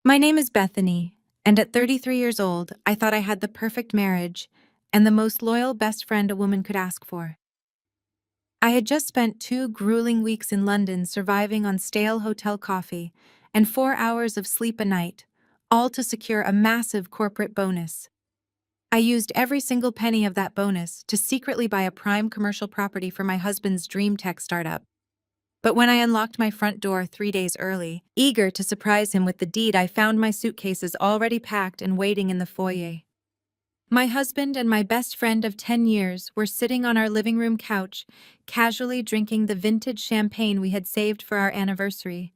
My name is Bethany, and at 33 years old, I thought I had the perfect marriage and the most loyal best friend a woman could ask for. I had just spent 2 grueling weeks in London surviving on stale hotel coffee and 4 hours of sleep a night, all to secure a massive corporate bonus. I used every single penny of that bonus to secretly buy a prime commercial property for my husband's dream tech startup. But when I unlocked my front door 3 days early, eager to surprise him with the deed, I found my suitcases already packed and waiting in the foyer. My husband and my best friend of 10 years were sitting on our living room couch, casually drinking the vintage champagne we had saved for our anniversary.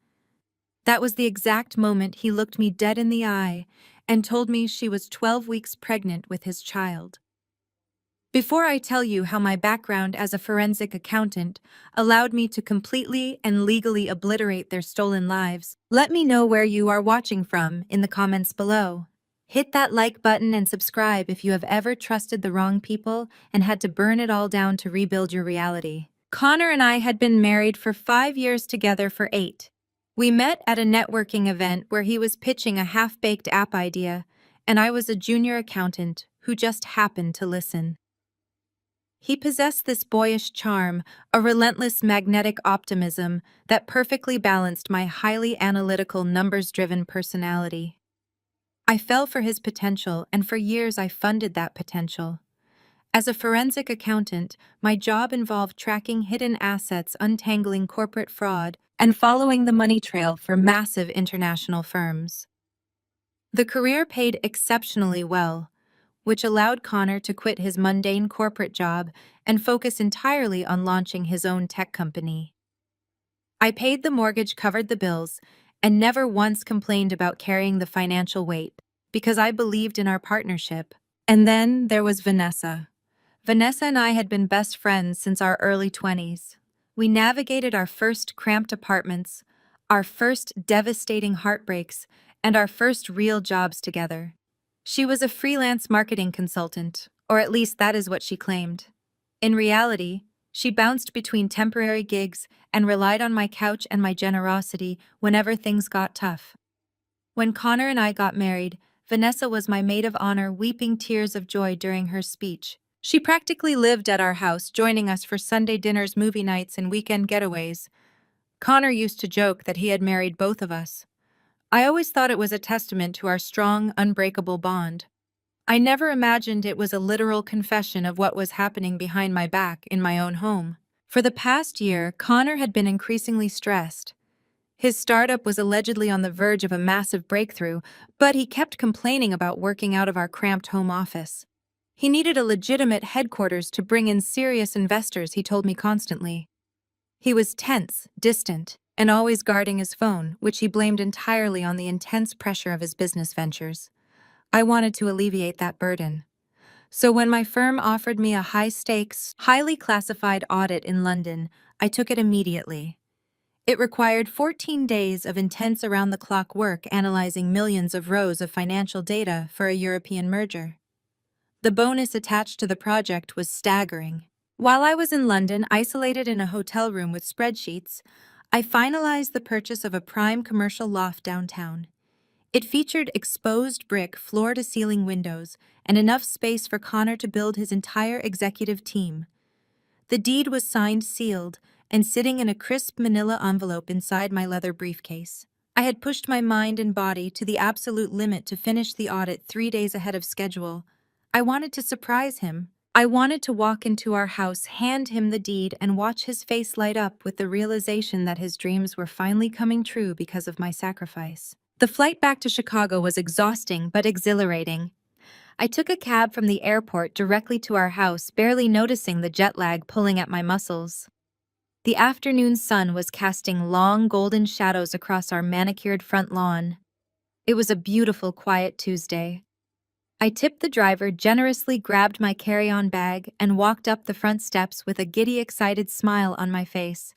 That was the exact moment he looked me dead in the eye and told me she was 12 weeks pregnant with his child. Before I tell you how my background as a forensic accountant allowed me to completely and legally obliterate their stolen lives, let me know where you are watching from in the comments below. Hit that like button and subscribe if you have ever trusted the wrong people and had to burn it all down to rebuild your reality. Connor and I had been married for 5 years, together for 8. We met at a networking event where he was pitching a half-baked app idea, and I was a junior accountant who just happened to listen. He possessed this boyish charm, a relentless magnetic optimism that perfectly balanced my highly analytical, numbers-driven personality. I fell for his potential, and for years I funded that potential. As a forensic accountant, my job involved tracking hidden assets, untangling corporate fraud, and following the money trail for massive international firms. The career paid exceptionally well, which allowed Connor to quit his mundane corporate job and focus entirely on launching his own tech company. I paid the mortgage, covered the bills, and never once complained about carrying the financial weight, because I believed in our partnership. And then there was Vanessa. Vanessa and I had been best friends since our early 20s. We navigated our first cramped apartments, our first devastating heartbreaks, and our first real jobs together. She was a freelance marketing consultant, or at least that is what she claimed. In reality, she bounced between temporary gigs and relied on my couch and my generosity whenever things got tough. When Connor and I got married, Vanessa was my maid of honor, weeping tears of joy during her speech. She practically lived at our house, joining us for Sunday dinners, movie nights, and weekend getaways. Connor used to joke that he had married both of us. I always thought it was a testament to our strong, unbreakable bond. I never imagined it was a literal confession of what was happening behind my back in my own home. For the past year, Connor had been increasingly stressed. His startup was allegedly on the verge of a massive breakthrough, but he kept complaining about working out of our cramped home office. He needed a legitimate headquarters to bring in serious investors, he told me constantly. He was tense, distant, and always guarding his phone, which he blamed entirely on the intense pressure of his business ventures. I wanted to alleviate that burden. So when my firm offered me a high-stakes, highly classified audit in London, I took it immediately. It required 14 days of intense around-the-clock work analyzing millions of rows of financial data for a European merger. The bonus attached to the project was staggering. While I was in London, isolated in a hotel room with spreadsheets, I finalized the purchase of a prime commercial loft downtown. It featured exposed brick floor-to-ceiling windows and enough space for Connor to build his entire executive team. The deed was signed, sealed, and sitting in a crisp manila envelope inside my leather briefcase. I had pushed my mind and body to the absolute limit to finish the audit 3 days ahead of schedule. I wanted to surprise him. I wanted to walk into our house, hand him the deed, and watch his face light up with the realization that his dreams were finally coming true because of my sacrifice. The flight back to Chicago was exhausting but exhilarating. I took a cab from the airport directly to our house, barely noticing the jet lag pulling at my muscles. The afternoon sun was casting long golden shadows across our manicured front lawn. It was a beautiful, quiet Tuesday. I tipped the driver, generously grabbed my carry-on bag, and walked up the front steps with a giddy, excited smile on my face.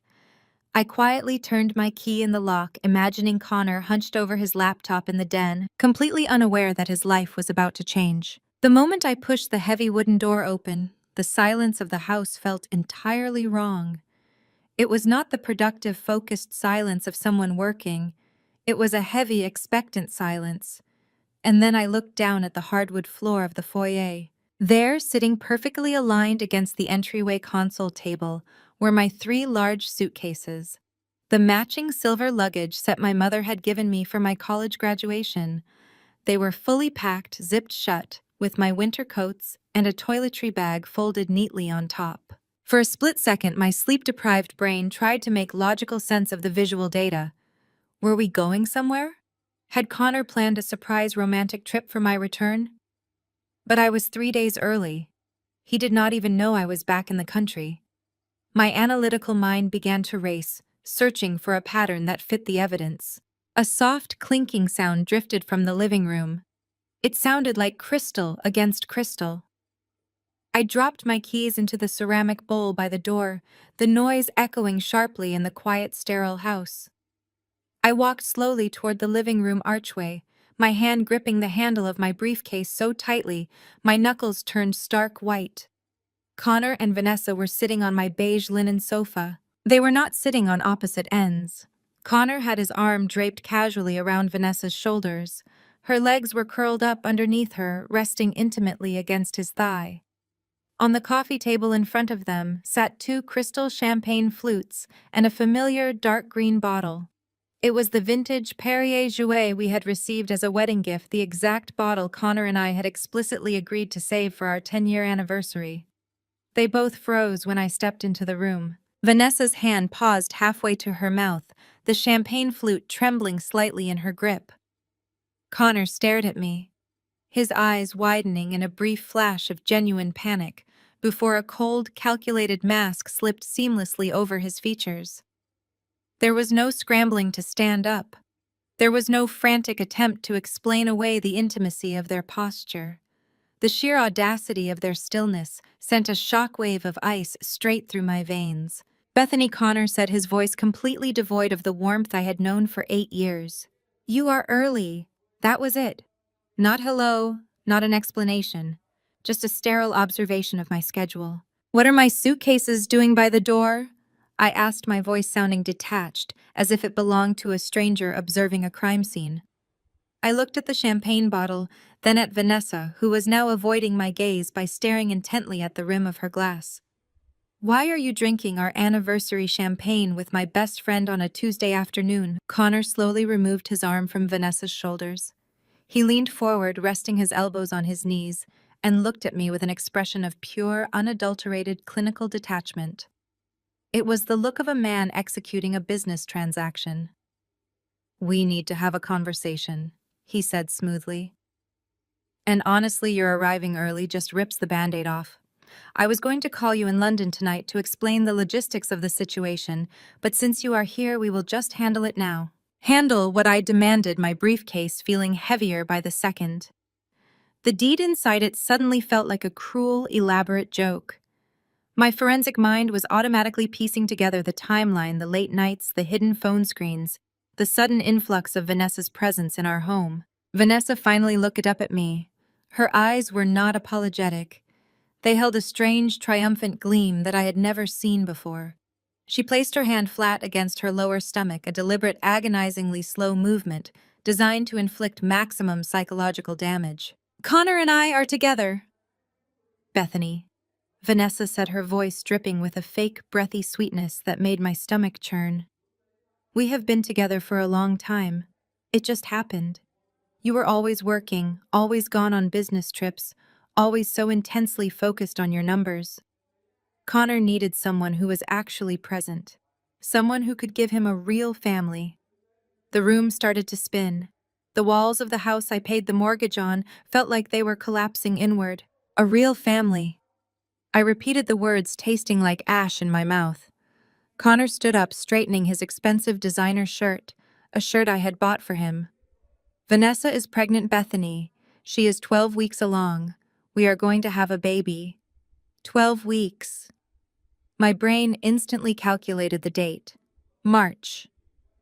I quietly turned my key in the lock, imagining Connor hunched over his laptop in the den, completely unaware that his life was about to change. The moment I pushed the heavy wooden door open, the silence of the house felt entirely wrong. It was not the productive, focused silence of someone working. It was a heavy, expectant silence, and then I looked down at the hardwood floor of the foyer. There, sitting perfectly aligned against the entryway console table, were my 3 large suitcases. The matching silver luggage set my mother had given me for my college graduation. They were fully packed, zipped shut, with my winter coats and a toiletry bag folded neatly on top. For a split second, my sleep-deprived brain tried to make logical sense of the visual data. Were we going somewhere? Had Connor planned a surprise romantic trip for my return? But I was 3 days early. He did not even know I was back in the country. My analytical mind began to race, searching for a pattern that fit the evidence. A soft clinking sound drifted from the living room. It sounded like crystal against crystal. I dropped my keys into the ceramic bowl by the door, the noise echoing sharply in the quiet, sterile house. I walked slowly toward the living room archway, my hand gripping the handle of my briefcase so tightly, my knuckles turned stark white. Connor and Vanessa were sitting on my beige linen sofa. They were not sitting on opposite ends. Connor had his arm draped casually around Vanessa's shoulders. Her legs were curled up underneath her, resting intimately against his thigh. On the coffee table in front of them sat 2 crystal champagne flutes and a familiar dark green bottle. It was the vintage Perrier Jouet we had received as a wedding gift, the exact bottle Connor and I had explicitly agreed to save for our 10-year anniversary. They both froze when I stepped into the room. Vanessa's hand paused halfway to her mouth, the champagne flute trembling slightly in her grip. Connor stared at me, his eyes widening in a brief flash of genuine panic, before a cold, calculated mask slipped seamlessly over his features. There was no scrambling to stand up. There was no frantic attempt to explain away the intimacy of their posture. The sheer audacity of their stillness sent a shockwave of ice straight through my veins. Bethany, Connor said, his voice completely devoid of the warmth I had known for 8 years. "You are early." That was it. Not hello, not an explanation, just a sterile observation of my schedule. "What are my suitcases doing by the door?" I asked, my voice sounding detached, as if it belonged to a stranger observing a crime scene. I looked at the champagne bottle, then at Vanessa, who was now avoiding my gaze by staring intently at the rim of her glass. "Why are you drinking our anniversary champagne with my best friend on a Tuesday afternoon?" Connor slowly removed his arm from Vanessa's shoulders. He leaned forward, resting his elbows on his knees, and looked at me with an expression of pure, unadulterated clinical detachment. It was the look of a man executing a business transaction. "We need to have a conversation," he said smoothly. "And honestly, your arriving early just rips the Band-Aid off. I was going to call you in London tonight to explain the logistics of the situation, but since you are here, we will just handle it now." Handle what I demanded, my briefcase feeling heavier by the second. The deed inside it suddenly felt like a cruel, elaborate joke. My forensic mind was automatically piecing together the timeline, the late nights, the hidden phone screens, the sudden influx of Vanessa's presence in our home. Vanessa finally looked up at me. Her eyes were not apologetic. They held a strange, triumphant gleam that I had never seen before. She placed her hand flat against her lower stomach, a deliberate, agonizingly slow movement designed to inflict maximum psychological damage. "Connor and I are together, Bethany," Vanessa said, her voice dripping with a fake, breathy sweetness that made my stomach churn. "We have been together for a long time. It just happened. You were always working, always gone on business trips, always so intensely focused on your numbers. Connor needed someone who was actually present, someone who could give him a real family." The room started to spin. The walls of the house I paid the mortgage on felt like they were collapsing inward. A real family. I repeated the words, tasting like ash in my mouth. Connor stood up, straightening his expensive designer shirt, a shirt I had bought for him. "Vanessa is pregnant, Bethany. She is 12 weeks along. We are going to have a baby." 12 weeks. My brain instantly calculated the date. March.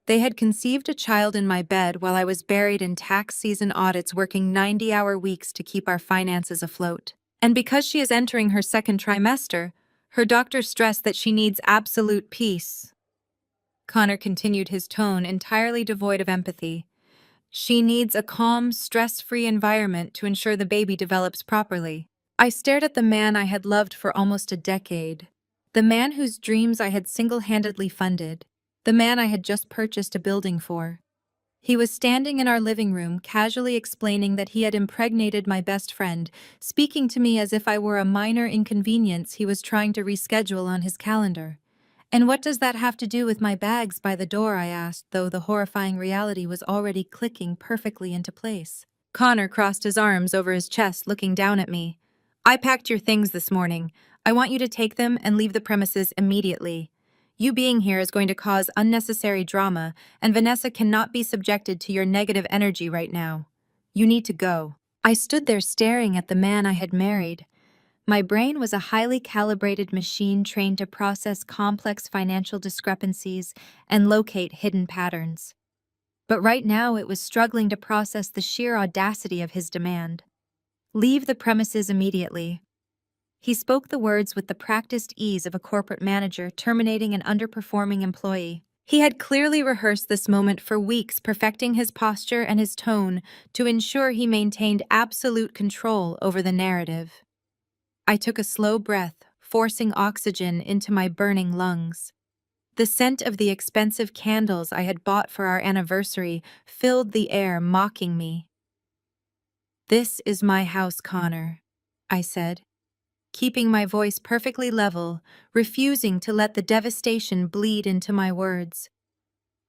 They had conceived a child in my bed while I was buried in tax season audits, working 90-hour weeks to keep our finances afloat. And because she is entering her second trimester, her doctor stressed that she needs absolute peace. Connor continued, his tone entirely devoid of empathy. She needs a calm, stress-free environment to ensure the baby develops properly. I stared at the man I had loved for almost a decade. The man whose dreams I had single-handedly funded. The man I had just purchased a building for. He was standing in our living room, casually explaining that he had impregnated my best friend, speaking to me as if I were a minor inconvenience he was trying to reschedule on his calendar. "And what does that have to do with my bags by the door?" I asked, though the horrifying reality was already clicking perfectly into place. Connor crossed his arms over his chest, looking down at me. "I packed your things this morning. I want you to take them and leave the premises immediately. You being here is going to cause unnecessary drama, and Vanessa cannot be subjected to your negative energy right now. You need to go." I stood there staring at the man I had married. My brain was a highly calibrated machine trained to process complex financial discrepancies and locate hidden patterns. But right now it was struggling to process the sheer audacity of his demand. "Leave the premises immediately." He spoke the words with the practiced ease of a corporate manager terminating an underperforming employee. He had clearly rehearsed this moment for weeks, perfecting his posture and his tone to ensure he maintained absolute control over the narrative. I took a slow breath, forcing oxygen into my burning lungs. The scent of the expensive candles I had bought for our anniversary filled the air, mocking me. "This is my house, Connor," I said, keeping my voice perfectly level, refusing to let the devastation bleed into my words.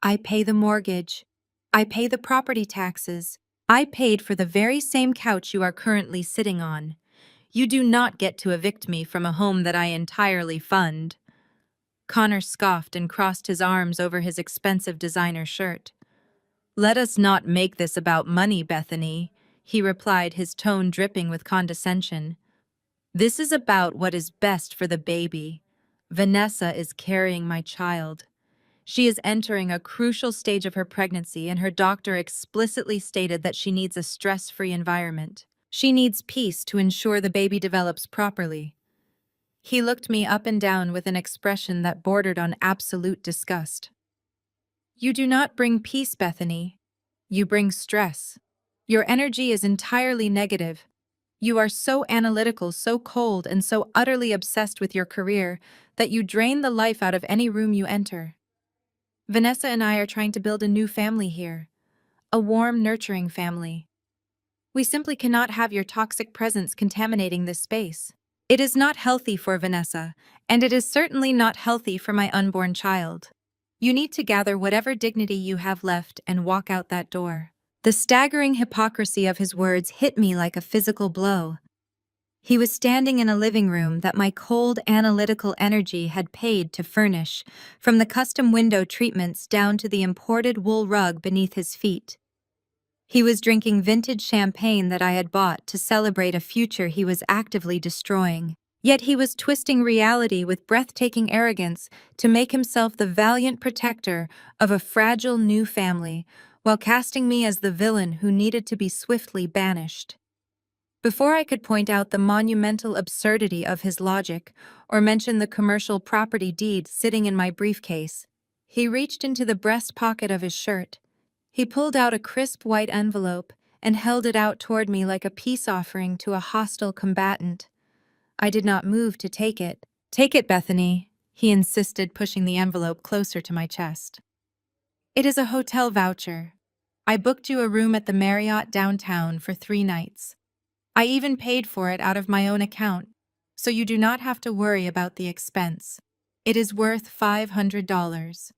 "I pay the mortgage. I pay the property taxes. I paid for the very same couch you are currently sitting on. You do not get to evict me from a home that I entirely fund." Connor scoffed and crossed his arms over his expensive designer shirt. "Let us not make this about money, Bethany," he replied, his tone dripping with condescension. "This is about what is best for the baby. Vanessa is carrying my child. She is entering a crucial stage of her pregnancy, and her doctor explicitly stated that she needs a stress-free environment. She needs peace to ensure the baby develops properly." He looked me up and down with an expression that bordered on absolute disgust. "You do not bring peace, Bethany. You bring stress. Your energy is entirely negative. You are so analytical, so cold, and so utterly obsessed with your career that you drain the life out of any room you enter. Vanessa and I are trying to build a new family here, a warm, nurturing family. We simply cannot have your toxic presence contaminating this space. It is not healthy for Vanessa, and it is certainly not healthy for my unborn child. You need to gather whatever dignity you have left and walk out that door." The staggering hypocrisy of his words hit me like a physical blow. He was standing in a living room that my cold, analytical energy had paid to furnish, from the custom window treatments down to the imported wool rug beneath his feet. He was drinking vintage champagne that I had bought to celebrate a future he was actively destroying. Yet he was twisting reality with breathtaking arrogance to make himself the valiant protector of a fragile new family, while casting me as the villain who needed to be swiftly banished. Before I could point out the monumental absurdity of his logic or mention the commercial property deed sitting in my briefcase, he reached into the breast pocket of his shirt. He pulled out a crisp white envelope and held it out toward me like a peace offering to a hostile combatant. I did not move to take it. "Take it, Bethany," he insisted, pushing the envelope closer to my chest. "It is a hotel voucher. I booked you a room at the Marriott downtown for 3 nights. I even paid for it out of my own account, so you do not have to worry about the expense. It is worth $500.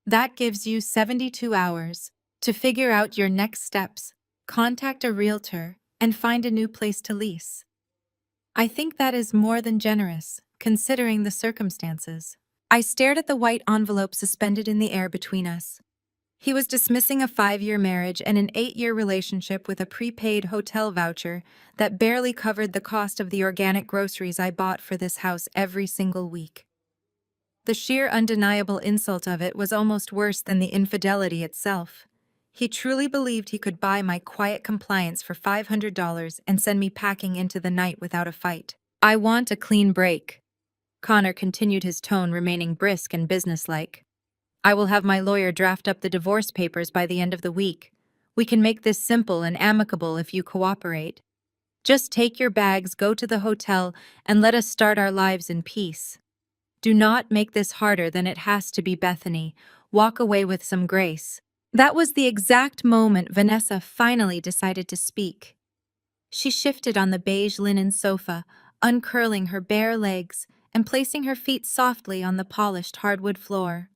That gives you 72 hours to figure out your next steps, contact a realtor, and find a new place to lease." I think that is more than generous, considering the circumstances. I stared at the white envelope suspended in the air between us. He was dismissing a 5-year marriage and an 8-year relationship with a prepaid hotel voucher that barely covered the cost of the organic groceries I bought for this house every single week. The sheer undeniable insult of it was almost worse than the infidelity itself. He truly believed he could buy my quiet compliance for $500 and send me packing into the night without a fight. "I want a clean break." Connor continued, his tone remaining brisk and businesslike. I will have my lawyer draft up the divorce papers by the end of the week. We can make this simple and amicable if you cooperate. Just take your bags, go to the hotel, and let us start our lives in peace. Do not make this harder than it has to be, Bethany. Walk away with some grace. That was the exact moment Vanessa finally decided to speak. She shifted on the beige linen sofa, uncurling her bare legs and placing her feet softly on the polished hardwood floor.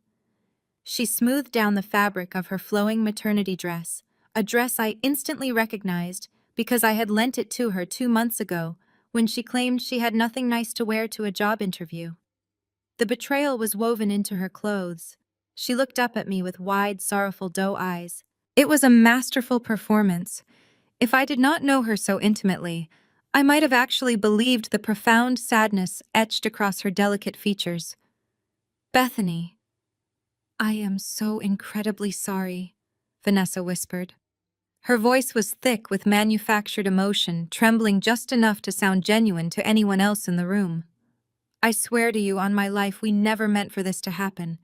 She smoothed down the fabric of her flowing maternity dress, a dress I instantly recognized because I had lent it to her 2 months ago when she claimed she had nothing nice to wear to a job interview. The betrayal was woven into her clothes. She looked up at me with wide, sorrowful doe eyes. It was a masterful performance. If I did not know her so intimately, I might have actually believed the profound sadness etched across her delicate features. Bethany, I am so incredibly sorry, Vanessa whispered. Her voice was thick with manufactured emotion, trembling just enough to sound genuine to anyone else in the room. I swear to you on my life we never meant for this to happen.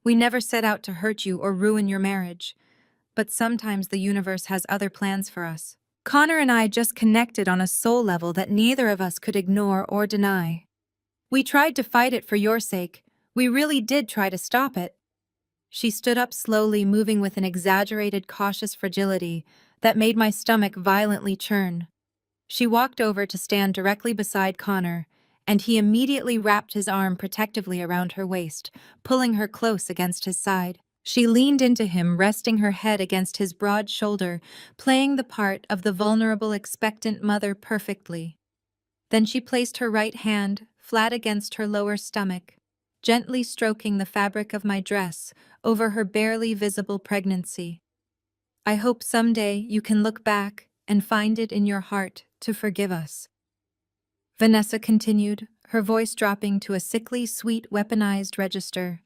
We never set out to hurt you or ruin your marriage. But sometimes the universe has other plans for us. Connor and I just connected on a soul level that neither of us could ignore or deny. We tried to fight it for your sake. We really did try to stop it. She stood up slowly, moving with an exaggerated, cautious fragility that made my stomach violently churn. She walked over to stand directly beside Connor, and he immediately wrapped his arm protectively around her waist, pulling her close against his side. She leaned into him, resting her head against his broad shoulder, playing the part of the vulnerable, expectant mother perfectly. Then she placed her right hand flat against her lower stomach, gently stroking the fabric of my dress over her barely visible pregnancy. I hope someday you can look back and find it in your heart to forgive us. Vanessa continued, her voice dropping to a sickly, sweet, weaponized register.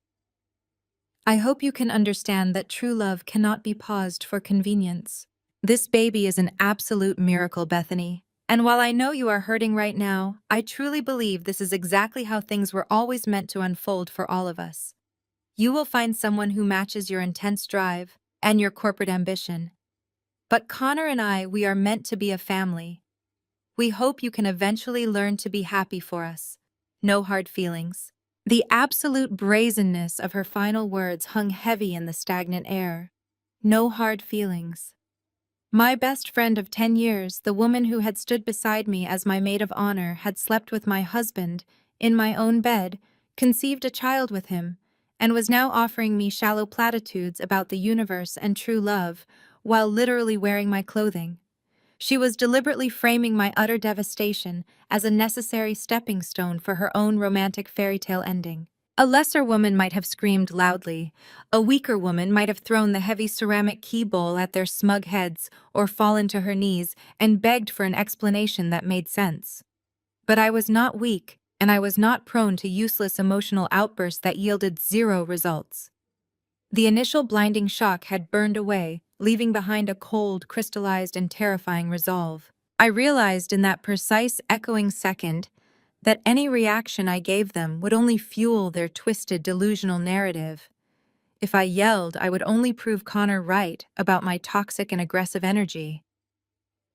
I hope you can understand that true love cannot be paused for convenience. This baby is an absolute miracle, Bethany. And while I know you are hurting right now, I truly believe this is exactly how things were always meant to unfold for all of us. You will find someone who matches your intense drive and your corporate ambition. But Connor and I, we are meant to be a family. We hope you can eventually learn to be happy for us. No hard feelings. The absolute brazenness of her final words hung heavy in the stagnant air. No hard feelings. My best friend of 10 years, the woman who had stood beside me as my maid of honor, had slept with my husband, in my own bed, conceived a child with him, and was now offering me shallow platitudes about the universe and true love, while literally wearing my clothing. She was deliberately framing my utter devastation as a necessary stepping stone for her own romantic fairy tale ending. A lesser woman might have screamed loudly. A weaker woman might have thrown the heavy ceramic key bowl at their smug heads or fallen to her knees and begged for an explanation that made sense. But I was not weak, and I was not prone to useless emotional outbursts that yielded zero results. The initial blinding shock had burned away, leaving behind a cold, crystallized, and terrifying resolve. I realized in that precise, echoing second that any reaction I gave them would only fuel their twisted, delusional narrative. If I yelled, I would only prove Connor right about my toxic and aggressive energy.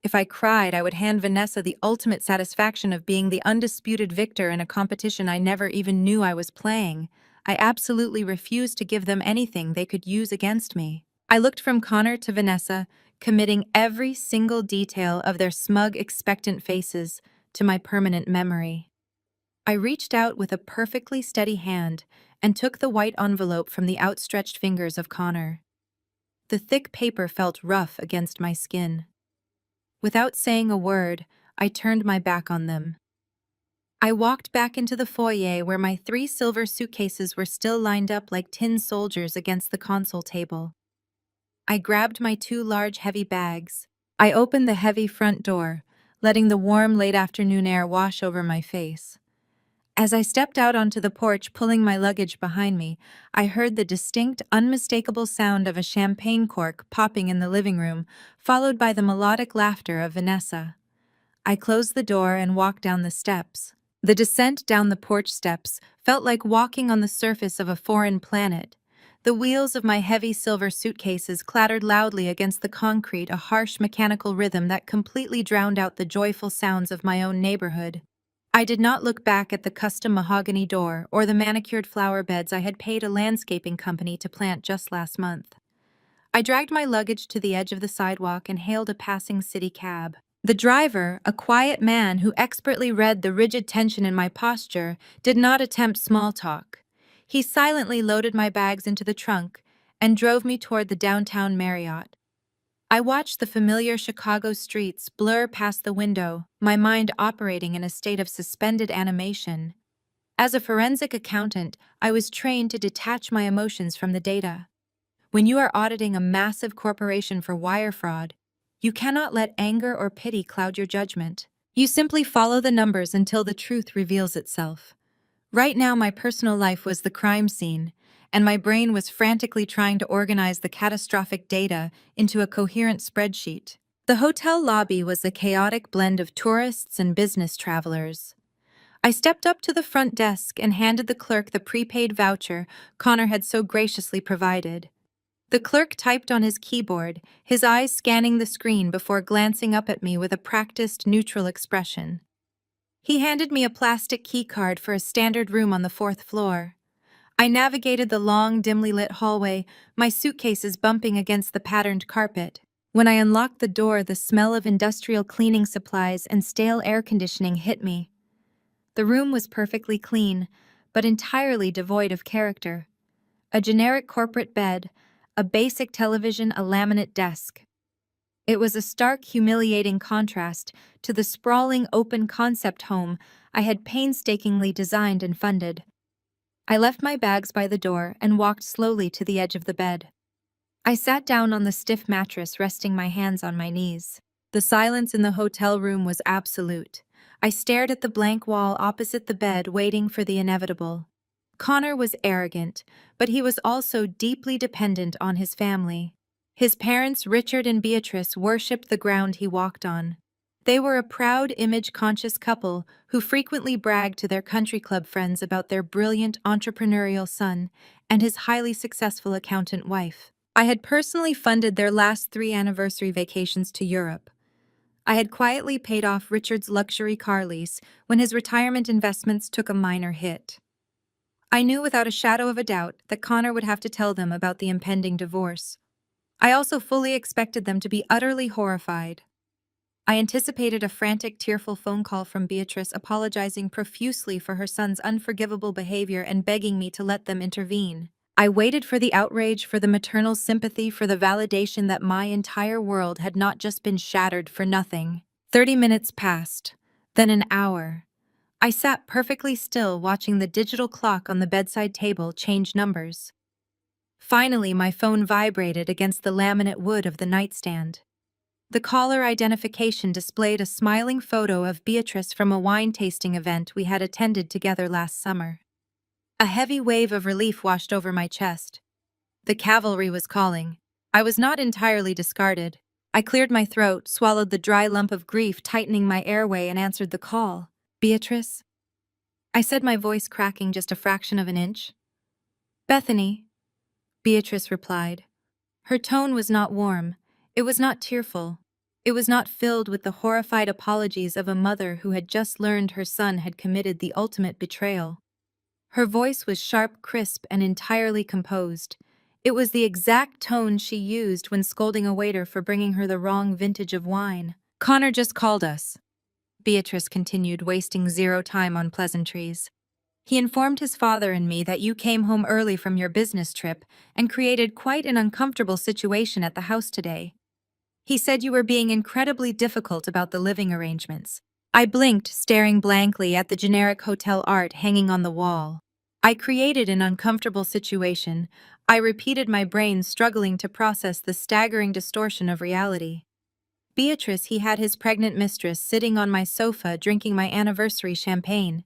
If I cried, I would hand Vanessa the ultimate satisfaction of being the undisputed victor in a competition I never even knew I was playing. I absolutely refused to give them anything they could use against me. I looked from Connor to Vanessa, committing every single detail of their smug, expectant faces to my permanent memory. I reached out with a perfectly steady hand and took the white envelope from the outstretched fingers of Connor. The thick paper felt rough against my skin. Without saying a word, I turned my back on them. I walked back into the foyer where my 3 silver suitcases were still lined up like tin soldiers against the console table. I grabbed my 2 large heavy bags. I opened the heavy front door, letting the warm late afternoon air wash over my face. As I stepped out onto the porch, pulling my luggage behind me, I heard the distinct, unmistakable sound of a champagne cork popping in the living room, followed by the melodic laughter of Vanessa. I closed the door and walked down the steps. The descent down the porch steps felt like walking on the surface of a foreign planet. The wheels of my heavy silver suitcases clattered loudly against the concrete, a harsh mechanical rhythm that completely drowned out the joyful sounds of my own neighborhood. I did not look back at the custom mahogany door or the manicured flower beds I had paid a landscaping company to plant just last month. I dragged my luggage to the edge of the sidewalk and hailed a passing city cab. The driver, a quiet man who expertly read the rigid tension in my posture, did not attempt small talk. He silently loaded my bags into the trunk and drove me toward the downtown Marriott. I watched the familiar Chicago streets blur past the window, my mind operating in a state of suspended animation. As a forensic accountant, I was trained to detach my emotions from the data. When you are auditing a massive corporation for wire fraud, you cannot let anger or pity cloud your judgment. You simply follow the numbers until the truth reveals itself. Right now, my personal life was the crime scene, and my brain was frantically trying to organize the catastrophic data into a coherent spreadsheet. The hotel lobby was a chaotic blend of tourists and business travelers. I stepped up to the front desk and handed the clerk the prepaid voucher Connor had so graciously provided. The clerk typed on his keyboard, his eyes scanning the screen before glancing up at me with a practiced, neutral expression. He handed me a plastic key card for a standard room on the fourth floor. I navigated the long, dimly lit hallway, my suitcases bumping against the patterned carpet. When I unlocked the door, the smell of industrial cleaning supplies and stale air conditioning hit me. The room was perfectly clean, but entirely devoid of character. A generic corporate bed, a basic television, a laminate desk. It was a stark, humiliating contrast to the sprawling, open-concept home I had painstakingly designed and funded. I left my bags by the door and walked slowly to the edge of the bed. I sat down on the stiff mattress, resting my hands on my knees. The silence in the hotel room was absolute. I stared at the blank wall opposite the bed, waiting for the inevitable. Connor was arrogant, but he was also deeply dependent on his family. His parents, Richard and Beatrice, worshipped the ground he walked on. They were a proud, image-conscious couple who frequently bragged to their country club friends about their brilliant entrepreneurial son and his highly successful accountant wife. I had personally funded their last 3 anniversary vacations to Europe. I had quietly paid off Richard's luxury car lease when his retirement investments took a minor hit. I knew without a shadow of a doubt that Connor would have to tell them about the impending divorce. I also fully expected them to be utterly horrified. I anticipated a frantic, tearful phone call from Beatrice apologizing profusely for her son's unforgivable behavior and begging me to let them intervene. I waited for the outrage, for the maternal sympathy, for the validation that my entire world had not just been shattered for nothing. 30 minutes passed, then an hour. I sat perfectly still, watching the digital clock on the bedside table change numbers. Finally, my phone vibrated against the laminate wood of the nightstand. The caller identification displayed a smiling photo of Beatrice from a wine tasting event we had attended together last summer. A heavy wave of relief washed over my chest. The cavalry was calling. I was not entirely discarded. I cleared my throat, swallowed the dry lump of grief tightening my airway, and answered the call. Beatrice? I said, my voice cracking just a fraction of an inch. Bethany, Beatrice replied. Her tone was not warm. It was not tearful. It was not filled with the horrified apologies of a mother who had just learned her son had committed the ultimate betrayal. Her voice was sharp, crisp, and entirely composed. It was the exact tone she used when scolding a waiter for bringing her the wrong vintage of wine. Connor just called us, Beatrice continued, wasting zero time on pleasantries. He informed his father and me that you came home early from your business trip and created quite an uncomfortable situation at the house today. He said you were being incredibly difficult about the living arrangements. I blinked, staring blankly at the generic hotel art hanging on the wall. I created an uncomfortable situation. I repeated, my brain struggling to process the staggering distortion of reality. Beatrice, he had his pregnant mistress sitting on my sofa drinking my anniversary champagne.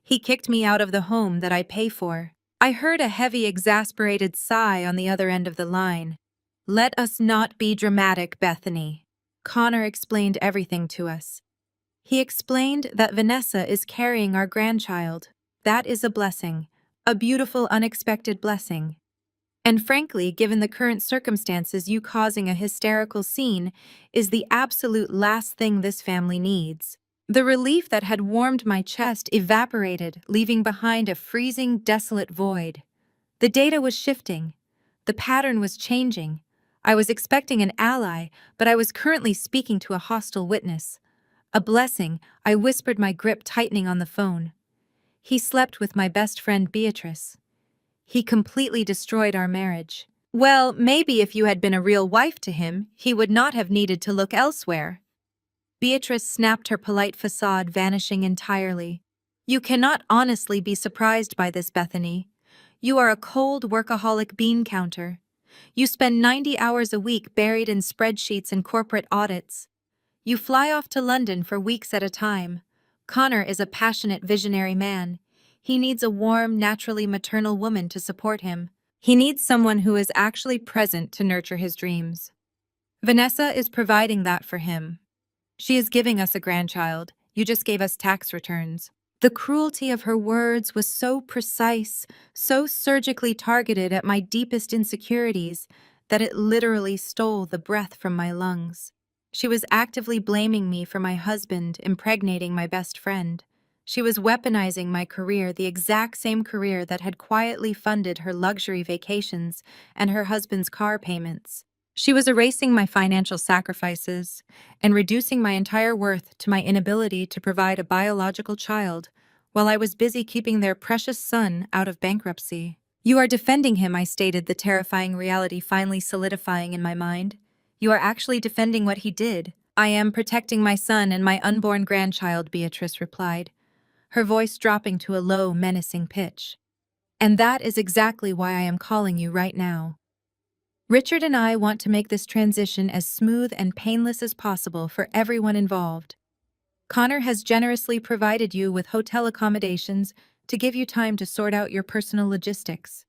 He kicked me out of the home that I pay for. I heard a heavy, exasperated sigh on the other end of the line. Let us not be dramatic, Bethany. Connor explained everything to us. He explained that Vanessa is carrying our grandchild. That is a blessing. A beautiful, unexpected blessing. And frankly, given the current circumstances, you causing a hysterical scene is the absolute last thing this family needs. The relief that had warmed my chest evaporated, leaving behind a freezing, desolate void. The data was shifting. The pattern was changing. I was expecting an ally, but I was currently speaking to a hostile witness. A blessing, I whispered, my grip tightening on the phone. He slept with my best friend Beatrice. He completely destroyed our marriage. Well, maybe if you had been a real wife to him, he would not have needed to look elsewhere. Beatrice snapped her polite facade, vanishing entirely. You cannot honestly be surprised by this, Bethany. You are a cold, workaholic bean counter. You spend 90 hours a week buried in spreadsheets and corporate audits. You fly off to London for weeks at a time. Connor is a passionate, visionary man. He needs a warm, naturally maternal woman to support him. He needs someone who is actually present to nurture his dreams. Vanessa is providing that for him. She is giving us a grandchild. You just gave us tax returns. The cruelty of her words was so precise, so surgically targeted at my deepest insecurities, that it literally stole the breath from my lungs. She was actively blaming me for my husband impregnating my best friend. She was weaponizing my career, the exact same career that had quietly funded her luxury vacations and her husband's car payments. She was erasing my financial sacrifices and reducing my entire worth to my inability to provide a biological child, while I was busy keeping their precious son out of bankruptcy. You are defending him, I stated, the terrifying reality finally solidifying in my mind. You are actually defending what he did. I am protecting my son and my unborn grandchild, Beatrice replied, her voice dropping to a low, menacing pitch. And that is exactly why I am calling you right now. Richard and I want to make this transition as smooth and painless as possible for everyone involved. Connor has generously provided you with hotel accommodations to give you time to sort out your personal logistics.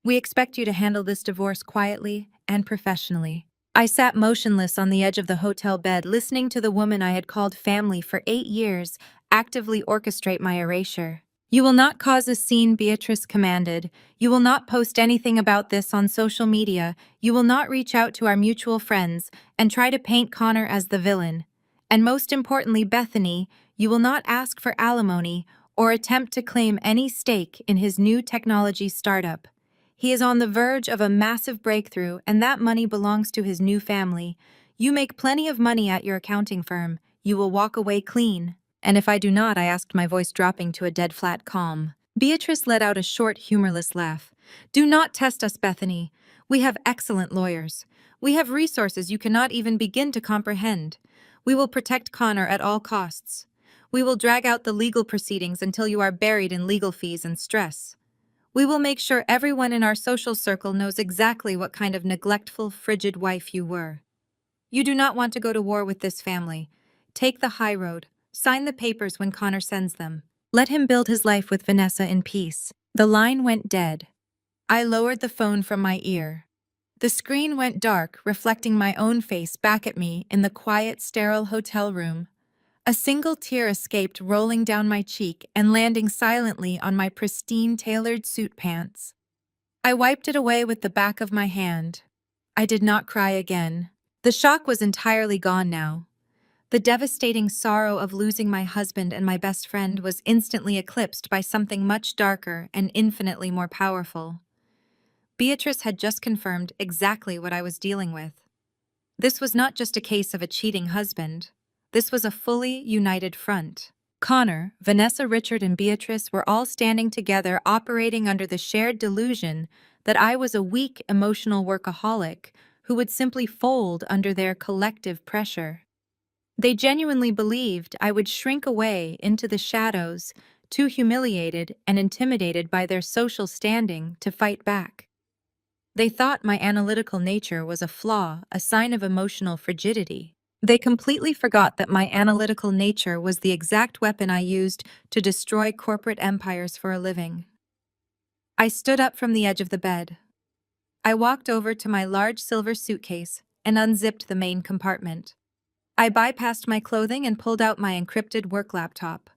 We expect you to handle this divorce quietly and professionally. I sat motionless on the edge of the hotel bed, listening to the woman I had called family for 8 years actively orchestrate my erasure. You will not cause a scene, Beatrice commanded. You will not post anything about this on social media. You will not reach out to our mutual friends and try to paint Connor as the villain. And most importantly, Bethany, you will not ask for alimony or attempt to claim any stake in his new technology startup. He is on the verge of a massive breakthrough, and that money belongs to his new family. You make plenty of money at your accounting firm. You will walk away clean. And if I do not, I asked, my voice dropping to a dead flat calm. Beatrice let out a short, humorless laugh. Do not test us, Bethany. We have excellent lawyers. We have resources you cannot even begin to comprehend. We will protect Connor at all costs. We will drag out the legal proceedings until you are buried in legal fees and stress. We will make sure everyone in our social circle knows exactly what kind of neglectful, frigid wife you were. You do not want to go to war with this family. Take the high road. Sign the papers when Connor sends them. Let him build his life with Vanessa in peace. The line went dead. I lowered the phone from my ear. The screen went dark, reflecting my own face back at me in the quiet, sterile hotel room. A single tear escaped, rolling down my cheek and landing silently on my pristine, tailored suit pants. I wiped it away with the back of my hand. I did not cry again. The shock was entirely gone now. The devastating sorrow of losing my husband and my best friend was instantly eclipsed by something much darker and infinitely more powerful. Beatrice had just confirmed exactly what I was dealing with. This was not just a case of a cheating husband. This was a fully united front. Connor, Vanessa, Richard, and Beatrice were all standing together, operating under the shared delusion that I was a weak, emotional workaholic who would simply fold under their collective pressure. They genuinely believed I would shrink away into the shadows, too humiliated and intimidated by their social standing to fight back. They thought my analytical nature was a flaw, a sign of emotional frigidity. They completely forgot that my analytical nature was the exact weapon I used to destroy corporate empires for a living. I stood up from the edge of the bed. I walked over to my large silver suitcase and unzipped the main compartment. I bypassed my clothing and pulled out my encrypted work laptop.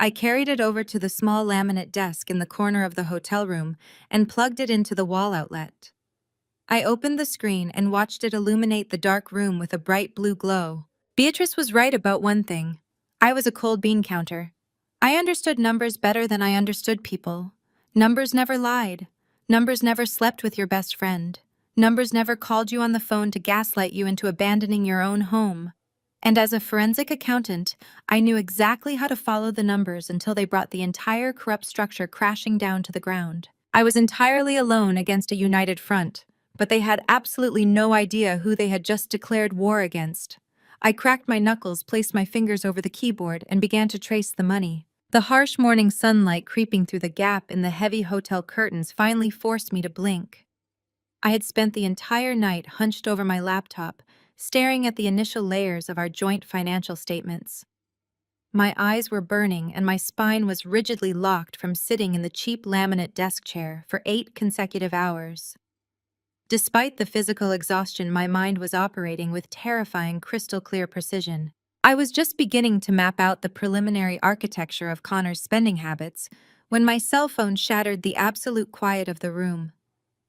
I carried it over to the small laminate desk in the corner of the hotel room and plugged it into the wall outlet. I opened the screen and watched it illuminate the dark room with a bright blue glow. Beatrice was right about one thing. I was a cold bean counter. I understood numbers better than I understood people. Numbers never lied. Numbers never slept with your best friend. Numbers never called you on the phone to gaslight you into abandoning your own home. And as a forensic accountant, I knew exactly how to follow the numbers until they brought the entire corrupt structure crashing down to the ground. I was entirely alone against a united front, but they had absolutely no idea who they had just declared war against. I cracked my knuckles, placed my fingers over the keyboard, and began to trace the money. The harsh morning sunlight creeping through the gap in the heavy hotel curtains finally forced me to blink. I had spent the entire night hunched over my laptop, staring at the initial layers of our joint financial statements. My eyes were burning and my spine was rigidly locked from sitting in the cheap laminate desk chair for 8 consecutive hours. Despite the physical exhaustion, my mind was operating with terrifying crystal-clear precision. I was just beginning to map out the preliminary architecture of Connor's spending habits when my cell phone shattered the absolute quiet of the room.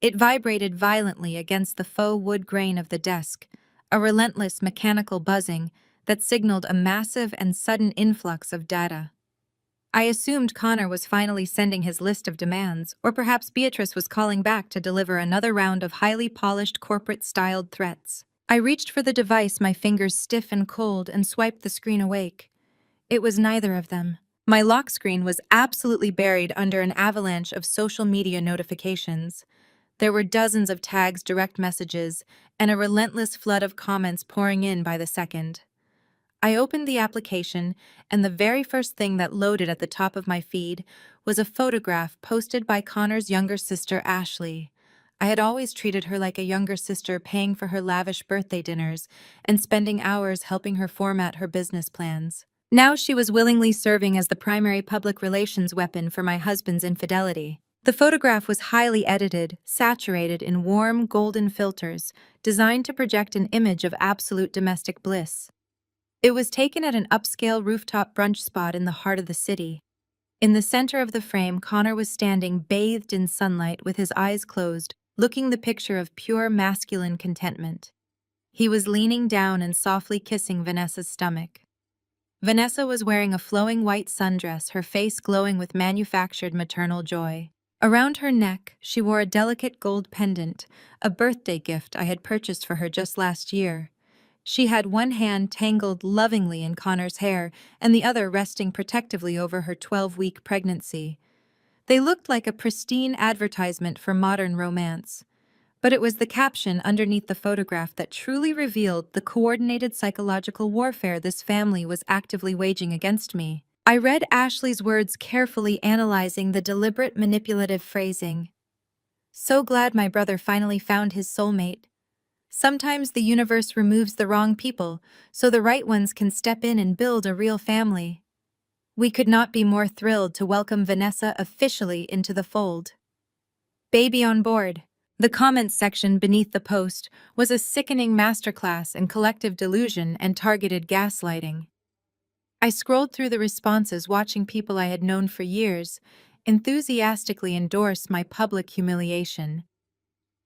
It vibrated violently against the faux wood grain of the desk, a relentless mechanical buzzing that signaled a massive and sudden influx of data. I assumed Connor was finally sending his list of demands, or perhaps Beatrice was calling back to deliver another round of highly polished corporate-styled threats. I reached for the device, my fingers stiff and cold, and swiped the screen awake. It was neither of them. My lock screen was absolutely buried under an avalanche of social media notifications. There were dozens of tags, direct messages, and a relentless flood of comments pouring in by the second. I opened the application, and the very first thing that loaded at the top of my feed was a photograph posted by Connor's younger sister, Ashley. I had always treated her like a younger sister, paying for her lavish birthday dinners and spending hours helping her format her business plans. Now she was willingly serving as the primary public relations weapon for my husband's infidelity. The photograph was highly edited, saturated in warm, golden filters, designed to project an image of absolute domestic bliss. It was taken at an upscale rooftop brunch spot in the heart of the city. In the center of the frame, Connor was standing bathed in sunlight with his eyes closed, looking the picture of pure masculine contentment. He was leaning down and softly kissing Vanessa's stomach. Vanessa was wearing a flowing white sundress, her face glowing with manufactured maternal joy. Around her neck, she wore a delicate gold pendant, a birthday gift I had purchased for her just last year. She had one hand tangled lovingly in Connor's hair and the other resting protectively over her 12-week pregnancy. They looked like a pristine advertisement for modern romance. But it was the caption underneath the photograph that truly revealed the coordinated psychological warfare this family was actively waging against me. I read Ashley's words carefully, analyzing the deliberate manipulative phrasing. "So glad my brother finally found his soulmate. Sometimes the universe removes the wrong people, so the right ones can step in and build a real family. We could not be more thrilled to welcome Vanessa officially into the fold. Baby on board." The comments section beneath the post was a sickening masterclass in collective delusion and targeted gaslighting. I scrolled through the responses, watching people I had known for years enthusiastically endorse my public humiliation.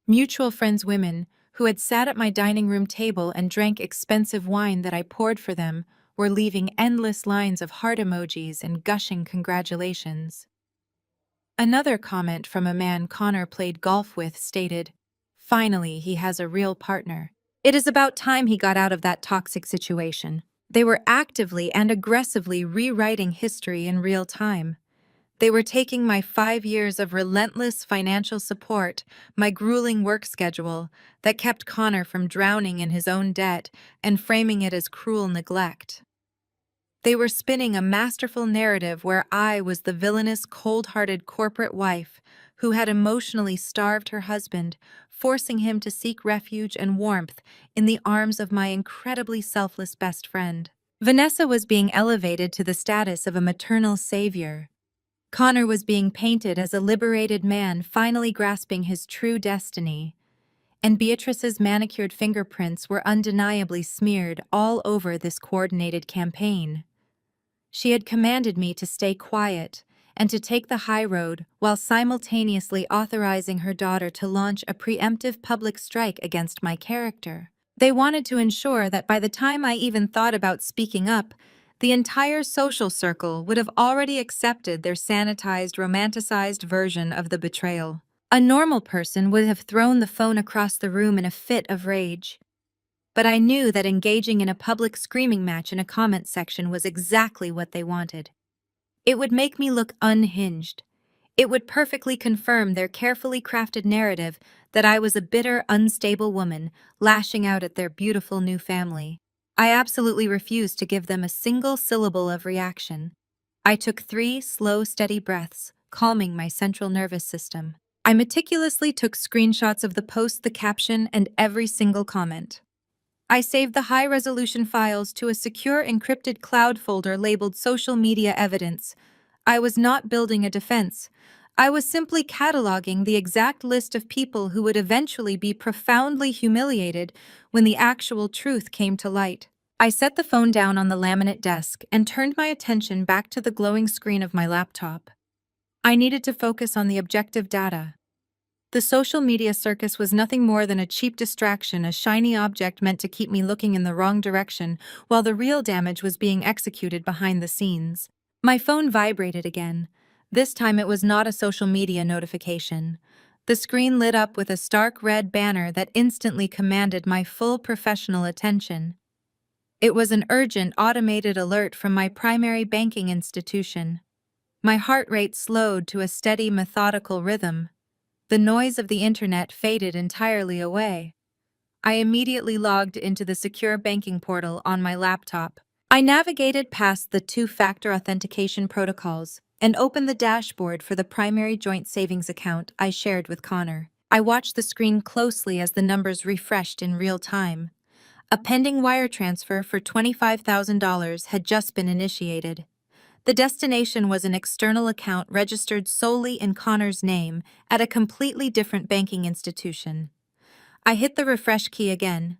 Mutual friends, women who had sat at my dining room table and drank expensive wine that I poured for them, were leaving endless lines of heart emojis and gushing congratulations. Another comment from a man Connor played golf with stated, "Finally, he has a real partner. It is about time he got out of that toxic situation." They were actively and aggressively rewriting history in real time. They were taking my 5 years of relentless financial support, my grueling work schedule that kept Connor from drowning in his own debt, and framing it as cruel neglect. They were spinning a masterful narrative where I was the villainous, cold-hearted corporate wife who had emotionally starved her husband, forcing him to seek refuge and warmth in the arms of my incredibly selfless best friend. Vanessa was being elevated to the status of a maternal savior. Connor was being painted as a liberated man finally grasping his true destiny. And Beatrice's manicured fingerprints were undeniably smeared all over this coordinated campaign. She had commanded me to stay quiet and to take the high road while simultaneously authorizing her daughter to launch a preemptive public strike against my character. They wanted to ensure that by the time I even thought about speaking up, the entire social circle would have already accepted their sanitized, romanticized version of the betrayal. A normal person would have thrown the phone across the room in a fit of rage. But I knew that engaging in a public screaming match in a comment section was exactly what they wanted. It would make me look unhinged. It would perfectly confirm their carefully crafted narrative that I was a bitter, unstable woman lashing out at their beautiful new family. I absolutely refused to give them a single syllable of reaction. I took 3 slow, steady breaths, calming my central nervous system. I meticulously took screenshots of the post, the caption, and every single comment. I saved the high-resolution files to a secure encrypted cloud folder labeled Social Media Evidence. I was not building a defense. I was simply cataloging the exact list of people who would eventually be profoundly humiliated when the actual truth came to light. I set the phone down on the laminate desk and turned my attention back to the glowing screen of my laptop. I needed to focus on the objective data. The social media circus was nothing more than a cheap distraction, a shiny object meant to keep me looking in the wrong direction, while the real damage was being executed behind the scenes. My phone vibrated again. This time it was not a social media notification. The screen lit up with a stark red banner that instantly commanded my full professional attention. It was an urgent, automated alert from my primary banking institution. My heart rate slowed to a steady, methodical rhythm. The noise of the internet faded entirely away. I immediately logged into the secure banking portal on my laptop. I navigated past the two-factor authentication protocols and opened the dashboard for the primary joint savings account I shared with Connor. I watched the screen closely as the numbers refreshed in real time. A pending wire transfer for $25,000 had just been initiated. The destination was an external account registered solely in Connor's name at a completely different banking institution. I hit the refresh key again.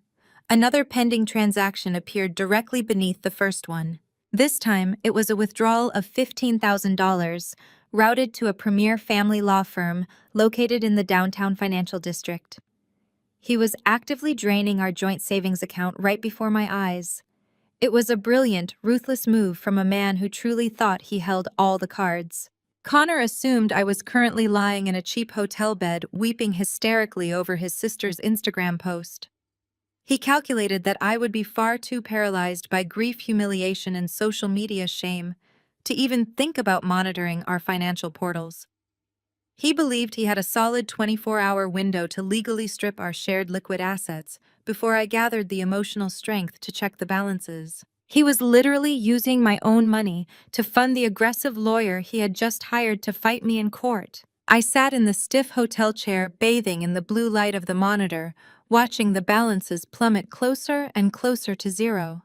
Another pending transaction appeared directly beneath the first one. This time, it was a withdrawal of $15,000, routed to a premier family law firm located in the downtown financial district. He was actively draining our joint savings account right before my eyes. It was a brilliant, ruthless move from a man who truly thought he held all the cards. Connor assumed I was currently lying in a cheap hotel bed, weeping hysterically over his sister's Instagram post. He calculated that I would be far too paralyzed by grief, humiliation, and social media shame to even think about monitoring our financial portals. He believed he had a solid 24-hour window to legally strip our shared liquid assets before I gathered the emotional strength to check the balances. He was literally using my own money to fund the aggressive lawyer he had just hired to fight me in court. I sat in the stiff hotel chair, bathing in the blue light of the monitor, watching the balances plummet closer and closer to zero.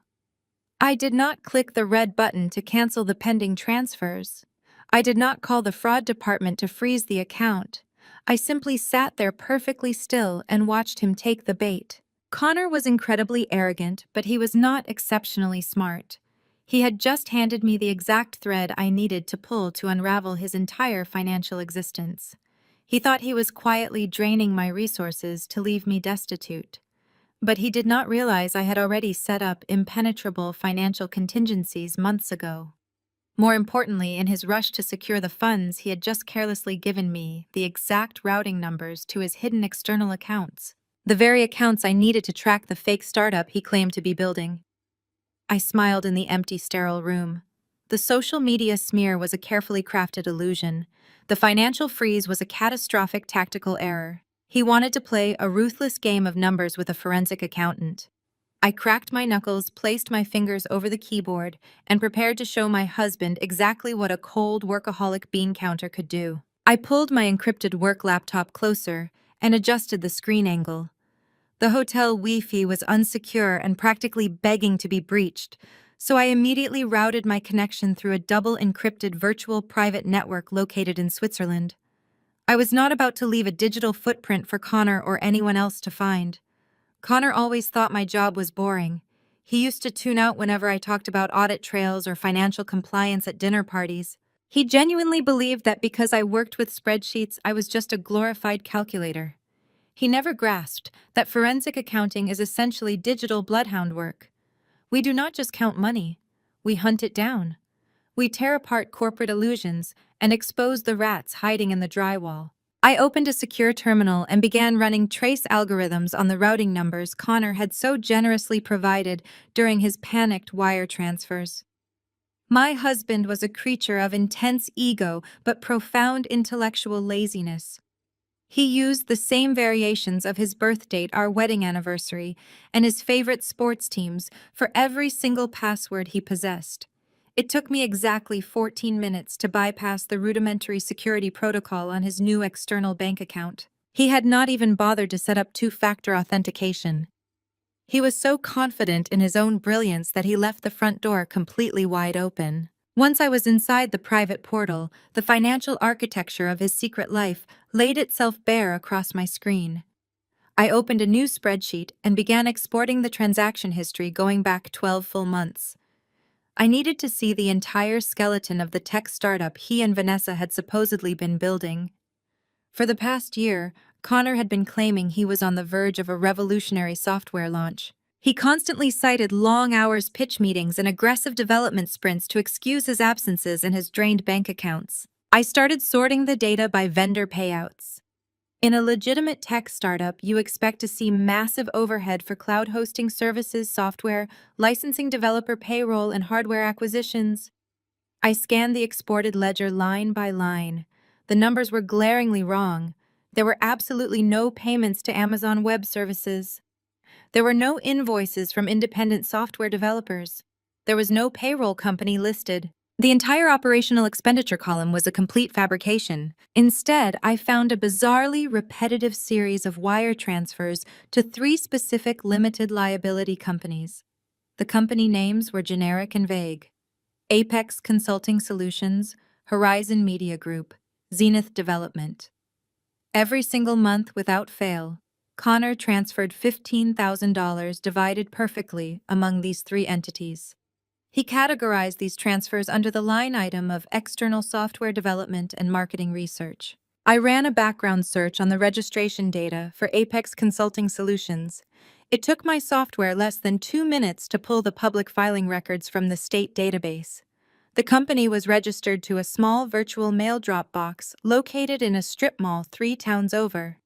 I did not click the red button to cancel the pending transfers. I did not call the fraud department to freeze the account. I simply sat there perfectly still and watched him take the bait. Connor was incredibly arrogant, but he was not exceptionally smart. He had just handed me the exact thread I needed to pull to unravel his entire financial existence. He thought he was quietly draining my resources to leave me destitute. But he did not realize I had already set up impenetrable financial contingencies months ago. More importantly, in his rush to secure the funds, he had just carelessly given me the exact routing numbers to his hidden external accounts, the very accounts I needed to track the fake startup he claimed to be building. I smiled in the empty, sterile room. The social media smear was a carefully crafted illusion. The financial freeze was a catastrophic tactical error. He wanted to play a ruthless game of numbers with a forensic accountant. I cracked my knuckles, placed my fingers over the keyboard, and prepared to show my husband exactly what a cold, workaholic bean counter could do. I pulled my encrypted work laptop closer and adjusted the screen angle. The hotel Wi-Fi was unsecure and practically begging to be breached, so I immediately routed my connection through a double-encrypted virtual private network located in Switzerland. I was not about to leave a digital footprint for Connor or anyone else to find. Connor always thought my job was boring. He used to tune out whenever I talked about audit trails or financial compliance at dinner parties. He genuinely believed that because I worked with spreadsheets, I was just a glorified calculator. He never grasped that forensic accounting is essentially digital bloodhound work. We do not just count money, we hunt it down. We tear apart corporate illusions and expose the rats hiding in the drywall. I opened a secure terminal and began running trace algorithms on the routing numbers Connor had so generously provided during his panicked wire transfers. My husband was a creature of intense ego but profound intellectual laziness. He used the same variations of his birth date, our wedding anniversary, and his favorite sports teams for every single password he possessed. It took me exactly 14 minutes to bypass the rudimentary security protocol on his new external bank account. He had not even bothered to set up two-factor authentication. He was so confident in his own brilliance that he left the front door completely wide open. Once I was inside the private portal, the financial architecture of his secret life laid itself bare across my screen. I opened a new spreadsheet and began exporting the transaction history going back 12 full months. I needed to see the entire skeleton of the tech startup he and Vanessa had supposedly been building. For the past year, Connor had been claiming he was on the verge of a revolutionary software launch. He constantly cited long-hours pitch meetings and aggressive development sprints to excuse his absences and his drained bank accounts. I started sorting the data by vendor payouts. In a legitimate tech startup, you expect to see massive overhead for cloud hosting services, software, licensing, developer payroll, and hardware acquisitions. I scanned the exported ledger line by line. The numbers were glaringly wrong. There were absolutely no payments to Amazon Web Services. There were no invoices from independent software developers. There was no payroll company listed. The entire operational expenditure column was a complete fabrication. Instead, I found a bizarrely repetitive series of wire transfers to three specific limited liability companies. The company names were generic and vague: Apex Consulting Solutions, Horizon Media Group, Zenith Development. Every single month without fail, Connor transferred $15,000 divided perfectly among these three entities. He categorized these transfers under the line item of external software development and marketing research. I ran a background search on the registration data for Apex Consulting Solutions. It took my software less than 2 minutes to pull the public filing records from the state database. The company was registered to a small virtual mail drop box located in a strip mall 3 towns over.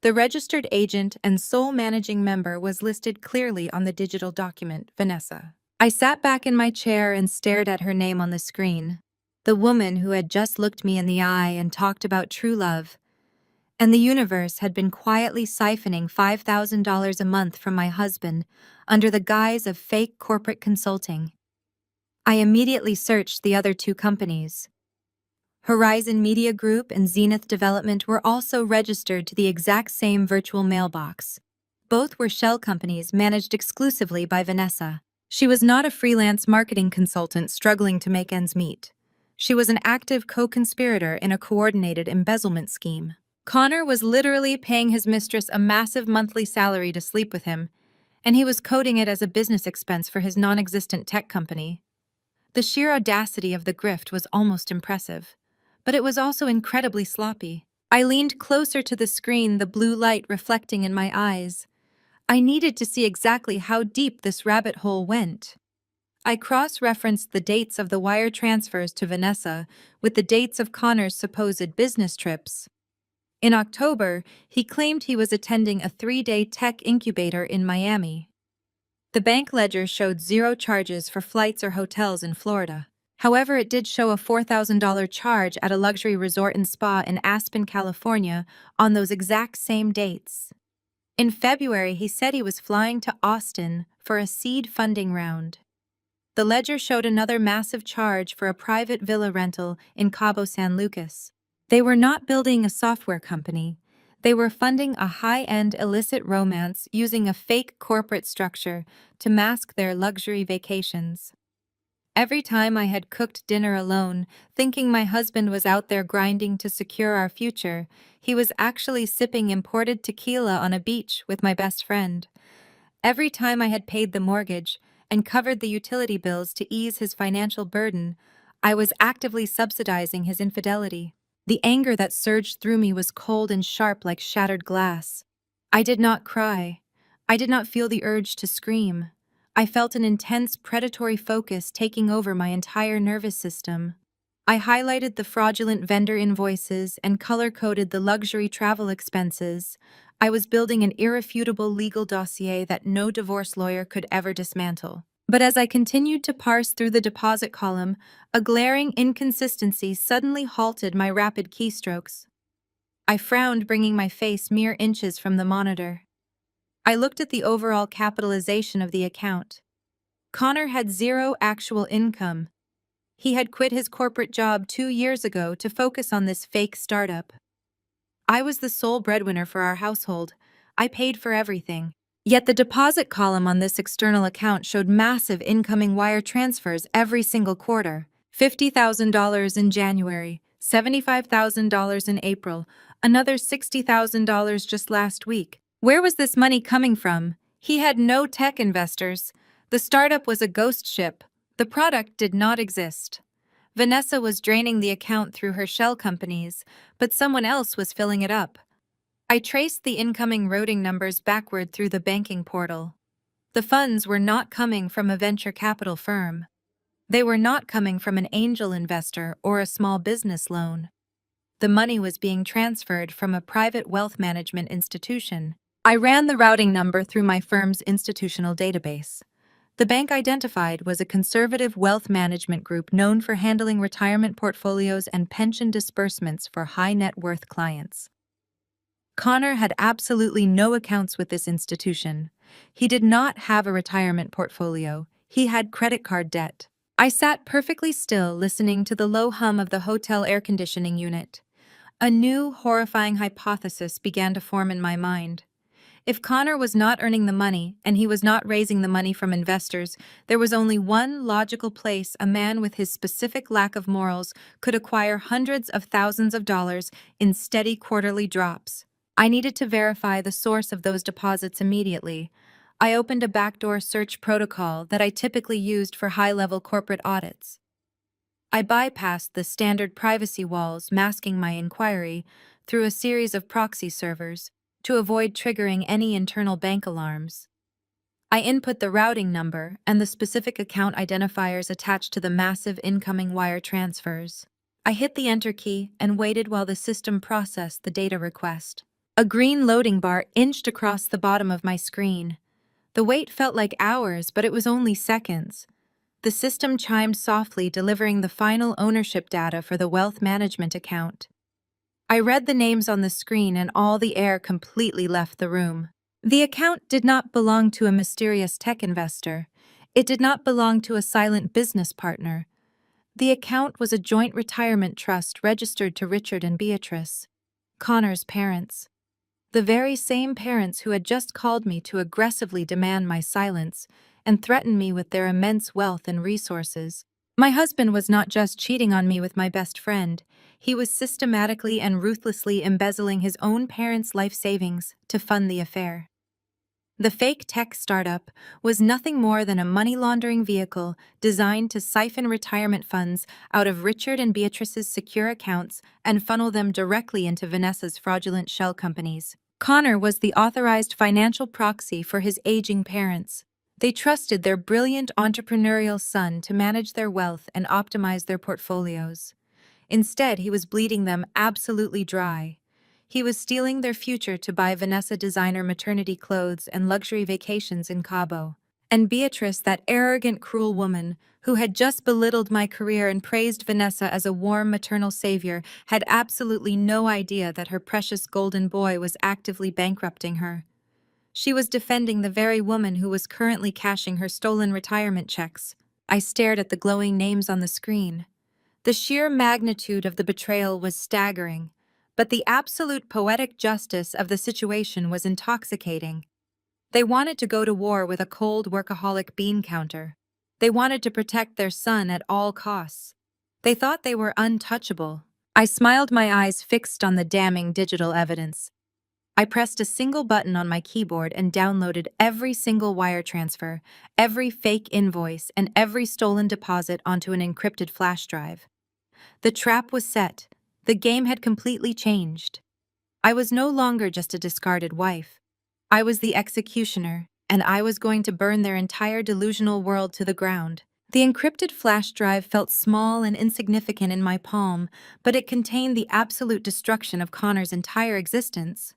The registered agent and sole managing member was listed clearly on the digital document, Vanessa. I sat back in my chair and stared at her name on the screen. The woman who had just looked me in the eye and talked about true love. And the universe had been quietly siphoning $5,000 a month from my husband under the guise of fake corporate consulting. I immediately searched the other two companies. Horizon Media Group and Zenith Development were also registered to the exact same virtual mailbox. Both were shell companies managed exclusively by Vanessa. She was not a freelance marketing consultant struggling to make ends meet. She was an active co-conspirator in a coordinated embezzlement scheme. Connor was literally paying his mistress a massive monthly salary to sleep with him, and he was coding it as a business expense for his non-existent tech company. The sheer audacity of the grift was almost impressive, but it was also incredibly sloppy. I leaned closer to the screen, the blue light reflecting in my eyes. I needed to see exactly how deep this rabbit hole went. I cross-referenced the dates of the wire transfers to Vanessa with the dates of Connor's supposed business trips. In October, he claimed he was attending a 3-day tech incubator in Miami. The bank ledger showed zero charges for flights or hotels in Florida. However, it did show a $4,000 charge at a luxury resort and spa in Aspen, California, on those exact same dates. In February, he said he was flying to Austin for a seed funding round. The ledger showed another massive charge for a private villa rental in Cabo San Lucas. They were not building a software company. They were funding a high-end illicit romance using a fake corporate structure to mask their luxury vacations. Every time I had cooked dinner alone, thinking my husband was out there grinding to secure our future, he was actually sipping imported tequila on a beach with my best friend. Every time I had paid the mortgage and covered the utility bills to ease his financial burden, I was actively subsidizing his infidelity. The anger that surged through me was cold and sharp like shattered glass. I did not cry. I did not feel the urge to scream. I felt an intense predatory focus taking over my entire nervous system. I highlighted the fraudulent vendor invoices and color-coded the luxury travel expenses. I was building an irrefutable legal dossier that no divorce lawyer could ever dismantle. But as I continued to parse through the deposit column, a glaring inconsistency suddenly halted my rapid keystrokes. I frowned, bringing my face mere inches from the monitor. I looked at the overall capitalization of the account. Connor had zero actual income. He had quit his corporate job 2 years ago to focus on this fake startup. I was the sole breadwinner for our household. I paid for everything. Yet the deposit column on this external account showed massive incoming wire transfers every single quarter. $50,000 in January, $75,000 in April, another $60,000 just last week. Where was this money coming from? He had no tech investors. The startup was a ghost ship. The product did not exist. Vanessa was draining the account through her shell companies, but someone else was filling it up. I traced the incoming routing numbers backward through the banking portal. The funds were not coming from a venture capital firm. They were not coming from an angel investor or a small business loan. The money was being transferred from a private wealth management institution. I ran the routing number through my firm's institutional database. The bank identified was a conservative wealth management group known for handling retirement portfolios and pension disbursements for high net worth clients. Connor had absolutely no accounts with this institution. He did not have a retirement portfolio. He had credit card debt. I sat perfectly still, listening to the low hum of the hotel air conditioning unit. A new, horrifying hypothesis began to form in my mind. If Connor was not earning the money and he was not raising the money from investors, there was only one logical place a man with his specific lack of morals could acquire hundreds of thousands of dollars in steady quarterly drops. I needed to verify the source of those deposits immediately. I opened a backdoor search protocol that I typically used for high-level corporate audits. I bypassed the standard privacy walls masking my inquiry through a series of proxy servers to avoid triggering any internal bank alarms. I input the routing number and the specific account identifiers attached to the massive incoming wire transfers. I hit the enter key and waited while the system processed the data request. A green loading bar inched across the bottom of my screen. The wait felt like hours, but it was only seconds. The system chimed softly, delivering the final ownership data for the wealth management account. I read the names on the screen and all the air completely left the room. The account did not belong to a mysterious tech investor. It did not belong to a silent business partner. The account was a joint retirement trust registered to Richard and Beatrice, Connor's parents. The very same parents who had just called me to aggressively demand my silence and threaten me with their immense wealth and resources. My husband was not just cheating on me with my best friend, he was systematically and ruthlessly embezzling his own parents' life savings to fund the affair. The fake tech startup was nothing more than a money laundering vehicle designed to siphon retirement funds out of Richard and Beatrice's secure accounts and funnel them directly into Vanessa's fraudulent shell companies. Connor was the authorized financial proxy for his aging parents. They trusted their brilliant entrepreneurial son to manage their wealth and optimize their portfolios. Instead, he was bleeding them absolutely dry. He was stealing their future to buy Vanessa designer maternity clothes and luxury vacations in Cabo. And Beatrice, that arrogant, cruel woman, who had just belittled my career and praised Vanessa as a warm maternal savior, had absolutely no idea that her precious golden boy was actively bankrupting her. She was defending the very woman who was currently cashing her stolen retirement checks. I stared at the glowing names on the screen. The sheer magnitude of the betrayal was staggering, but the absolute poetic justice of the situation was intoxicating. They wanted to go to war with a cold, workaholic bean counter. They wanted to protect their son at all costs. They thought they were untouchable. I smiled, my eyes fixed on the damning digital evidence. I pressed a single button on my keyboard and downloaded every single wire transfer, every fake invoice, and every stolen deposit onto an encrypted flash drive. The trap was set. The game had completely changed. I was no longer just a discarded wife. I was the executioner, and I was going to burn their entire delusional world to the ground. The encrypted flash drive felt small and insignificant in my palm, but it contained the absolute destruction of Connor's entire existence.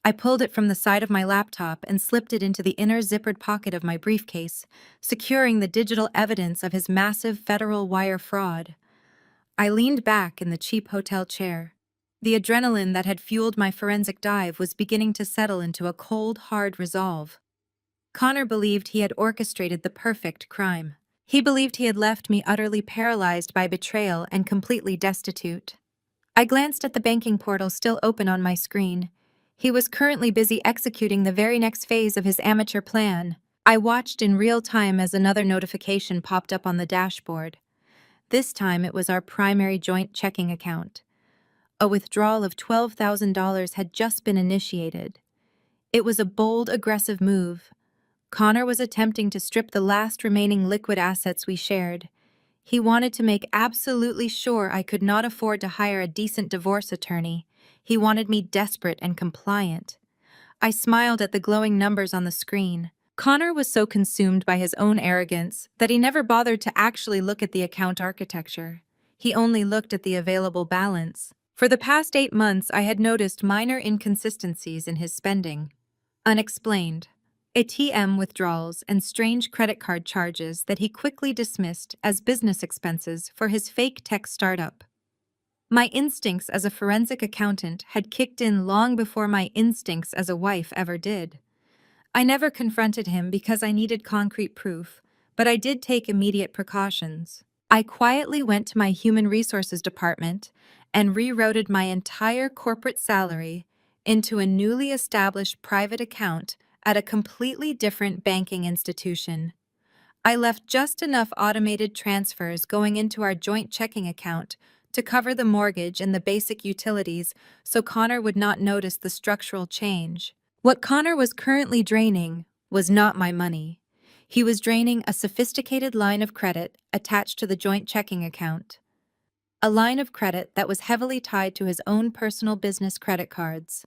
I pulled it from the side of my laptop and slipped it into the inner zippered pocket of my briefcase, securing the digital evidence of his massive federal wire fraud. I leaned back in the cheap hotel chair. The adrenaline that had fueled my forensic dive was beginning to settle into a cold, hard resolve. Connor believed he had orchestrated the perfect crime. He believed he had left me utterly paralyzed by betrayal and completely destitute. I glanced at the banking portal still open on my screen. He was currently busy executing the very next phase of his amateur plan. I watched in real time as another notification popped up on the dashboard. This time it was our primary joint checking account. A withdrawal of $12,000 had just been initiated. It was a bold, aggressive move. Connor was attempting to strip the last remaining liquid assets we shared. He wanted to make absolutely sure I could not afford to hire a decent divorce attorney. He wanted me desperate and compliant. I smiled at the glowing numbers on the screen. Connor was so consumed by his own arrogance that he never bothered to actually look at the account architecture. He only looked at the available balance. For the past 8 months, I had noticed minor inconsistencies in his spending. Unexplained. ATM withdrawals and strange credit card charges that he quickly dismissed as business expenses for his fake tech startup. My instincts as a forensic accountant had kicked in long before my instincts as a wife ever did. I never confronted him because I needed concrete proof, but I did take immediate precautions. I quietly went to my human resources department and rerouted my entire corporate salary into a newly established private account at a completely different banking institution. I left just enough automated transfers going into our joint checking account to cover the mortgage and the basic utilities so Connor would not notice the structural change. What Connor was currently draining was not my money. He was draining a sophisticated line of credit attached to the joint checking account. A line of credit that was heavily tied to his own personal business credit cards.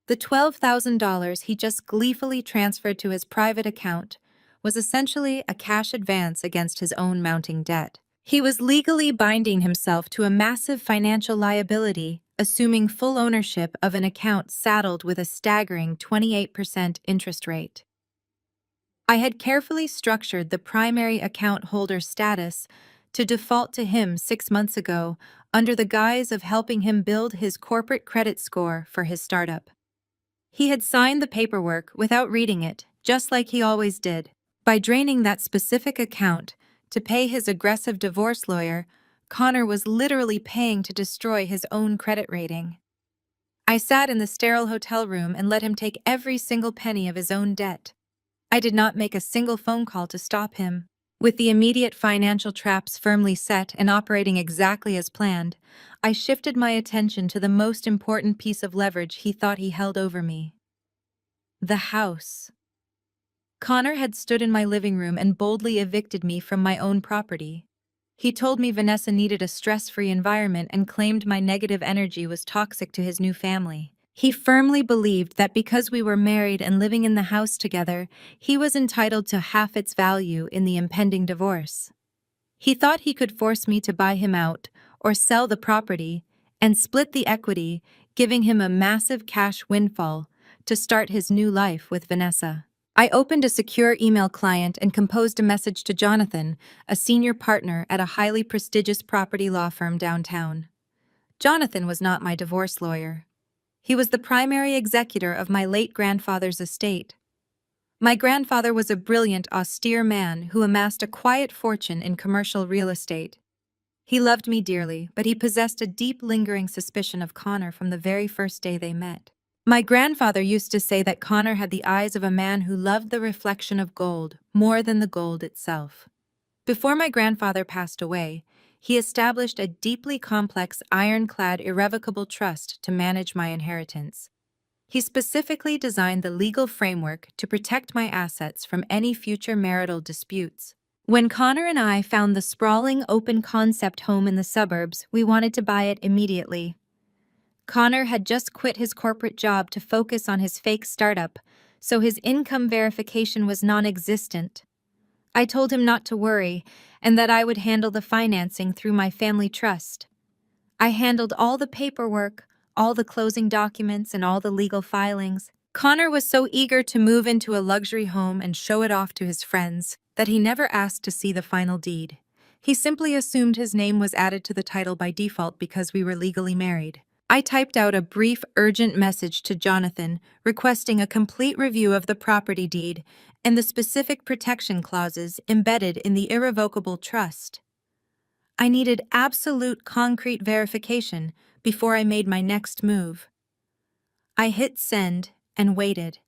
The $12,000 he just gleefully transferred to his private account was essentially a cash advance against his own mounting debt. He was legally binding himself to a massive financial liability, assuming full ownership of an account saddled with a staggering 28% interest rate. I had carefully structured the primary account holder status to default to him 6 months ago under the guise of helping him build his corporate credit score for his startup. He had signed the paperwork without reading it, just like he always did. By draining that specific account to pay his aggressive divorce lawyer, Connor was literally paying to destroy his own credit rating. I sat in the sterile hotel room and let him take every single penny of his own debt. I did not make a single phone call to stop him. With the immediate financial traps firmly set and operating exactly as planned, I shifted my attention to the most important piece of leverage he thought he held over me. The house. Connor had stood in my living room and boldly evicted me from my own property. He told me Vanessa needed a stress-free environment and claimed my negative energy was toxic to his new family. He firmly believed that because we were married and living in the house together, he was entitled to half its value in the impending divorce. He thought he could force me to buy him out or sell the property and split the equity, giving him a massive cash windfall to start his new life with Vanessa. I opened a secure email client and composed a message to Jonathan, a senior partner at a highly prestigious property law firm downtown. Jonathan was not my divorce lawyer. He was the primary executor of my late grandfather's estate. My grandfather was a brilliant, austere man who amassed a quiet fortune in commercial real estate. He loved me dearly, but he possessed a deep, lingering suspicion of Connor from the very first day they met. My grandfather used to say that Connor had the eyes of a man who loved the reflection of gold more than the gold itself. Before my grandfather passed away, he established a deeply complex, ironclad, irrevocable trust to manage my inheritance. He specifically designed the legal framework to protect my assets from any future marital disputes. When Connor and I found the sprawling open-concept home in the suburbs, we wanted to buy it immediately. Connor had just quit his corporate job to focus on his fake startup, so his income verification was non-existent. I told him not to worry, and that I would handle the financing through my family trust. I handled all the paperwork, all the closing documents, and all the legal filings. Connor was so eager to move into a luxury home and show it off to his friends that he never asked to see the final deed. He simply assumed his name was added to the title by default because we were legally married. I typed out a brief, urgent message to Jonathan requesting a complete review of the property deed and the specific protection clauses embedded in the irrevocable trust. I needed absolute concrete verification before I made my next move. I hit send and waited.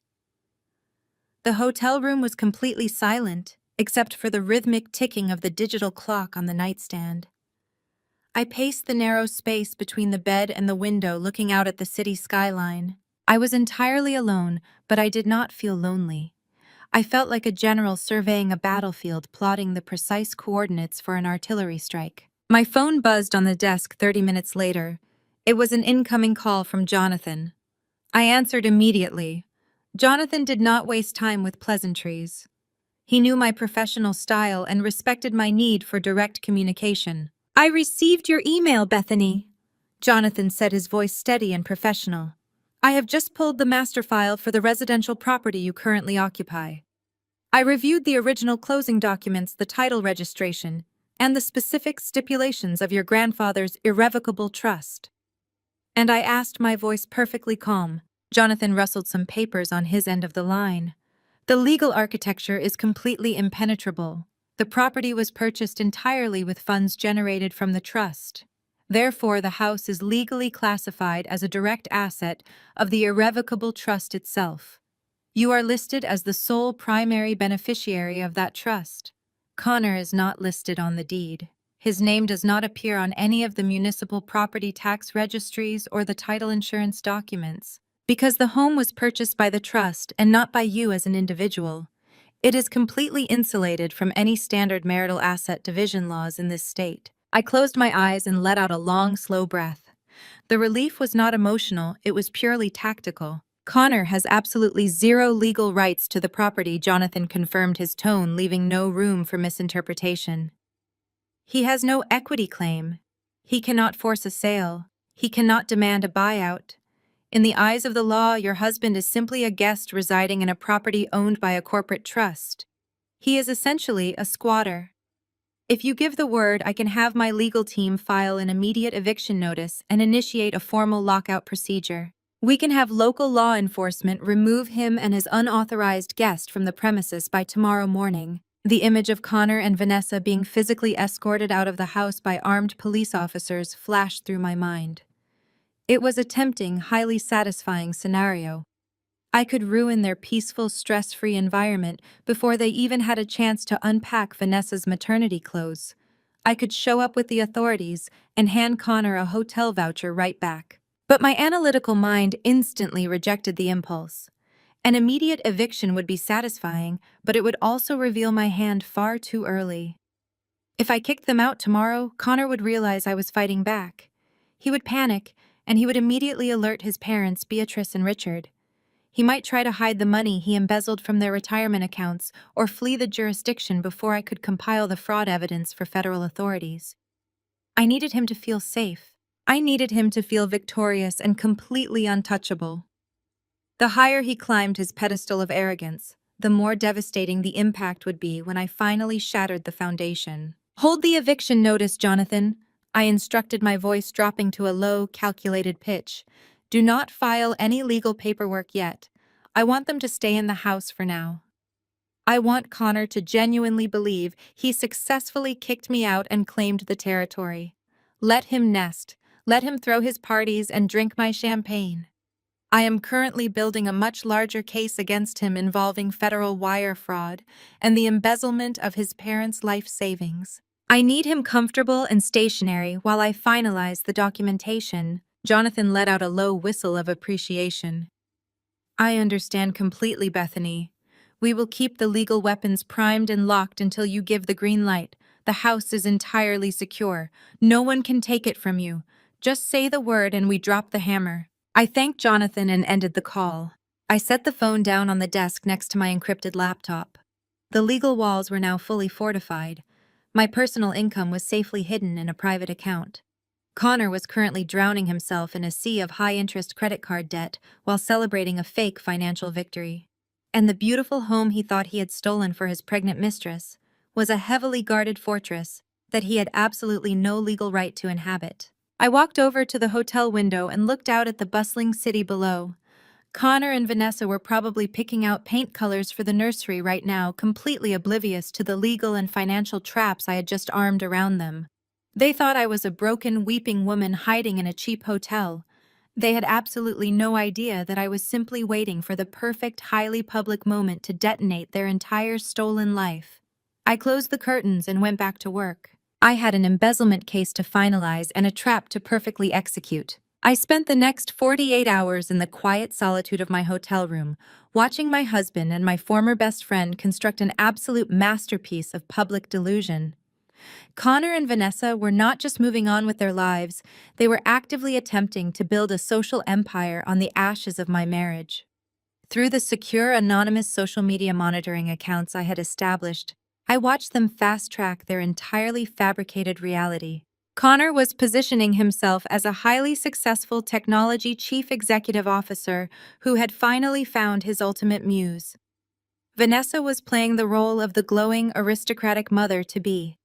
The hotel room was completely silent, except for the rhythmic ticking of the digital clock on the nightstand. I paced the narrow space between the bed and the window, looking out at the city skyline. I was entirely alone, but I did not feel lonely. I felt like a general surveying a battlefield, plotting the precise coordinates for an artillery strike. My phone buzzed on the desk 30 minutes later. It was an incoming call from Jonathan. I answered immediately. Jonathan did not waste time with pleasantries. He knew my professional style and respected my need for direct communication. "I received your email, Bethany," Jonathan said, his voice steady and professional. "I have just pulled the master file for the residential property you currently occupy. I reviewed the original closing documents, the title registration, and the specific stipulations of your grandfather's irrevocable trust." And I asked, my voice perfectly calm. Jonathan rustled some papers on his end of the line. "The legal architecture is completely impenetrable. The property was purchased entirely with funds generated from the trust. Therefore, the house is legally classified as a direct asset of the irrevocable trust itself. You are listed as the sole primary beneficiary of that trust. Connor is not listed on the deed. His name does not appear on any of the municipal property tax registries or the title insurance documents. Because the home was purchased by the trust and not by you as an individual, it is completely insulated from any standard marital asset division laws in this state." I closed my eyes and let out a long, slow breath. The relief was not emotional, it was purely tactical. "Connor has absolutely zero legal rights to the property," Jonathan confirmed, his tone leaving no room for misinterpretation. "He has no equity claim. He cannot force a sale. He cannot demand a buyout. In the eyes of the law, your husband is simply a guest residing in a property owned by a corporate trust. He is essentially a squatter. If you give the word, I can have my legal team file an immediate eviction notice and initiate a formal lockout procedure. We can have local law enforcement remove him and his unauthorized guest from the premises by tomorrow morning." The image of Connor and Vanessa being physically escorted out of the house by armed police officers flashed through my mind. It was a tempting, highly satisfying scenario. I could ruin their peaceful, stress-free environment before they even had a chance to unpack Vanessa's maternity clothes. I could show up with the authorities and hand Connor a hotel voucher right back. But my analytical mind instantly rejected the impulse. An immediate eviction would be satisfying, but it would also reveal my hand far too early. If I kicked them out tomorrow, Connor would realize I was fighting back. He would panic, and he would immediately alert his parents, Beatrice and Richard. He might try to hide the money he embezzled from their retirement accounts or flee the jurisdiction before I could compile the fraud evidence for federal authorities. I needed him to feel safe. I needed him to feel victorious and completely untouchable. The higher he climbed his pedestal of arrogance, the more devastating the impact would be when I finally shattered the foundation. "Hold the eviction notice, Jonathan," I instructed, my voice dropping to a low, calculated pitch. "Do not file any legal paperwork yet. I want them to stay in the house for now. I want Connor to genuinely believe he successfully kicked me out and claimed the territory. Let him nest. Let him throw his parties and drink my champagne. I am currently building a much larger case against him involving federal wire fraud and the embezzlement of his parents' life savings. I need him comfortable and stationary while I finalize the documentation." Jonathan let out a low whistle of appreciation. I understand completely, Bethany. We will keep the legal weapons primed and locked until you give the green light. The house is entirely secure. No one can take it from you. Just say the word and we drop the hammer. I thanked Jonathan and ended the call. I set the phone down on the desk next to my encrypted laptop. The legal walls were now fully fortified. My personal income was safely hidden in a private account. Connor was currently drowning himself in a sea of high-interest credit card debt while celebrating a fake financial victory. And the beautiful home he thought he had stolen for his pregnant mistress was a heavily guarded fortress that he had absolutely no legal right to inhabit. I walked over to the hotel window and looked out at the bustling city below. Connor and Vanessa were probably picking out paint colors for the nursery right now, completely oblivious to the legal and financial traps I had just armed around them. They thought I was a broken, weeping woman hiding in a cheap hotel. They had absolutely no idea that I was simply waiting for the perfect, highly public moment to detonate their entire stolen life. I closed the curtains and went back to work. I had an embezzlement case to finalize and a trap to perfectly execute. I spent the next 48 hours in the quiet solitude of my hotel room, watching my husband and my former best friend construct an absolute masterpiece of public delusion. Connor and Vanessa were not just moving on with their lives, they were actively attempting to build a social empire on the ashes of my marriage. Through the secure, anonymous social media monitoring accounts I had established, I watched them fast-track their entirely fabricated reality. Connor was positioning himself as a highly successful technology chief executive officer who had finally found his ultimate muse. Vanessa was playing the role of the glowing, aristocratic mother-to-be.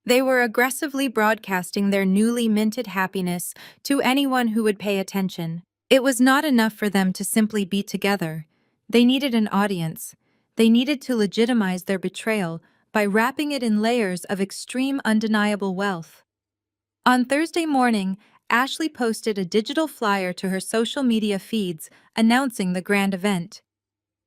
They were aggressively broadcasting their newly minted happiness to anyone who would pay attention. It was not enough for them to simply be together. They needed an audience. They needed to legitimize their betrayal by wrapping it in layers of extreme, undeniable wealth. On Thursday morning, Ashley posted a digital flyer to her social media feeds announcing the grand event.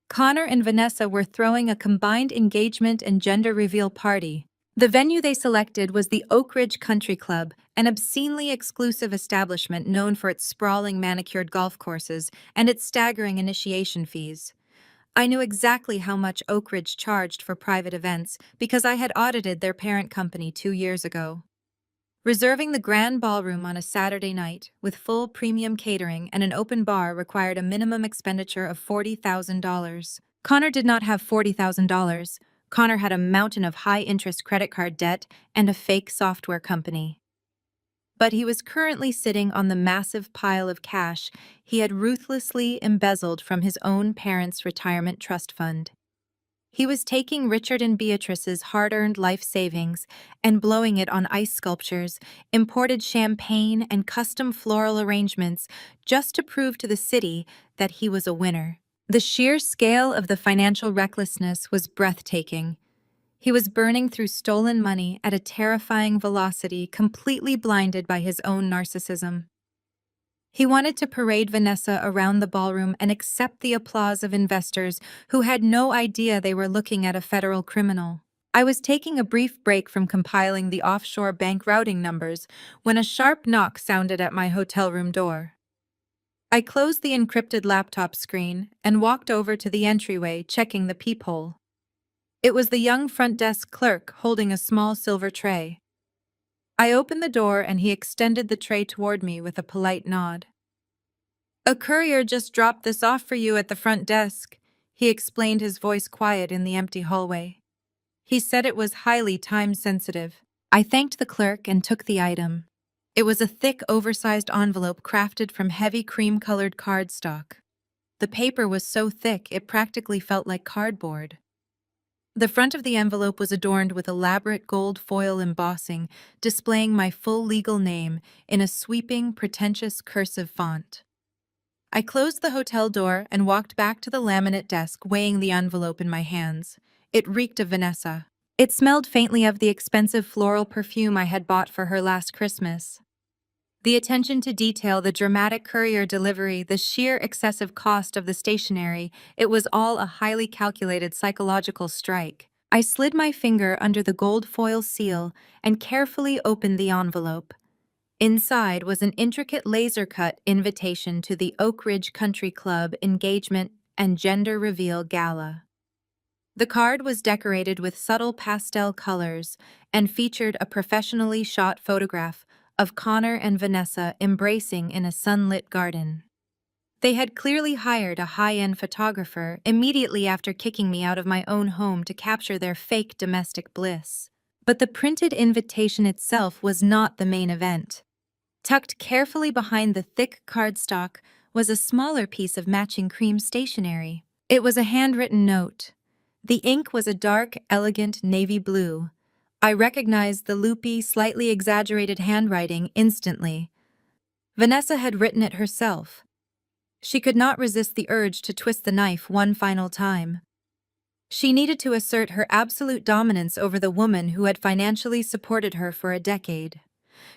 Connor and Vanessa were throwing a combined engagement and gender reveal party. The venue they selected was the Oak Ridge Country Club, an obscenely exclusive establishment known for its sprawling manicured golf courses and its staggering initiation fees. I knew exactly how much Oak Ridge charged for private events because I had audited their parent company 2 years ago. Reserving the grand ballroom on a Saturday night, with full premium catering and an open bar, required a minimum expenditure of $40,000. Connor did not have $40,000. Connor had a mountain of high-interest credit card debt and a fake software company. But he was currently sitting on the massive pile of cash he had ruthlessly embezzled from his own parents' retirement trust fund. He was taking Richard and Beatrice's hard-earned life savings and blowing it on ice sculptures, imported champagne, and custom floral arrangements just to prove to the city that he was a winner. The sheer scale of the financial recklessness was breathtaking. He was burning through stolen money at a terrifying velocity, completely blinded by his own narcissism. He wanted to parade Vanessa around the ballroom and accept the applause of investors who had no idea they were looking at a federal criminal. I was taking a brief break from compiling the offshore bank routing numbers when a sharp knock sounded at my hotel room door. I closed the encrypted laptop screen and walked over to the entryway, checking the peephole. It was the young front desk clerk holding a small silver tray. I opened the door and he extended the tray toward me with a polite nod. "A courier just dropped this off for you at the front desk," he explained, his voice quiet in the empty hallway. He said it was highly time-sensitive. I thanked the clerk and took the item. It was a thick, oversized envelope crafted from heavy cream-colored cardstock. The paper was so thick it practically felt like cardboard. The front of the envelope was adorned with elaborate gold foil embossing, displaying my full legal name in a sweeping, pretentious cursive font. I closed the hotel door and walked back to the laminate desk, weighing the envelope in my hands. It reeked of Vanessa. It smelled faintly of the expensive floral perfume I had bought for her last Christmas. The attention to detail, the dramatic courier delivery, the sheer excessive cost of the stationery, it was all a highly calculated psychological strike. I slid my finger under the gold foil seal and carefully opened the envelope. Inside was an intricate laser-cut invitation to the Oak Ridge Country Club engagement and Gender Reveal Gala. The card was decorated with subtle pastel colors and featured a professionally shot photograph of Connor and Vanessa embracing in a sunlit garden. They had clearly hired a high-end photographer immediately after kicking me out of my own home to capture their fake domestic bliss. But the printed invitation itself was not the main event. Tucked carefully behind the thick cardstock was a smaller piece of matching cream stationery. It was a handwritten note. The ink was a dark, elegant navy blue. I recognized the loopy, slightly exaggerated handwriting instantly. Vanessa had written it herself. She could not resist the urge to twist the knife one final time. She needed to assert her absolute dominance over the woman who had financially supported her for a decade.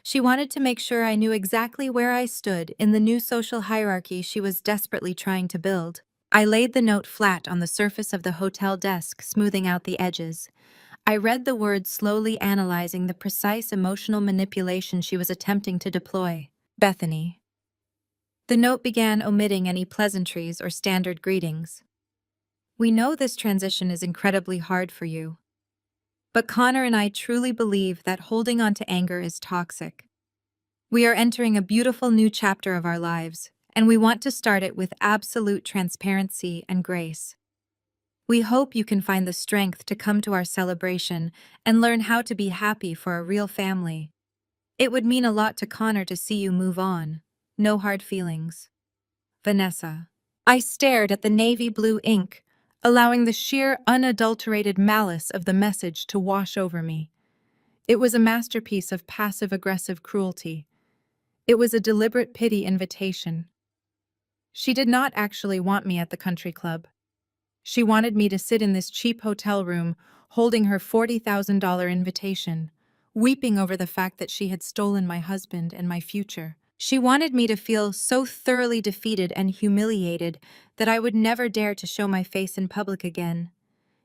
She wanted to make sure I knew exactly where I stood in the new social hierarchy she was desperately trying to build. I laid the note flat on the surface of the hotel desk, smoothing out the edges. I read the words, slowly analyzing the precise emotional manipulation she was attempting to deploy. Bethany. The note began omitting any pleasantries or standard greetings. We know this transition is incredibly hard for you. But Connor and I truly believe that holding on to anger is toxic. We are entering a beautiful new chapter of our lives, and we want to start it with absolute transparency and grace. We hope you can find the strength to come to our celebration and learn how to be happy for a real family. It would mean a lot to Connor to see you move on. No hard feelings. Vanessa. I stared at the navy blue ink, allowing the sheer, unadulterated malice of the message to wash over me. It was a masterpiece of passive-aggressive cruelty. It was a deliberate pity invitation. She did not actually want me at the country club. She wanted me to sit in this cheap hotel room, holding her $40,000 invitation, weeping over the fact that she had stolen my husband and my future. She wanted me to feel so thoroughly defeated and humiliated that I would never dare to show my face in public again.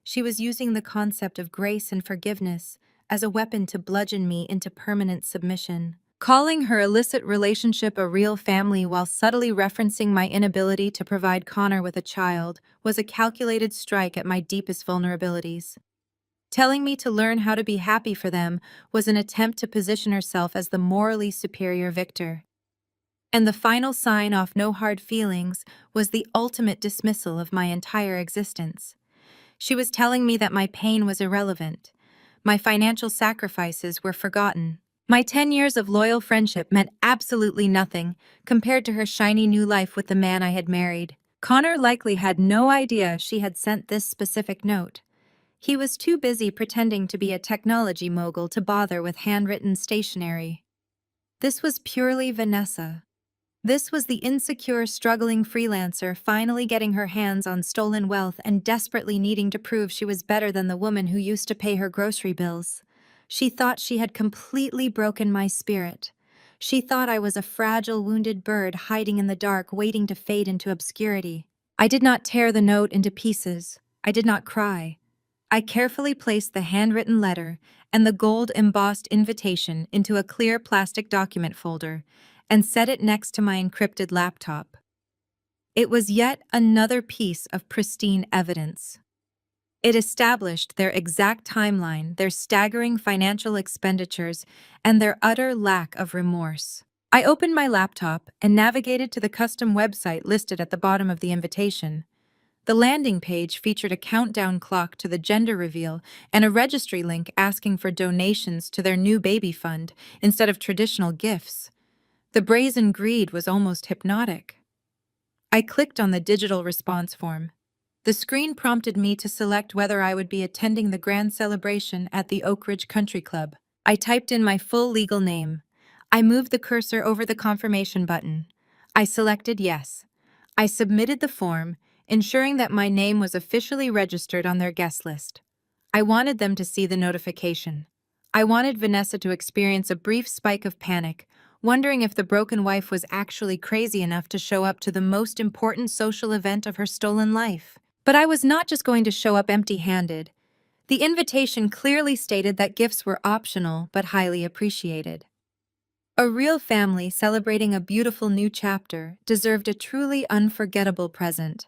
She was using the concept of grace and forgiveness as a weapon to bludgeon me into permanent submission. Calling her illicit relationship a real family while subtly referencing my inability to provide Connor with a child was a calculated strike at my deepest vulnerabilities. Telling me to learn how to be happy for them was an attempt to position herself as the morally superior victor. And the final sign off no hard feelings was the ultimate dismissal of my entire existence. She was telling me that my pain was irrelevant. My financial sacrifices were forgotten. My 10 years of loyal friendship meant absolutely nothing compared to her shiny new life with the man I had married. Connor likely had no idea she had sent this specific note. He was too busy pretending to be a technology mogul to bother with handwritten stationery. This was purely Vanessa. This was the insecure, struggling freelancer finally getting her hands on stolen wealth and desperately needing to prove she was better than the woman who used to pay her grocery bills. She thought she had completely broken my spirit. She thought I was a fragile, wounded bird hiding in the dark, waiting to fade into obscurity. I did not tear the note into pieces. I did not cry. I carefully placed the handwritten letter and the gold-embossed invitation into a clear plastic document folder and set it next to my encrypted laptop. It was yet another piece of pristine evidence. It established their exact timeline, their staggering financial expenditures, and their utter lack of remorse. I opened my laptop and navigated to the custom website listed at the bottom of the invitation. The landing page featured a countdown clock to the gender reveal and a registry link asking for donations to their new baby fund instead of traditional gifts. The brazen greed was almost hypnotic. I clicked on the digital response form. The screen prompted me to select whether I would be attending the grand celebration at the Oak Ridge Country Club. I typed in my full legal name. I moved the cursor over the confirmation button. I selected yes. I submitted the form, ensuring that my name was officially registered on their guest list. I wanted them to see the notification. I wanted Vanessa to experience a brief spike of panic, wondering if the broken wife was actually crazy enough to show up to the most important social event of her stolen life. But I was not just going to show up empty-handed. The invitation clearly stated that gifts were optional but highly appreciated. A real family celebrating a beautiful new chapter deserved a truly unforgettable present.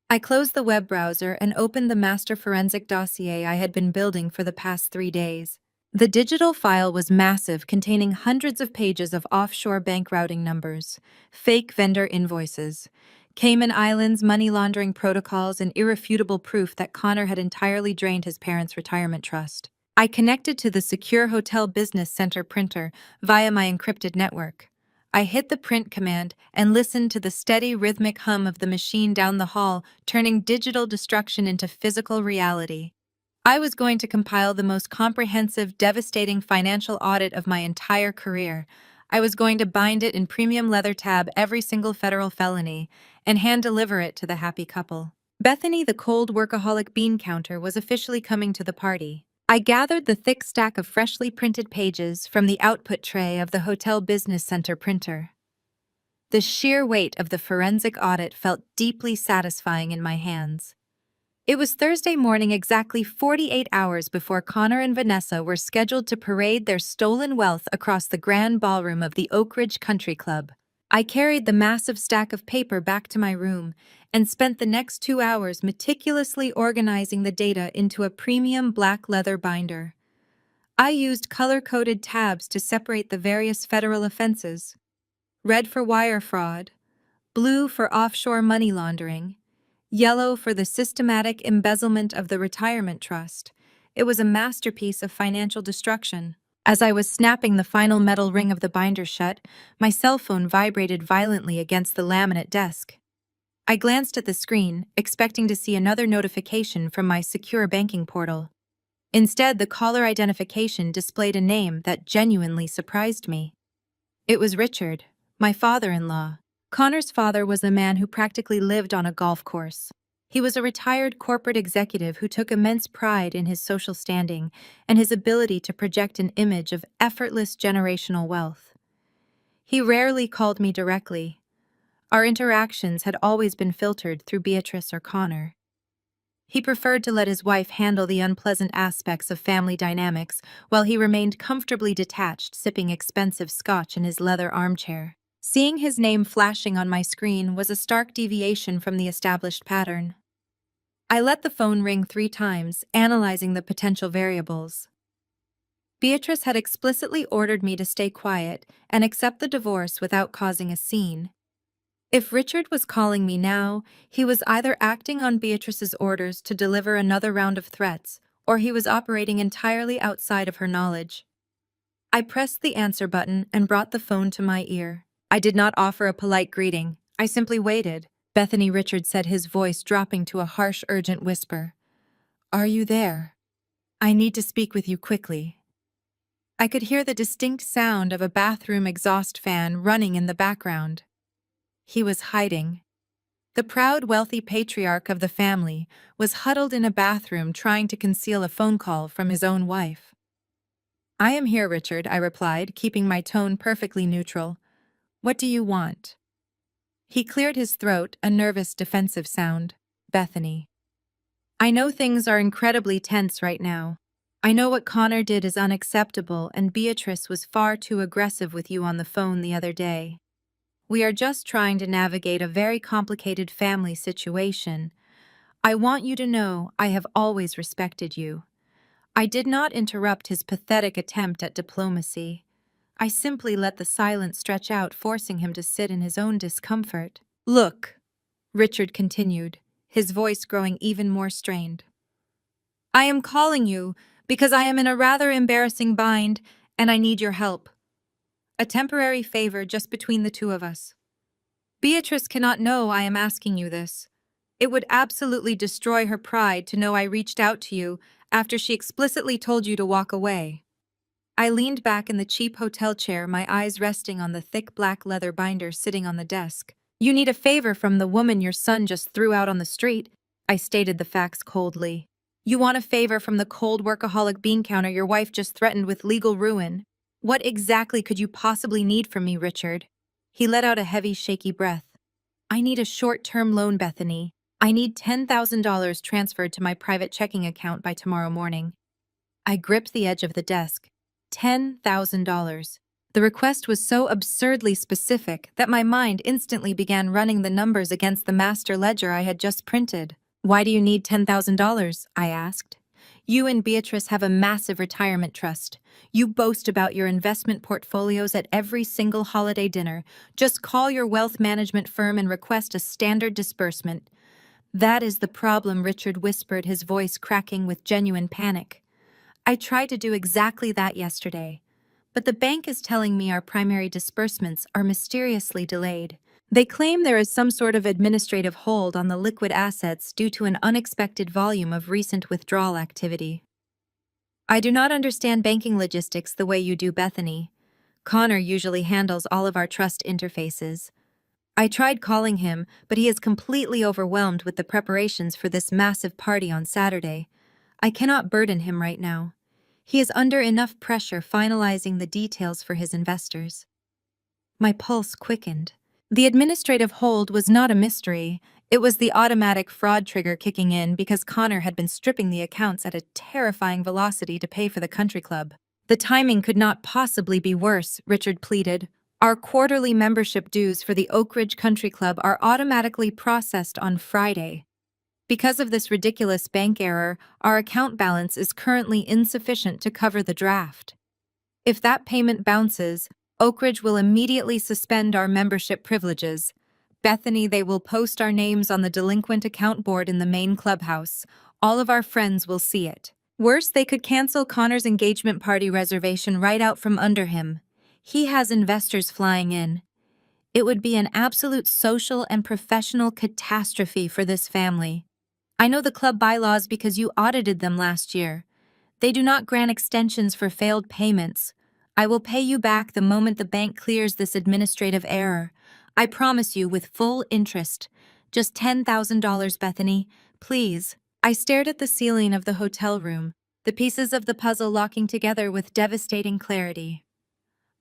I closed the web browser and opened the master forensic dossier I had been building for the past 3 days. The digital file was massive, containing hundreds of pages of offshore bank routing numbers, fake vendor invoices, Cayman Islands money laundering protocols, and irrefutable proof that Connor had entirely drained his parents' retirement trust. I connected to the secure Hotel Business Center printer via my encrypted network. I hit the print command and listened to the steady, rhythmic hum of the machine down the hall, turning digital destruction into physical reality. I was going to compile the most comprehensive, devastating financial audit of my entire career. I was going to bind it in premium leather tab every single federal felony and hand deliver it to the happy couple. Bethany, the cold workaholic bean counter, was officially coming to the party. I gathered the thick stack of freshly printed pages from the output tray of the Hotel Business Center printer. The sheer weight of the forensic audit felt deeply satisfying in my hands. It was Thursday morning, exactly 48 hours before Connor and Vanessa were scheduled to parade their stolen wealth across the grand ballroom of the Oak Ridge Country Club. I carried the massive stack of paper back to my room and spent the next 2 hours meticulously organizing the data into a premium black leather binder. I used color-coded tabs to separate the various federal offenses: red for wire fraud, blue for offshore money laundering, yellow for the systematic embezzlement of the retirement trust. It was a masterpiece of financial destruction. As I was snapping the final metal ring of the binder shut, my cell phone vibrated violently against the laminate desk. I glanced at the screen, expecting to see another notification from my secure banking portal. Instead, the caller identification displayed a name that genuinely surprised me. It was Richard, my father-in-law. Connor's father was a man who practically lived on a golf course. He was a retired corporate executive who took immense pride in his social standing and his ability to project an image of effortless generational wealth. He rarely called me directly. Our interactions had always been filtered through Beatrice or Connor. He preferred to let his wife handle the unpleasant aspects of family dynamics while he remained comfortably detached, sipping expensive scotch in his leather armchair. Seeing his name flashing on my screen was a stark deviation from the established pattern. I let the phone ring 3 times, analyzing the potential variables. Beatrice had explicitly ordered me to stay quiet and accept the divorce without causing a scene. If Richard was calling me now, he was either acting on Beatrice's orders to deliver another round of threats, or he was operating entirely outside of her knowledge. I pressed the answer button and brought the phone to my ear. I did not offer a polite greeting. I simply waited. Bethany, Richard said, his voice dropping to a harsh, urgent whisper. "Are you there? I need to speak with you quickly." I could hear the distinct sound of a bathroom exhaust fan running in the background. He was hiding. The proud, wealthy patriarch of the family was huddled in a bathroom trying to conceal a phone call from his own wife. "I am here, Richard," I replied, keeping my tone perfectly neutral. "What do you want?" He cleared his throat, a nervous, defensive sound. "Bethany, I know things are incredibly tense right now. I know what Connor did is unacceptable, and Beatrice was far too aggressive with you on the phone the other day. We are just trying to navigate a very complicated family situation. I want you to know I have always respected you." I did not interrupt his pathetic attempt at diplomacy. I simply let the silence stretch out, forcing him to sit in his own discomfort. "Look," Richard continued, his voice growing even more strained. "I am calling you because I am in a rather embarrassing bind and I need your help. A temporary favor just between the two of us. Beatrice cannot know I am asking you this. It would absolutely destroy her pride to know I reached out to you after she explicitly told you to walk away." I leaned back in the cheap hotel chair, my eyes resting on the thick black leather binder sitting on the desk. "You need a favor from the woman your son just threw out on the street," I stated the facts coldly. "You want a favor from the cold workaholic bean counter your wife just threatened with legal ruin. What exactly could you possibly need from me, Richard?" He let out a heavy, shaky breath. "I need a short-term loan, Bethany. I need $10,000 transferred to my private checking account by tomorrow morning." I gripped the edge of the desk. $10,000. The request was so absurdly specific that my mind instantly began running the numbers against the master ledger I had just printed. "Why do you need $10,000? I asked. "You and Beatrice have a massive retirement trust. You boast about your investment portfolios at every single holiday dinner. Just call your wealth management firm and request a standard disbursement." "That is the problem," Richard whispered, his voice cracking with genuine panic. "I tried to do exactly that yesterday. But the bank is telling me our primary disbursements are mysteriously delayed. They claim there is some sort of administrative hold on the liquid assets due to an unexpected volume of recent withdrawal activity." "I do not understand banking logistics the way you do, Bethany. Connor usually handles all of our trust interfaces. I tried calling him, but he is completely overwhelmed with the preparations for this massive party on Saturday. I cannot burden him right now. He is under enough pressure finalizing the details for his investors." My pulse quickened. The administrative hold was not a mystery. It was the automatic fraud trigger kicking in because Connor had been stripping the accounts at a terrifying velocity to pay for the country club. "The timing could not possibly be worse," Richard pleaded. "Our quarterly membership dues for the Oak Ridge Country Club are automatically processed on Friday. Because of this ridiculous bank error, our account balance is currently insufficient to cover the draft. If that payment bounces, Oak Ridge will immediately suspend our membership privileges. Bethany, they will post our names on the delinquent account board in the main clubhouse. All of our friends will see it. Worse, they could cancel Connor's engagement party reservation right out from under him. He has investors flying in. It would be an absolute social and professional catastrophe for this family. I know the club bylaws because you audited them last year. They do not grant extensions for failed payments. I will pay you back the moment the bank clears this administrative error. I promise you with full interest. Just $10,000, Bethany. Please." I stared at the ceiling of the hotel room, the pieces of the puzzle locking together with devastating clarity.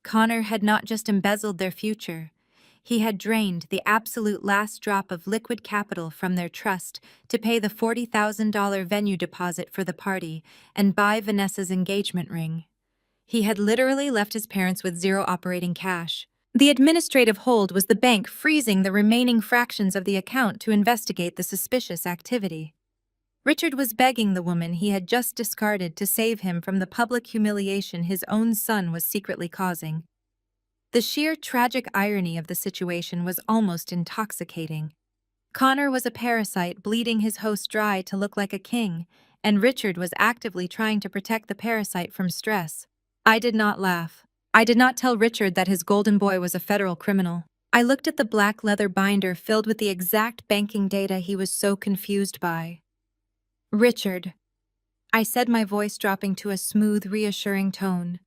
Connor had not just embezzled their future. He had drained the absolute last drop of liquid capital from their trust to pay the $40,000 venue deposit for the party and buy Vanessa's engagement ring. He had literally left his parents with zero operating cash. The administrative hold was the bank freezing the remaining fractions of the account to investigate the suspicious activity. Richard was begging the woman he had just discarded to save him from the public humiliation his own son was secretly causing. The sheer tragic irony of the situation was almost intoxicating. Connor was a parasite bleeding his host dry to look like a king, and Richard was actively trying to protect the parasite from stress. I did not laugh. I did not tell Richard that his golden boy was a federal criminal. I looked at the black leather binder filled with the exact banking data he was so confused by. "Richard," I said, my voice dropping to a smooth, reassuring tone.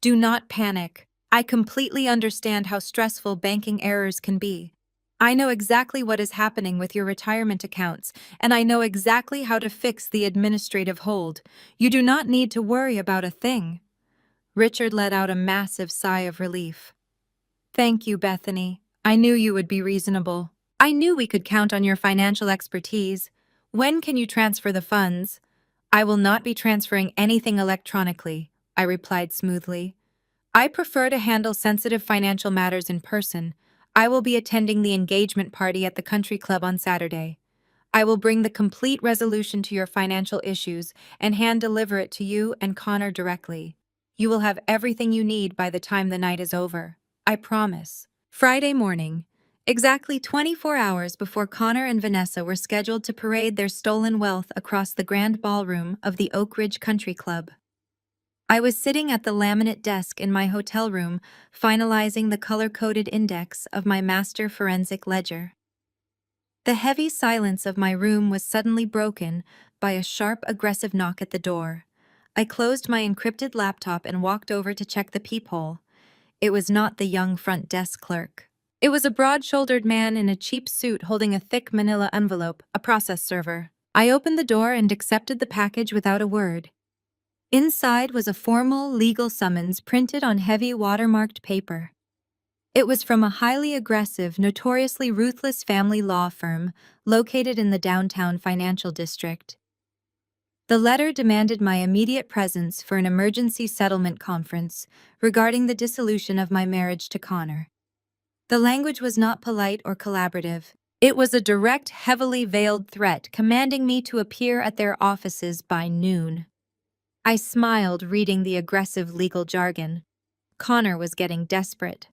"Do not panic. I completely understand how stressful banking errors can be. I know exactly what is happening with your retirement accounts, and I know exactly how to fix the administrative hold. You do not need to worry about a thing." Richard let out a massive sigh of relief. "Thank you, Bethany. I knew you would be reasonable. I knew we could count on your financial expertise. When can you transfer the funds?" "I will not be transferring anything electronically," I replied smoothly. "I prefer to handle sensitive financial matters in person. I will be attending the engagement party at the country club on Saturday. I will bring the complete resolution to your financial issues and hand-deliver it to you and Connor directly. You will have everything you need by the time the night is over. I promise." Friday morning, exactly 24 hours before Connor and Vanessa were scheduled to parade their stolen wealth across the grand ballroom of the Oak Ridge Country Club, I was sitting at the laminate desk in my hotel room, finalizing the color-coded index of my master forensic ledger. The heavy silence of my room was suddenly broken by a sharp, aggressive knock at the door. I closed my encrypted laptop and walked over to check the peephole. It was not the young front desk clerk. It was a broad-shouldered man in a cheap suit holding a thick manila envelope, a process server. I opened the door and accepted the package without a word. Inside was a formal legal summons printed on heavy watermarked paper. It was from a highly aggressive, notoriously ruthless family law firm located in the downtown financial district. The letter demanded my immediate presence for an emergency settlement conference regarding the dissolution of my marriage to Connor. The language was not polite or collaborative. It was a direct, heavily veiled threat commanding me to appear at their offices by noon. I smiled, reading the aggressive legal jargon. Connor was getting desperate.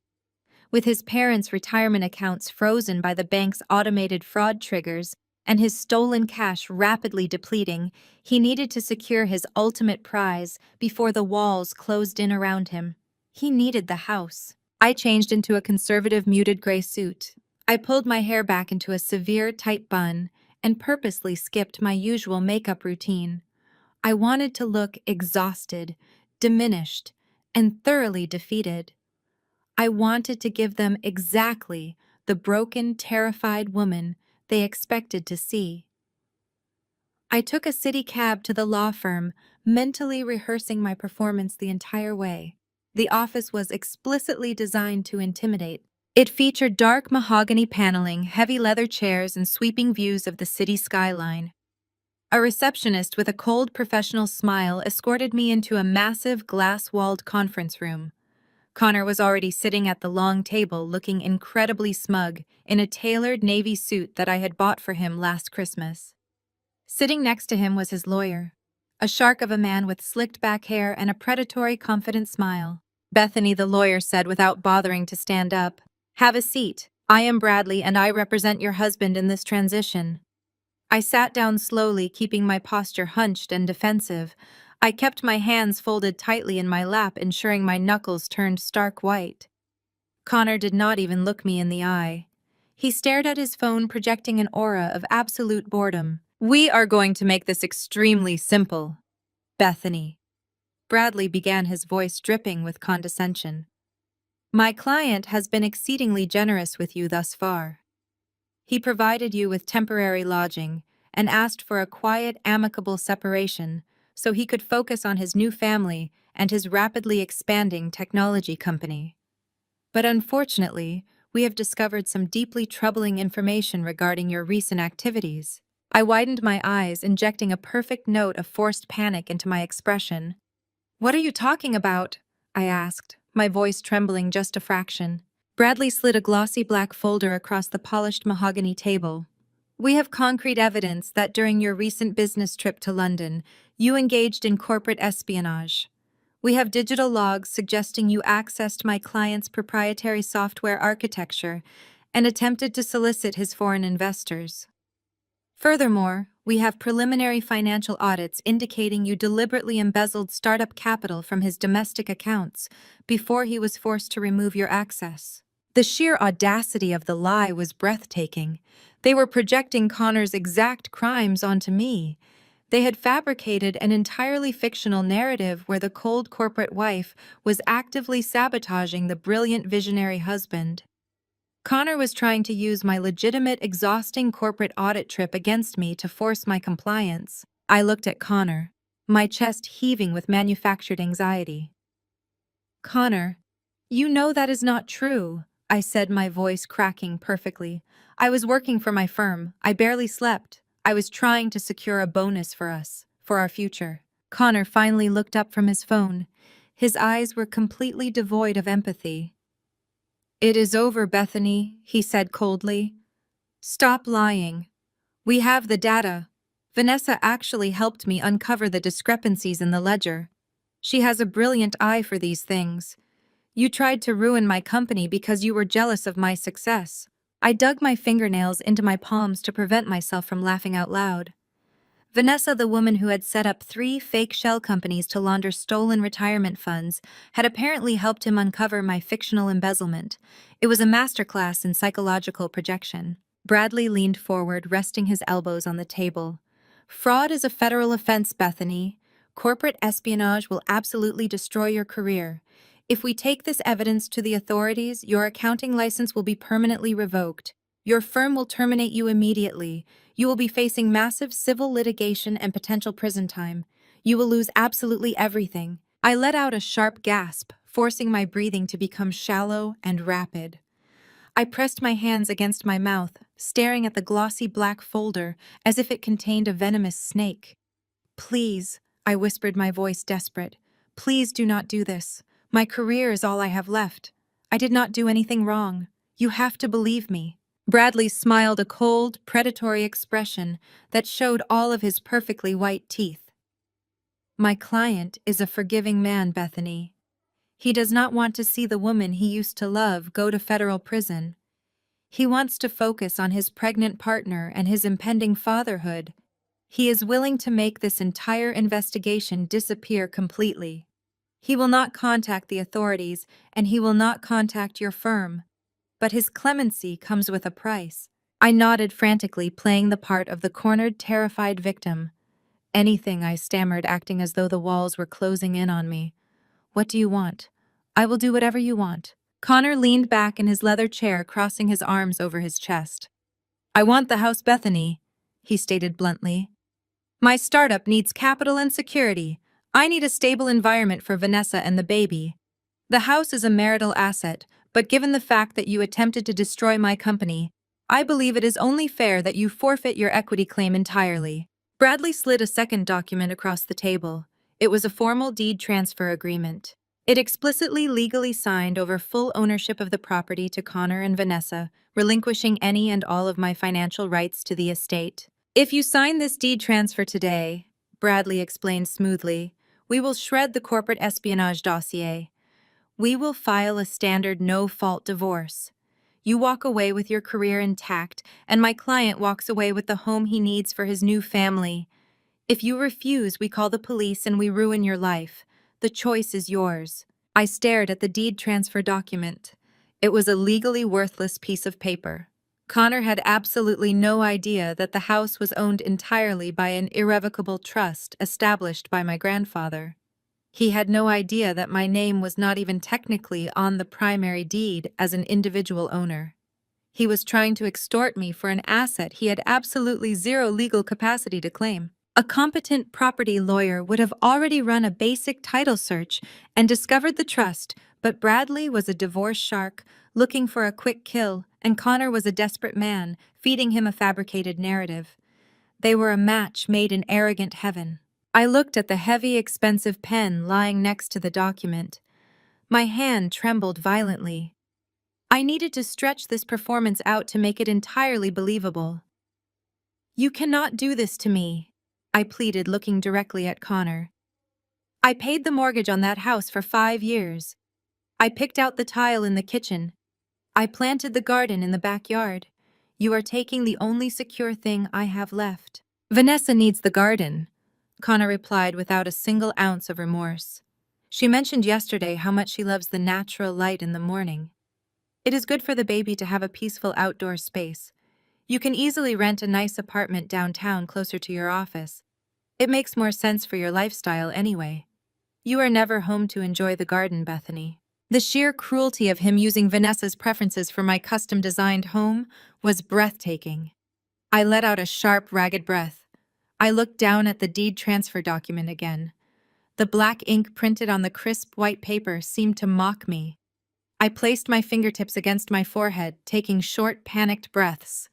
With his parents' retirement accounts frozen by the bank's automated fraud triggers and his stolen cash rapidly depleting, he needed to secure his ultimate prize before the walls closed in around him. He needed the house. I changed into a conservative muted gray suit. I pulled my hair back into a severe, tight bun and purposely skipped my usual makeup routine. I wanted to look exhausted, diminished, and thoroughly defeated. I wanted to give them exactly the broken, terrified woman they expected to see. I took a city cab to the law firm, mentally rehearsing my performance the entire way. The office was explicitly designed to intimidate. It featured dark mahogany paneling, heavy leather chairs, and sweeping views of the city skyline. A receptionist with a cold, professional smile escorted me into a massive, glass-walled conference room. Connor was already sitting at the long table, looking incredibly smug in a tailored navy suit that I had bought for him last Christmas. Sitting next to him was his lawyer, a shark of a man with slicked back hair and a predatory, confident smile. Bethany, the lawyer, said without bothering to stand up, "Have a seat. I am Bradley, and I represent your husband in this transition." I sat down slowly, keeping my posture hunched and defensive. I kept my hands folded tightly in my lap, ensuring my knuckles turned stark white. Connor did not even look me in the eye. He stared at his phone, projecting an aura of absolute boredom. "We are going to make this extremely simple, Bethany." Bradley began, his voice dripping with condescension. "My client has been exceedingly generous with you thus far. He provided you with temporary lodging and asked for a quiet, amicable separation so he could focus on his new family and his rapidly expanding technology company. But unfortunately, we have discovered some deeply troubling information regarding your recent activities." I widened my eyes, injecting a perfect note of forced panic into my expression. "What are you talking about?" I asked, my voice trembling just a fraction. Bradley slid a glossy black folder across the polished mahogany table. "We have concrete evidence that during your recent business trip to London, you engaged in corporate espionage. We have digital logs suggesting you accessed my client's proprietary software architecture and attempted to solicit his foreign investors. Furthermore, we have preliminary financial audits indicating you deliberately embezzled startup capital from his domestic accounts before he was forced to remove your access." The sheer audacity of the lie was breathtaking. They were projecting Connor's exact crimes onto me. They had fabricated an entirely fictional narrative where the cold corporate wife was actively sabotaging the brilliant visionary husband. Connor was trying to use my legitimate, exhausting corporate audit trip against me to force my compliance. I looked at Connor, my chest heaving with manufactured anxiety. "Connor, you know that is not true," I said, my voice cracking perfectly. "I was working for my firm. I barely slept. I was trying to secure a bonus for us, for our future." Connor finally looked up from his phone. His eyes were completely devoid of empathy. "It is over, Bethany," he said coldly. "Stop lying. We have the data. Vanessa actually helped me uncover the discrepancies in the ledger. She has a brilliant eye for these things. You tried to ruin my company because you were jealous of my success." I dug my fingernails into my palms to prevent myself from laughing out loud. Vanessa, the woman who had set up 3 fake shell companies to launder stolen retirement funds, had apparently helped him uncover my fictional embezzlement. It was a masterclass in psychological projection. Bradley leaned forward, resting his elbows on the table. "Fraud is a federal offense, Bethany. Corporate espionage will absolutely destroy your career. If we take this evidence to the authorities, your accounting license will be permanently revoked. Your firm will terminate you immediately. You will be facing massive civil litigation and potential prison time. You will lose absolutely everything." I let out a sharp gasp, forcing my breathing to become shallow and rapid. I pressed my hands against my mouth, staring at the glossy black folder as if it contained a venomous snake. Please, I whispered, my voice desperate. Please do not do this. My career is all I have left. I did not do anything wrong. You have to believe me. Bradley smiled a cold, predatory expression that showed all of his perfectly white teeth. My client is a forgiving man, Bethany. He does not want to see the woman he used to love go to federal prison. He wants to focus on his pregnant partner and his impending fatherhood. He is willing to make this entire investigation disappear completely. He will not contact the authorities, and he will not contact your firm. But his clemency comes with a price. I nodded frantically, playing the part of the cornered, terrified victim. Anything, I stammered, acting as though the walls were closing in on me. What do you want? I will do whatever you want. Connor leaned back in his leather chair, crossing his arms over his chest. I want the house, Bethany, he stated bluntly. My startup needs capital and security. I need a stable environment for Vanessa and the baby. The house is a marital asset, but given the fact that you attempted to destroy my company, I believe it is only fair that you forfeit your equity claim entirely. Bradley slid a second document across the table. It was a formal deed transfer agreement. It explicitly legally signed over full ownership of the property to Connor and Vanessa, relinquishing any and all of my financial rights to the estate. If you sign this deed transfer today, Bradley explained smoothly, we will shred the corporate espionage dossier. We will file a standard no-fault divorce. You walk away with your career intact, and my client walks away with the home he needs for his new family. If you refuse, we call the police and we ruin your life. The choice is yours. I stared at the deed transfer document. It was a legally worthless piece of paper. Connor had absolutely no idea that the house was owned entirely by an irrevocable trust established by my grandfather. He had no idea that my name was not even technically on the primary deed as an individual owner. He was trying to extort me for an asset he had absolutely zero legal capacity to claim. A competent property lawyer would have already run a basic title search and discovered the trust, but Bradley was a divorce shark looking for a quick kill, and Connor was a desperate man feeding him a fabricated narrative. They were a match made in arrogant heaven. I looked at the heavy, expensive pen lying next to the document. My hand trembled violently. I needed to stretch this performance out to make it entirely believable. You cannot do this to me, I pleaded, looking directly at Connor. I paid the mortgage on that house for 5 years. I picked out the tile in the kitchen. I planted the garden in the backyard. You are taking the only secure thing I have left. Vanessa needs the garden, Connor replied without a single ounce of remorse. She mentioned yesterday how much she loves the natural light in the morning. It is good for the baby to have a peaceful outdoor space. You can easily rent a nice apartment downtown closer to your office. It makes more sense for your lifestyle anyway. You are never home to enjoy the garden, Bethany. The sheer cruelty of him using Vanessa's preferences for my custom-designed home was breathtaking. I let out a sharp, ragged breath. I looked down at the deed transfer document again. The black ink printed on the crisp white paper seemed to mock me. I placed my fingertips against my forehead, taking short, panicked breaths.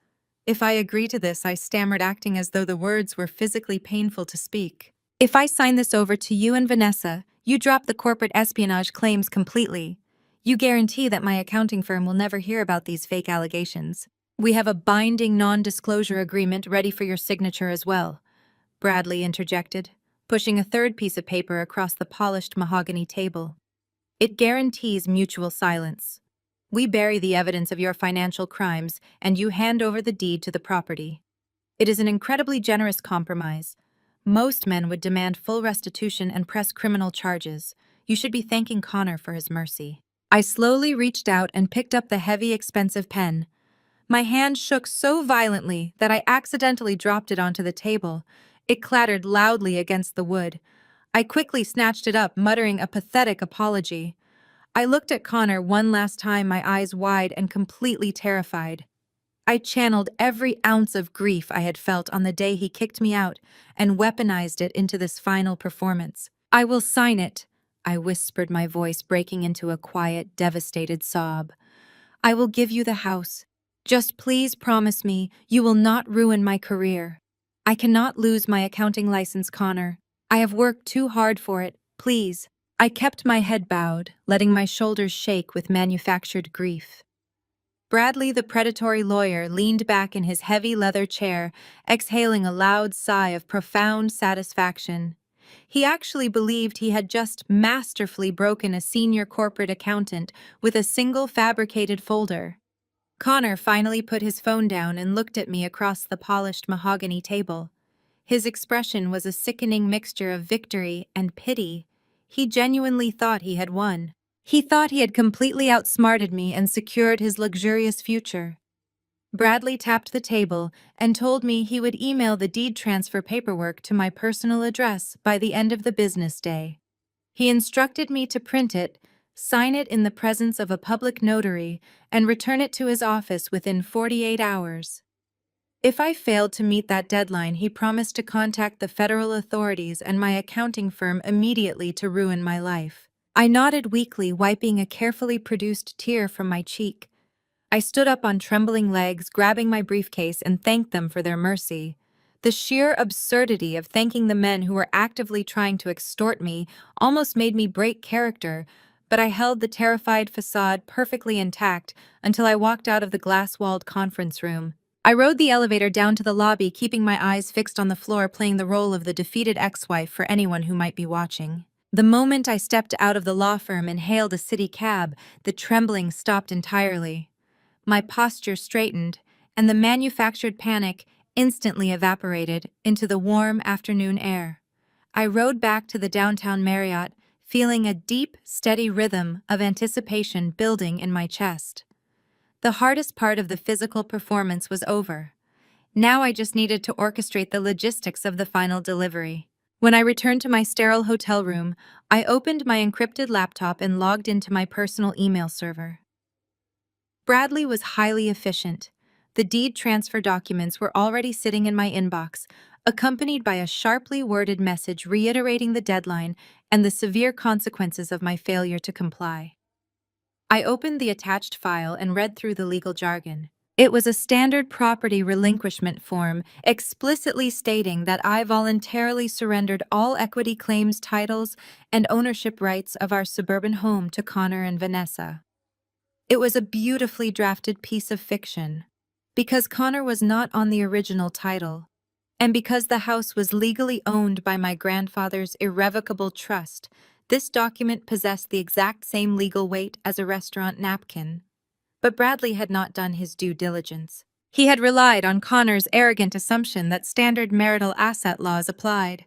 If I agree to this, I stammered, acting as though the words were physically painful to speak. If I sign this over to you and Vanessa, you drop the corporate espionage claims completely. You guarantee that my accounting firm will never hear about these fake allegations. We have a binding non-disclosure agreement ready for your signature as well, Bradley interjected, pushing a third piece of paper across the polished mahogany table. It guarantees mutual silence. We bury the evidence of your financial crimes, and you hand over the deed to the property. It is an incredibly generous compromise. Most men would demand full restitution and press criminal charges. You should be thanking Connor for his mercy. I slowly reached out and picked up the heavy, expensive pen. My hand shook so violently that I accidentally dropped it onto the table. It clattered loudly against the wood. I quickly snatched it up, muttering a pathetic apology. I looked at Connor one last time, my eyes wide and completely terrified. I channeled every ounce of grief I had felt on the day he kicked me out and weaponized it into this final performance. I will sign it, I whispered, my voice breaking into a quiet, devastated sob. I will give you the house. Just please promise me you will not ruin my career. I cannot lose my accounting license, Connor. I have worked too hard for it. Please. I kept my head bowed, letting my shoulders shake with manufactured grief. Bradley, the predatory lawyer, leaned back in his heavy leather chair, exhaling a loud sigh of profound satisfaction. He actually believed he had just masterfully broken a senior corporate accountant with a single fabricated folder. Connor finally put his phone down and looked at me across the polished mahogany table. His expression was a sickening mixture of victory and pity. He genuinely thought he had won. He thought he had completely outsmarted me and secured his luxurious future. Bradley tapped the table and told me he would email the deed transfer paperwork to my personal address by the end of the business day. He instructed me to print it, sign it in the presence of a public notary, and return it to his office within 48 hours. If I failed to meet that deadline, he promised to contact the federal authorities and my accounting firm immediately to ruin my life. I nodded weakly, wiping a carefully produced tear from my cheek. I stood up on trembling legs, grabbing my briefcase, and thanked them for their mercy. The sheer absurdity of thanking the men who were actively trying to extort me almost made me break character, but I held the terrified facade perfectly intact until I walked out of the glass-walled conference room. I rode the elevator down to the lobby, keeping my eyes fixed on the floor, playing the role of the defeated ex-wife for anyone who might be watching. The moment I stepped out of the law firm and hailed a city cab, the trembling stopped entirely. My posture straightened, and the manufactured panic instantly evaporated into the warm afternoon air. I rode back to the downtown Marriott, feeling a deep, steady rhythm of anticipation building in my chest. The hardest part of the physical performance was over. Now I just needed to orchestrate the logistics of the final delivery. When I returned to my sterile hotel room, I opened my encrypted laptop and logged into my personal email server. Bradley was highly efficient. The deed transfer documents were already sitting in my inbox, accompanied by a sharply worded message reiterating the deadline and the severe consequences of my failure to comply. I opened the attached file and read through the legal jargon. It was a standard property relinquishment form, explicitly stating that I voluntarily surrendered all equity claims, titles, and ownership rights of our suburban home to Connor and Vanessa. It was a beautifully drafted piece of fiction. Because Connor was not on the original title, and because the house was legally owned by my grandfather's irrevocable trust, this document possessed the exact same legal weight as a restaurant napkin. But Bradley had not done his due diligence. He had relied on Connor's arrogant assumption that standard marital asset laws applied.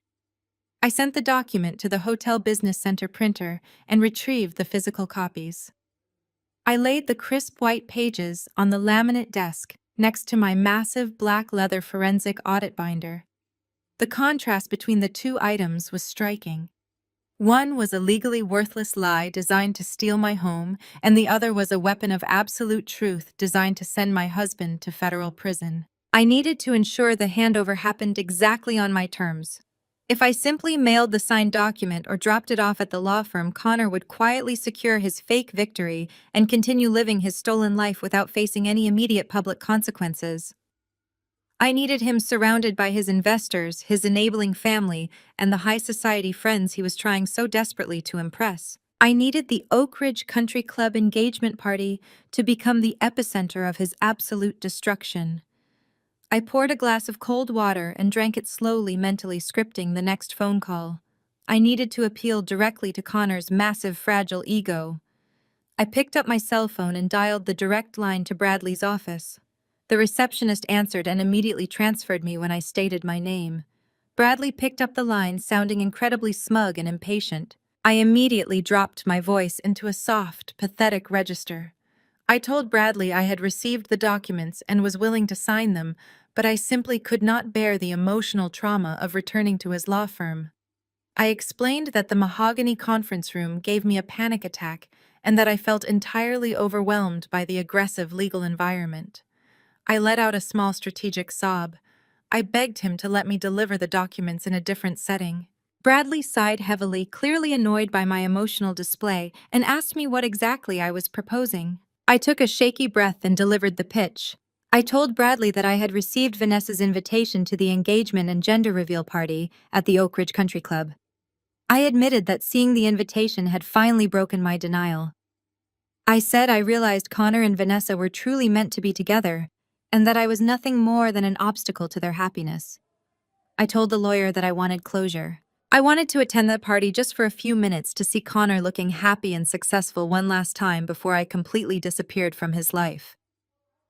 I sent the document to the Hotel Business Center printer and retrieved the physical copies. I laid the crisp white pages on the laminate desk next to my massive black leather forensic audit binder. The contrast between the two items was striking. One was a legally worthless lie designed to steal my home, and the other was a weapon of absolute truth designed to send my husband to federal prison. I needed to ensure the handover happened exactly on my terms. If I simply mailed the signed document or dropped it off at the law firm, Connor would quietly secure his fake victory and continue living his stolen life without facing any immediate public consequences. I needed him surrounded by his investors, his enabling family, and the high society friends he was trying so desperately to impress. I needed the Oak Ridge Country Club engagement party to become the epicenter of his absolute destruction. I poured a glass of cold water and drank it slowly, mentally scripting the next phone call. I needed to appeal directly to Connor's massive, fragile ego. I picked up my cell phone and dialed the direct line to Bradley's office. The receptionist answered and immediately transferred me when I stated my name. Bradley picked up the line, sounding incredibly smug and impatient. I immediately dropped my voice into a soft, pathetic register. I told Bradley I had received the documents and was willing to sign them, but I simply could not bear the emotional trauma of returning to his law firm. I explained that the mahogany conference room gave me a panic attack and that I felt entirely overwhelmed by the aggressive legal environment. I let out a small strategic sob. I begged him to let me deliver the documents in a different setting. Bradley sighed heavily, clearly annoyed by my emotional display, and asked me what exactly I was proposing. I took a shaky breath and delivered the pitch. I told Bradley that I had received Vanessa's invitation to the engagement and gender reveal party at the Oak Ridge Country Club. I admitted that seeing the invitation had finally broken my denial. I said I realized Connor and Vanessa were truly meant to be together, and that I was nothing more than an obstacle to their happiness. I told the lawyer that I wanted closure. I wanted to attend the party just for a few minutes to see Connor looking happy and successful one last time before I completely disappeared from his life.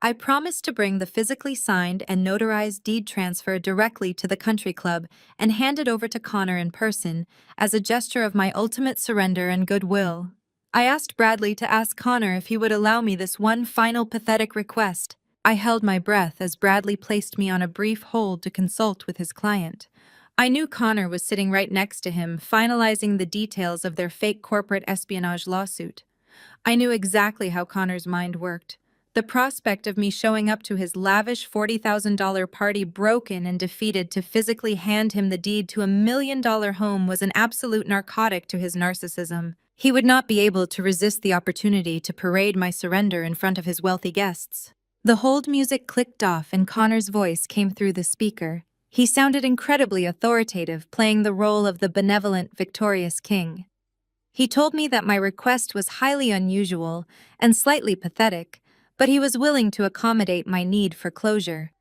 I promised to bring the physically signed and notarized deed transfer directly to the country club and hand it over to Connor in person as a gesture of my ultimate surrender and goodwill. I asked Bradley to ask Connor if he would allow me this one final pathetic request. I held my breath as Bradley placed me on a brief hold to consult with his client. I knew Connor was sitting right next to him, finalizing the details of their fake corporate espionage lawsuit. I knew exactly how Connor's mind worked. The prospect of me showing up to his lavish $40,000 party broken and defeated to physically hand him the deed to $1 million home was an absolute narcotic to his narcissism. He would not be able to resist the opportunity to parade my surrender in front of his wealthy guests. The hold music clicked off and Connor's voice came through the speaker. He sounded incredibly authoritative, playing the role of the benevolent, victorious king. He told me that my request was highly unusual and slightly pathetic, but he was willing to accommodate my need for closure.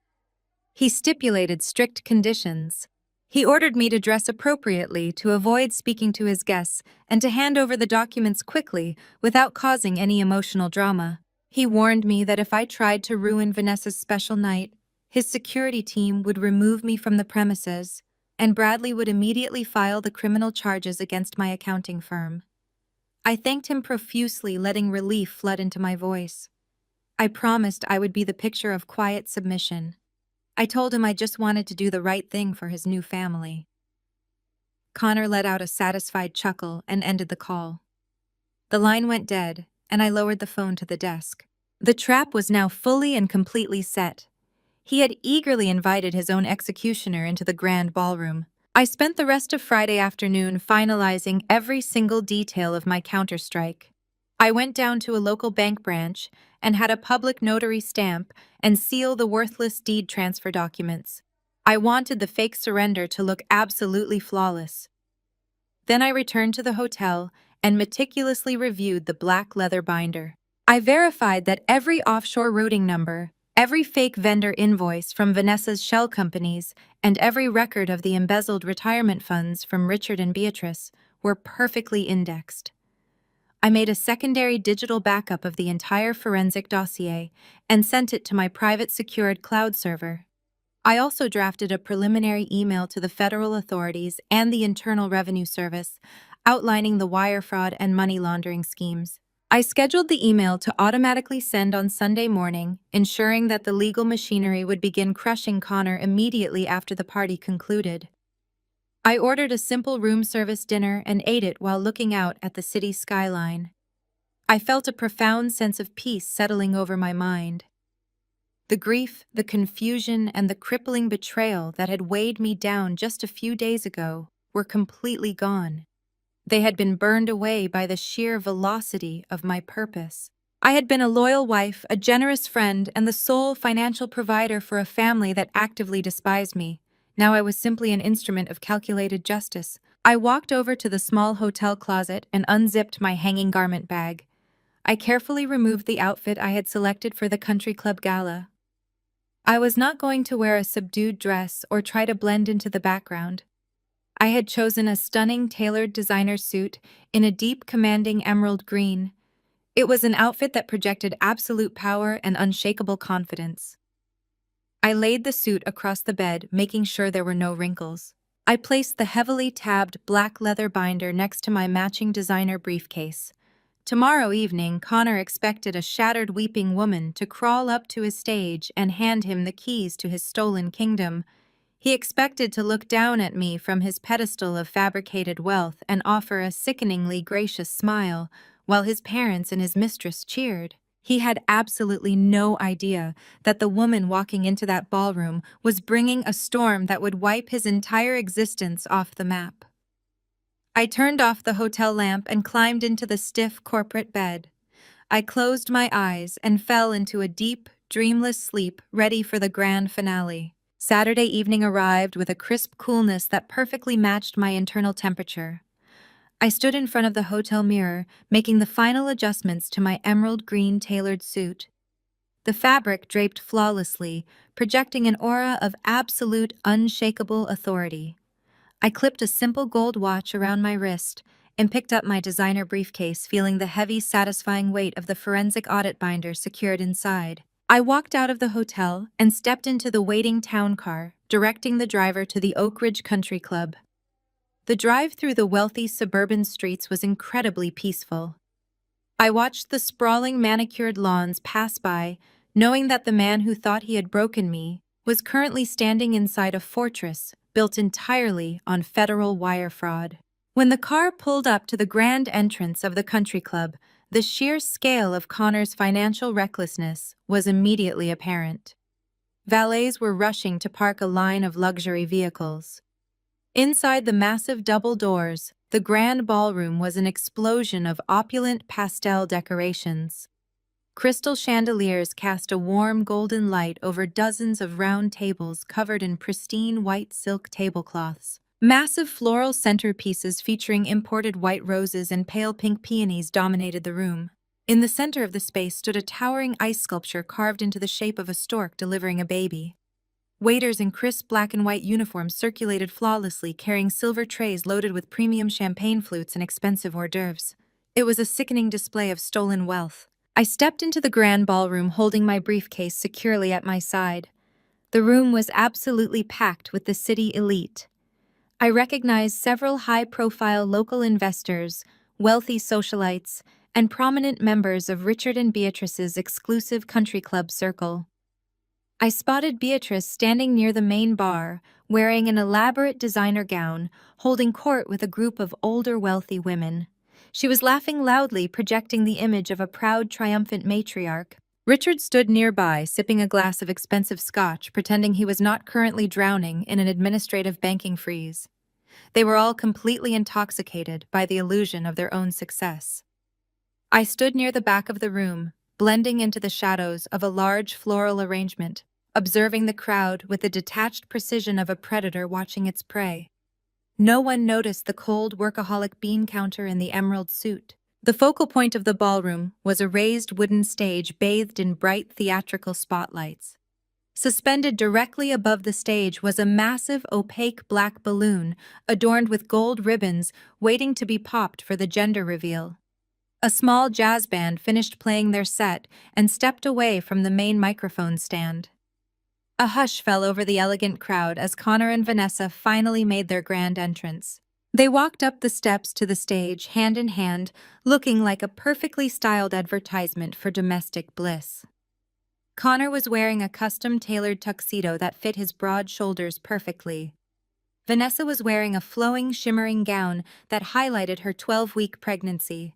He stipulated strict conditions. He ordered me to dress appropriately to avoid speaking to his guests and to hand over the documents quickly without causing any emotional drama. He warned me that if I tried to ruin Vanessa's special night, his security team would remove me from the premises, and Bradley would immediately file the criminal charges against my accounting firm. I thanked him profusely, letting relief flood into my voice. I promised I would be the picture of quiet submission. I told him I just wanted to do the right thing for his new family. Connor let out a satisfied chuckle and ended the call. The line went dead, and I lowered the phone to the desk. The trap was now fully and completely set. He had eagerly invited his own executioner into the grand ballroom. I spent the rest of Friday afternoon finalizing every single detail of my counterstrike. I went down to a local bank branch and had a public notary stamp and seal the worthless deed transfer documents. I wanted the fake surrender to look absolutely flawless. Then I returned to the hotel and meticulously reviewed the black leather binder. I verified that every offshore routing number, every fake vendor invoice from Vanessa's shell companies, and every record of the embezzled retirement funds from Richard and Beatrice were perfectly indexed. I made a secondary digital backup of the entire forensic dossier and sent it to my private secured cloud server. I also drafted a preliminary email to the federal authorities and the Internal Revenue Service, outlining the wire fraud and money laundering schemes. I scheduled the email to automatically send on Sunday morning, ensuring that the legal machinery would begin crushing Connor immediately after the party concluded. I ordered a simple room service dinner and ate it while looking out at the city skyline. I felt a profound sense of peace settling over my mind. The grief, the confusion, and the crippling betrayal that had weighed me down just a few days ago were completely gone. They had been burned away by the sheer velocity of my purpose. I had been a loyal wife, a generous friend, and the sole financial provider for a family that actively despised me. Now I was simply an instrument of calculated justice. I walked over to the small hotel closet and unzipped my hanging garment bag. I carefully removed the outfit I had selected for the country club gala. I was not going to wear a subdued dress or try to blend into the background. I had chosen a stunning tailored designer suit in a deep, commanding emerald green. It was an outfit that projected absolute power and unshakable confidence. I laid the suit across the bed, making sure there were no wrinkles. I placed the heavily tabbed black leather binder next to my matching designer briefcase. Tomorrow evening, Connor expected a shattered, weeping woman to crawl up to his stage and hand him the keys to his stolen kingdom. He expected to look down at me from his pedestal of fabricated wealth and offer a sickeningly gracious smile, while his parents and his mistress cheered. He had absolutely no idea that the woman walking into that ballroom was bringing a storm that would wipe his entire existence off the map. I turned off the hotel lamp and climbed into the stiff corporate bed. I closed my eyes and fell into a deep, dreamless sleep, ready for the grand finale. Saturday evening arrived with a crisp coolness that perfectly matched my internal temperature. I stood in front of the hotel mirror, making the final adjustments to my emerald green tailored suit. The fabric draped flawlessly, projecting an aura of absolute, unshakable authority. I clipped a simple gold watch around my wrist and picked up my designer briefcase, feeling the heavy, satisfying weight of the forensic audit binder secured inside. I walked out of the hotel and stepped into the waiting town car, directing the driver to the Oak Ridge Country Club. The drive through the wealthy suburban streets was incredibly peaceful. I watched the sprawling manicured lawns pass by, knowing that the man who thought he had broken me was currently standing inside a fortress built entirely on federal wire fraud. When the car pulled up to the grand entrance of the country club, the sheer scale of Connor's financial recklessness was immediately apparent. Valets were rushing to park a line of luxury vehicles. Inside the massive double doors, the grand ballroom was an explosion of opulent pastel decorations. Crystal chandeliers cast a warm golden light over dozens of round tables covered in pristine white silk tablecloths. Massive floral centerpieces featuring imported white roses and pale pink peonies dominated the room. In the center of the space stood a towering ice sculpture carved into the shape of a stork delivering a baby. Waiters in crisp black and white uniforms circulated flawlessly, carrying silver trays loaded with premium champagne flutes and expensive hors d'oeuvres. It was a sickening display of stolen wealth. I stepped into the grand ballroom holding my briefcase securely at my side. The room was absolutely packed with the city elite. I recognized several high-profile local investors, wealthy socialites, and prominent members of Richard and Beatrice's exclusive country club circle. I spotted Beatrice standing near the main bar, wearing an elaborate designer gown, holding court with a group of older wealthy women. She was laughing loudly, projecting the image of a proud, triumphant matriarch. Richard stood nearby, sipping a glass of expensive scotch, pretending he was not currently drowning in an administrative banking freeze. They were all completely intoxicated by the illusion of their own success. I stood near the back of the room, blending into the shadows of a large floral arrangement, observing the crowd with the detached precision of a predator watching its prey. No one noticed the cold workaholic bean counter in the emerald suit. The focal point of the ballroom was a raised wooden stage bathed in bright theatrical spotlights. Suspended directly above the stage was a massive opaque black balloon adorned with gold ribbons waiting to be popped for the gender reveal. A small jazz band finished playing their set and stepped away from the main microphone stand. A hush fell over the elegant crowd as Connor and Vanessa finally made their grand entrance. They walked up the steps to the stage, hand in hand, looking like a perfectly styled advertisement for domestic bliss. Connor was wearing a custom-tailored tuxedo that fit his broad shoulders perfectly. Vanessa was wearing a flowing, shimmering gown that highlighted her 12-week pregnancy.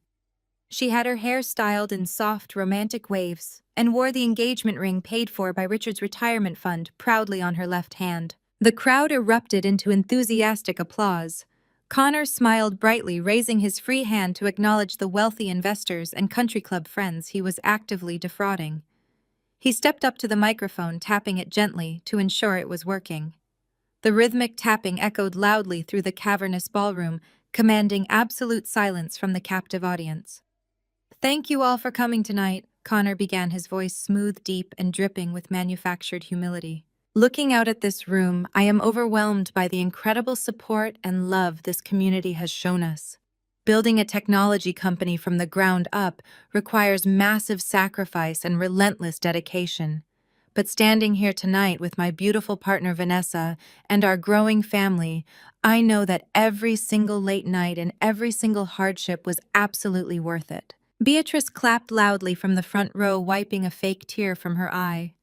She had her hair styled in soft, romantic waves and wore the engagement ring paid for by Richard's retirement fund proudly on her left hand. The crowd erupted into enthusiastic applause. Connor smiled brightly, raising his free hand to acknowledge the wealthy investors and country club friends he was actively defrauding. He stepped up to the microphone, tapping it gently to ensure it was working. The rhythmic tapping echoed loudly through the cavernous ballroom, commanding absolute silence from the captive audience. "Thank you all for coming tonight," Connor began, his voice smooth, deep, and dripping with manufactured humility. "Looking out at this room, I am overwhelmed by the incredible support and love this community has shown us. Building a technology company from the ground up requires massive sacrifice and relentless dedication. But standing here tonight with my beautiful partner Vanessa and our growing family, I know that every single late night and every single hardship was absolutely worth it." Beatrice clapped loudly from the front row, wiping a fake tear from her eye.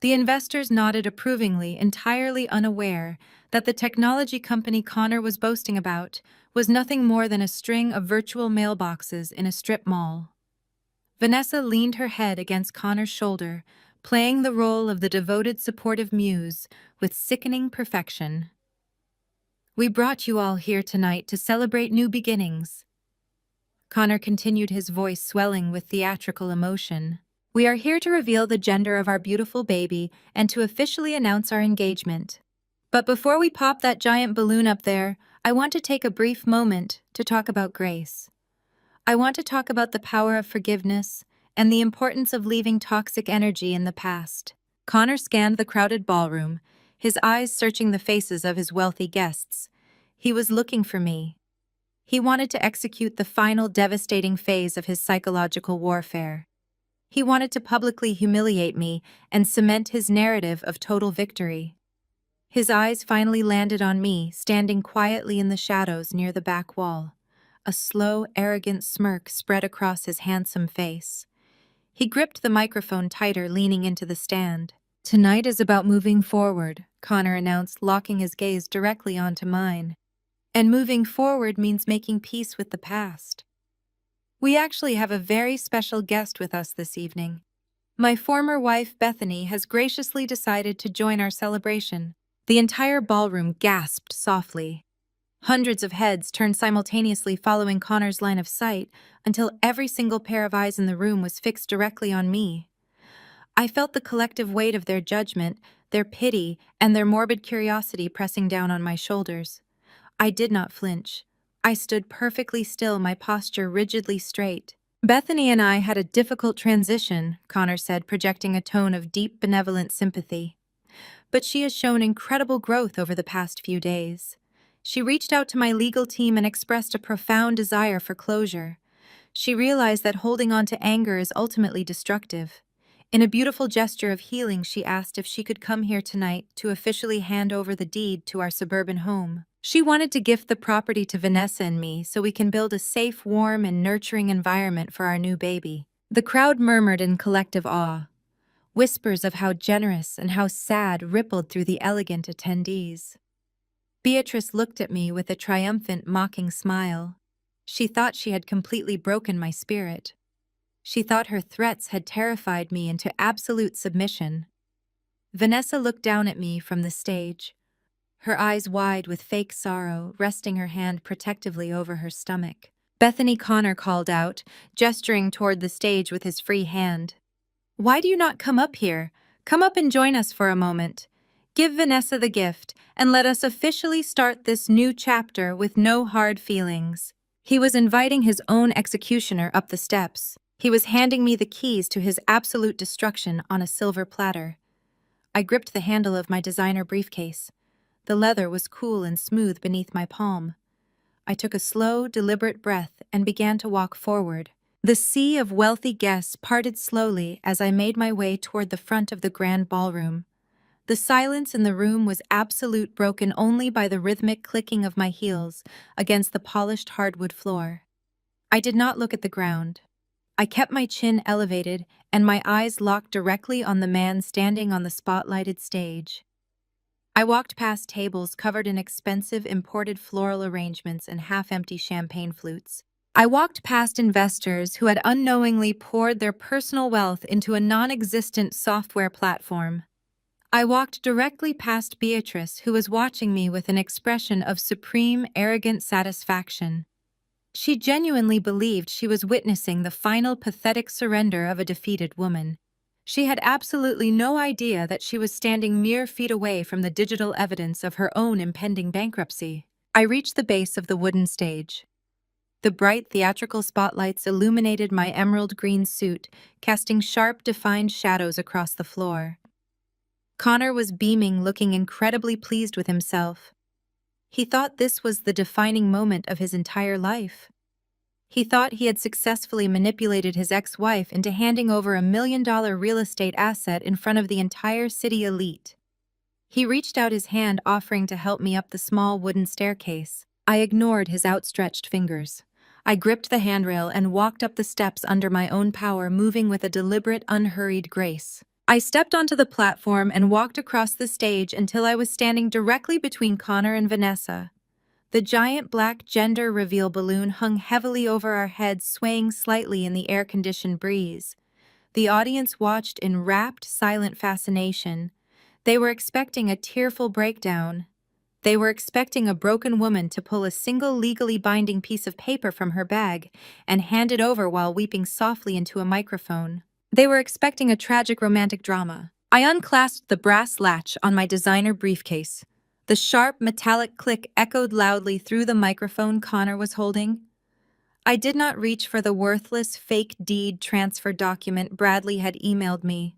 The investors nodded approvingly, entirely unaware that the technology company Connor was boasting about was nothing more than a string of virtual mailboxes in a strip mall. Vanessa leaned her head against Connor's shoulder, playing the role of the devoted, supportive muse with sickening perfection. "We brought you all here tonight to celebrate new beginnings." Connor continued, his voice swelling with theatrical emotion. We are here to reveal the gender of our beautiful baby and to officially announce our engagement. But before we pop that giant balloon up there, I want to take a brief moment to talk about grace. I want to talk about the power of forgiveness and the importance of leaving toxic energy in the past. Connor scanned the crowded ballroom, his eyes searching the faces of his wealthy guests. He was looking for me. He wanted to execute the final devastating phase of his psychological warfare. He wanted to publicly humiliate me and cement his narrative of total victory. His eyes finally landed on me, standing quietly in the shadows near the back wall. A slow, arrogant smirk spread across his handsome face. He gripped the microphone tighter, leaning into the stand. "Tonight is about moving forward," Connor announced, locking his gaze directly onto mine. "And moving forward means making peace with the past. We actually have a very special guest with us this evening. My former wife, Bethany, has graciously decided to join our celebration." The entire ballroom gasped softly. Hundreds of heads turned simultaneously, following Connor's line of sight until every single pair of eyes in the room was fixed directly on me. I felt the collective weight of their judgment, their pity, and their morbid curiosity pressing down on my shoulders. I did not flinch. I stood perfectly still, my posture rigidly straight. "Bethany and I had a difficult transition," Connor said, projecting a tone of deep, benevolent sympathy. "But she has shown incredible growth over the past few days. She reached out to my legal team and expressed a profound desire for closure. She realized that holding on to anger is ultimately destructive. In a beautiful gesture of healing, she asked if she could come here tonight to officially hand over the deed to our suburban home. She wanted to gift the property to Vanessa and me so we can build a safe, warm, and nurturing environment for our new baby." The crowd murmured in collective awe. Whispers of how generous and how sad rippled through the elegant attendees. Beatrice looked at me with a triumphant, mocking smile. She thought she had completely broken my spirit. She thought her threats had terrified me into absolute submission. Vanessa looked down at me from the stage, her eyes wide with fake sorrow, resting her hand protectively over her stomach. "Bethany," Connor called out, gesturing toward the stage with his free hand. "Why do you not come up here? Come up and join us for a moment. Give Vanessa the gift, and let us officially start this new chapter with no hard feelings." He was inviting his own executioner up the steps. He was handing me the keys to his absolute destruction on a silver platter. I gripped the handle of my designer briefcase. The leather was cool and smooth beneath my palm. I took a slow, deliberate breath and began to walk forward. The sea of wealthy guests parted slowly as I made my way toward the front of the grand ballroom. The silence in the room was absolute, broken only by the rhythmic clicking of my heels against the polished hardwood floor. I did not look at the ground. I kept my chin elevated and my eyes locked directly on the man standing on the spotlighted stage. I walked past tables covered in expensive imported floral arrangements and half-empty champagne flutes. I walked past investors who had unknowingly poured their personal wealth into a non-existent software platform. I walked directly past Beatrice, who was watching me with an expression of supreme, arrogant satisfaction. She genuinely believed she was witnessing the final pathetic surrender of a defeated woman. She had absolutely no idea that she was standing mere feet away from the digital evidence of her own impending bankruptcy. I reached the base of the wooden stage. The bright theatrical spotlights illuminated my emerald green suit, casting sharp, defined shadows across the floor. Connor was beaming, looking incredibly pleased with himself. He thought this was the defining moment of his entire life. He thought he had successfully manipulated his ex-wife into handing over a $1 million real estate asset in front of the entire city elite. He reached out his hand, offering to help me up the small wooden staircase. I ignored his outstretched fingers. I gripped the handrail and walked up the steps under my own power, moving with a deliberate, unhurried grace. I stepped onto the platform and walked across the stage until I was standing directly between Connor and Vanessa. The giant black gender reveal balloon hung heavily over our heads, swaying slightly in the air-conditioned breeze. The audience watched in rapt, silent fascination. They were expecting a tearful breakdown. They were expecting a broken woman to pull a single legally binding piece of paper from her bag and hand it over while weeping softly into a microphone. They were expecting a tragic romantic drama. I unclasped the brass latch on my designer briefcase. The sharp, metallic click echoed loudly through the microphone Connor was holding. I did not reach for the worthless fake deed transfer document Bradley had emailed me.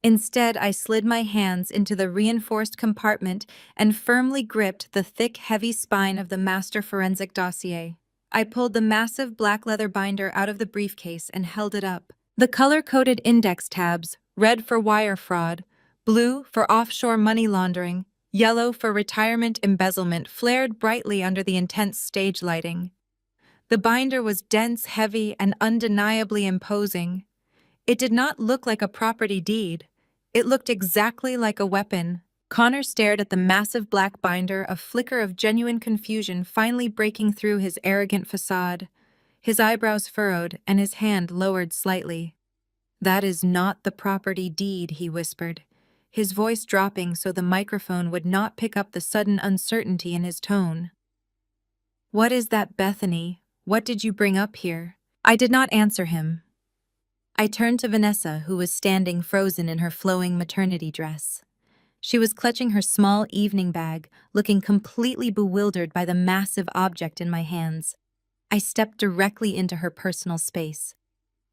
Instead, I slid my hands into the reinforced compartment and firmly gripped the thick, heavy spine of the master forensic dossier. I pulled the massive black leather binder out of the briefcase and held it up. The color-coded index tabs, red for wire fraud, blue for offshore money laundering, yellow for retirement embezzlement, flared brightly under the intense stage lighting. The binder was dense, heavy, and undeniably imposing. It did not look like a property deed. It looked exactly like a weapon. Connor stared at the massive black binder, a flicker of genuine confusion finally breaking through his arrogant facade. His eyebrows furrowed and his hand lowered slightly. "That is not the property deed," he whispered, his voice dropping so the microphone would not pick up the sudden uncertainty in his tone. "What is that, Bethany? What did you bring up here?" I did not answer him. I turned to Vanessa, who was standing frozen in her flowing maternity dress. She was clutching her small evening bag, looking completely bewildered by the massive object in my hands. I stepped directly into her personal space.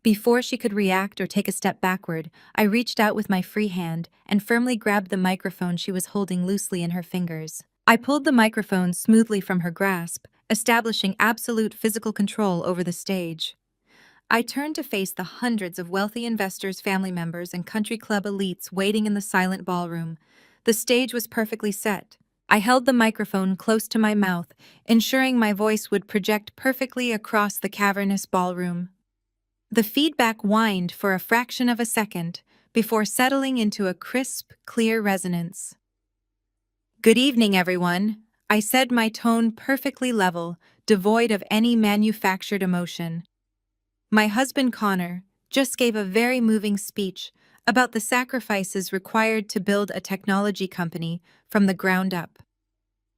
Before she could react or take a step backward, I reached out with my free hand and firmly grabbed the microphone she was holding loosely in her fingers. I pulled the microphone smoothly from her grasp, establishing absolute physical control over the stage. I turned to face the hundreds of wealthy investors, family members, and country club elites waiting in the silent ballroom. The stage was perfectly set. I held the microphone close to my mouth, ensuring my voice would project perfectly across the cavernous ballroom. The feedback whined for a fraction of a second before settling into a crisp, clear resonance. "Good evening, everyone," I said, my tone perfectly level, devoid of any manufactured emotion. "My husband Connor just gave a very moving speech about the sacrifices required to build a technology company from the ground up.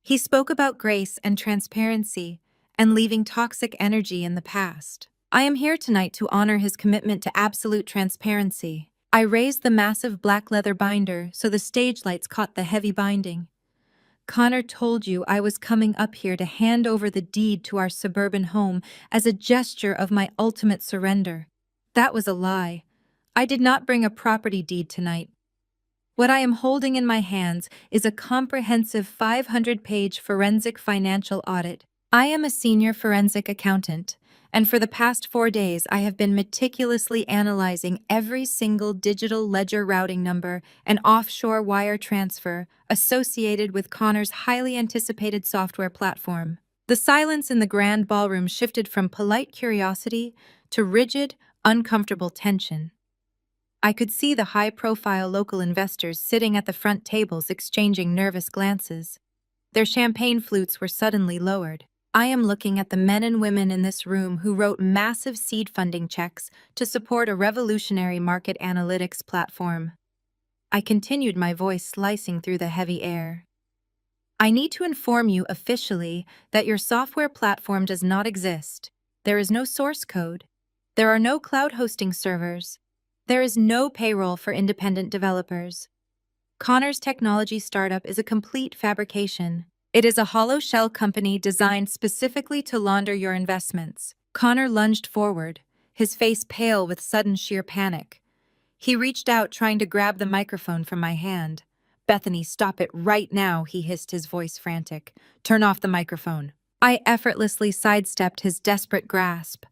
He spoke about grace and transparency and leaving toxic energy in the past. I am here tonight to honor his commitment to absolute transparency." I raised the massive black leather binder so the stage lights caught the heavy binding. "Connor told you I was coming up here to hand over the deed to our suburban home as a gesture of my ultimate surrender. That was a lie. I did not bring a property deed tonight. What I am holding in my hands is a comprehensive 500-page forensic financial audit. I am a senior forensic accountant, and for the past 4 days I have been meticulously analyzing every single digital ledger routing number and offshore wire transfer associated with Connor's highly anticipated software platform." The silence in the grand ballroom shifted from polite curiosity to rigid, uncomfortable tension. I could see the high-profile local investors sitting at the front tables exchanging nervous glances. Their champagne flutes were suddenly lowered. I am looking at the men and women in this room who wrote massive seed funding checks to support a revolutionary market analytics platform. I continued, my voice slicing through the heavy air. "I need to inform you officially that your software platform does not exist. There is no source code. There are no cloud hosting servers. There is no payroll for independent developers. Connor's technology startup is a complete fabrication. It is a hollow shell company designed specifically to launder your investments." Connor lunged forward, his face pale with sudden sheer panic. He reached out, trying to grab the microphone from my hand. "Bethany, stop it right now," he hissed, his voice frantic. "Turn off the microphone." I effortlessly sidestepped his desperate grasp.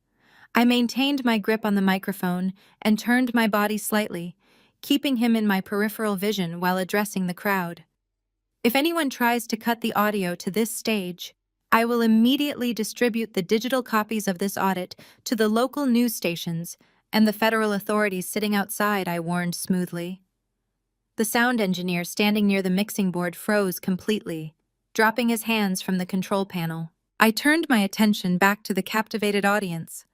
I maintained my grip on the microphone and turned my body slightly, keeping him in my peripheral vision while addressing the crowd. "If anyone tries to cut the audio to this stage, I will immediately distribute the digital copies of this audit to the local news stations and the federal authorities sitting outside," I warned smoothly. The sound engineer standing near the mixing board froze completely, dropping his hands from the control panel. I turned my attention back to the captivated audience.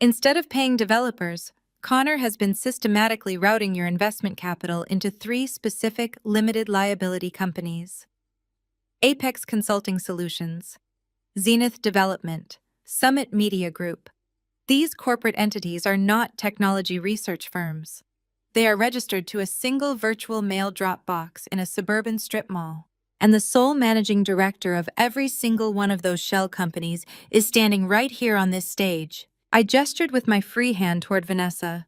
"Instead of paying developers, Connor has been systematically routing your investment capital into 3 specific limited liability companies: Apex Consulting Solutions, Zenith Development, Summit Media Group. These corporate entities are not technology research firms. They are registered to a single virtual mail drop box in a suburban strip mall. And the sole managing director of every single one of those shell companies is standing right here on this stage. I gestured with my free hand toward Vanessa.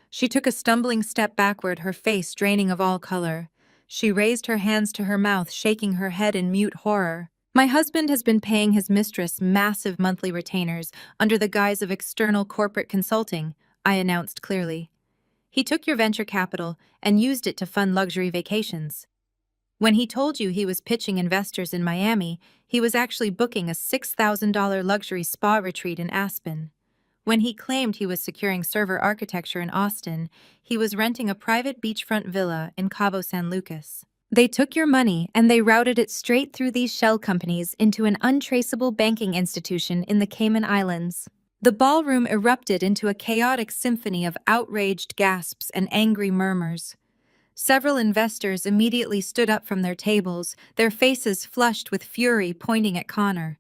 She took a stumbling step backward, her face draining of all color. She raised her hands to her mouth, shaking her head in mute horror. My husband has been paying his mistress massive monthly retainers under the guise of external corporate consulting, I announced clearly. He took your venture capital and used it to fund luxury vacations. When he told you he was pitching investors in Miami, he was actually booking a $6,000 luxury spa retreat in Aspen. When he claimed he was securing server architecture in Austin, he was renting a private beachfront villa in Cabo San Lucas. They took your money and they routed it straight through these shell companies into an untraceable banking institution in the Cayman Islands. The ballroom erupted into a chaotic symphony of outraged gasps and angry murmurs. Several investors immediately stood up from their tables, their faces flushed with fury, pointing at Connor.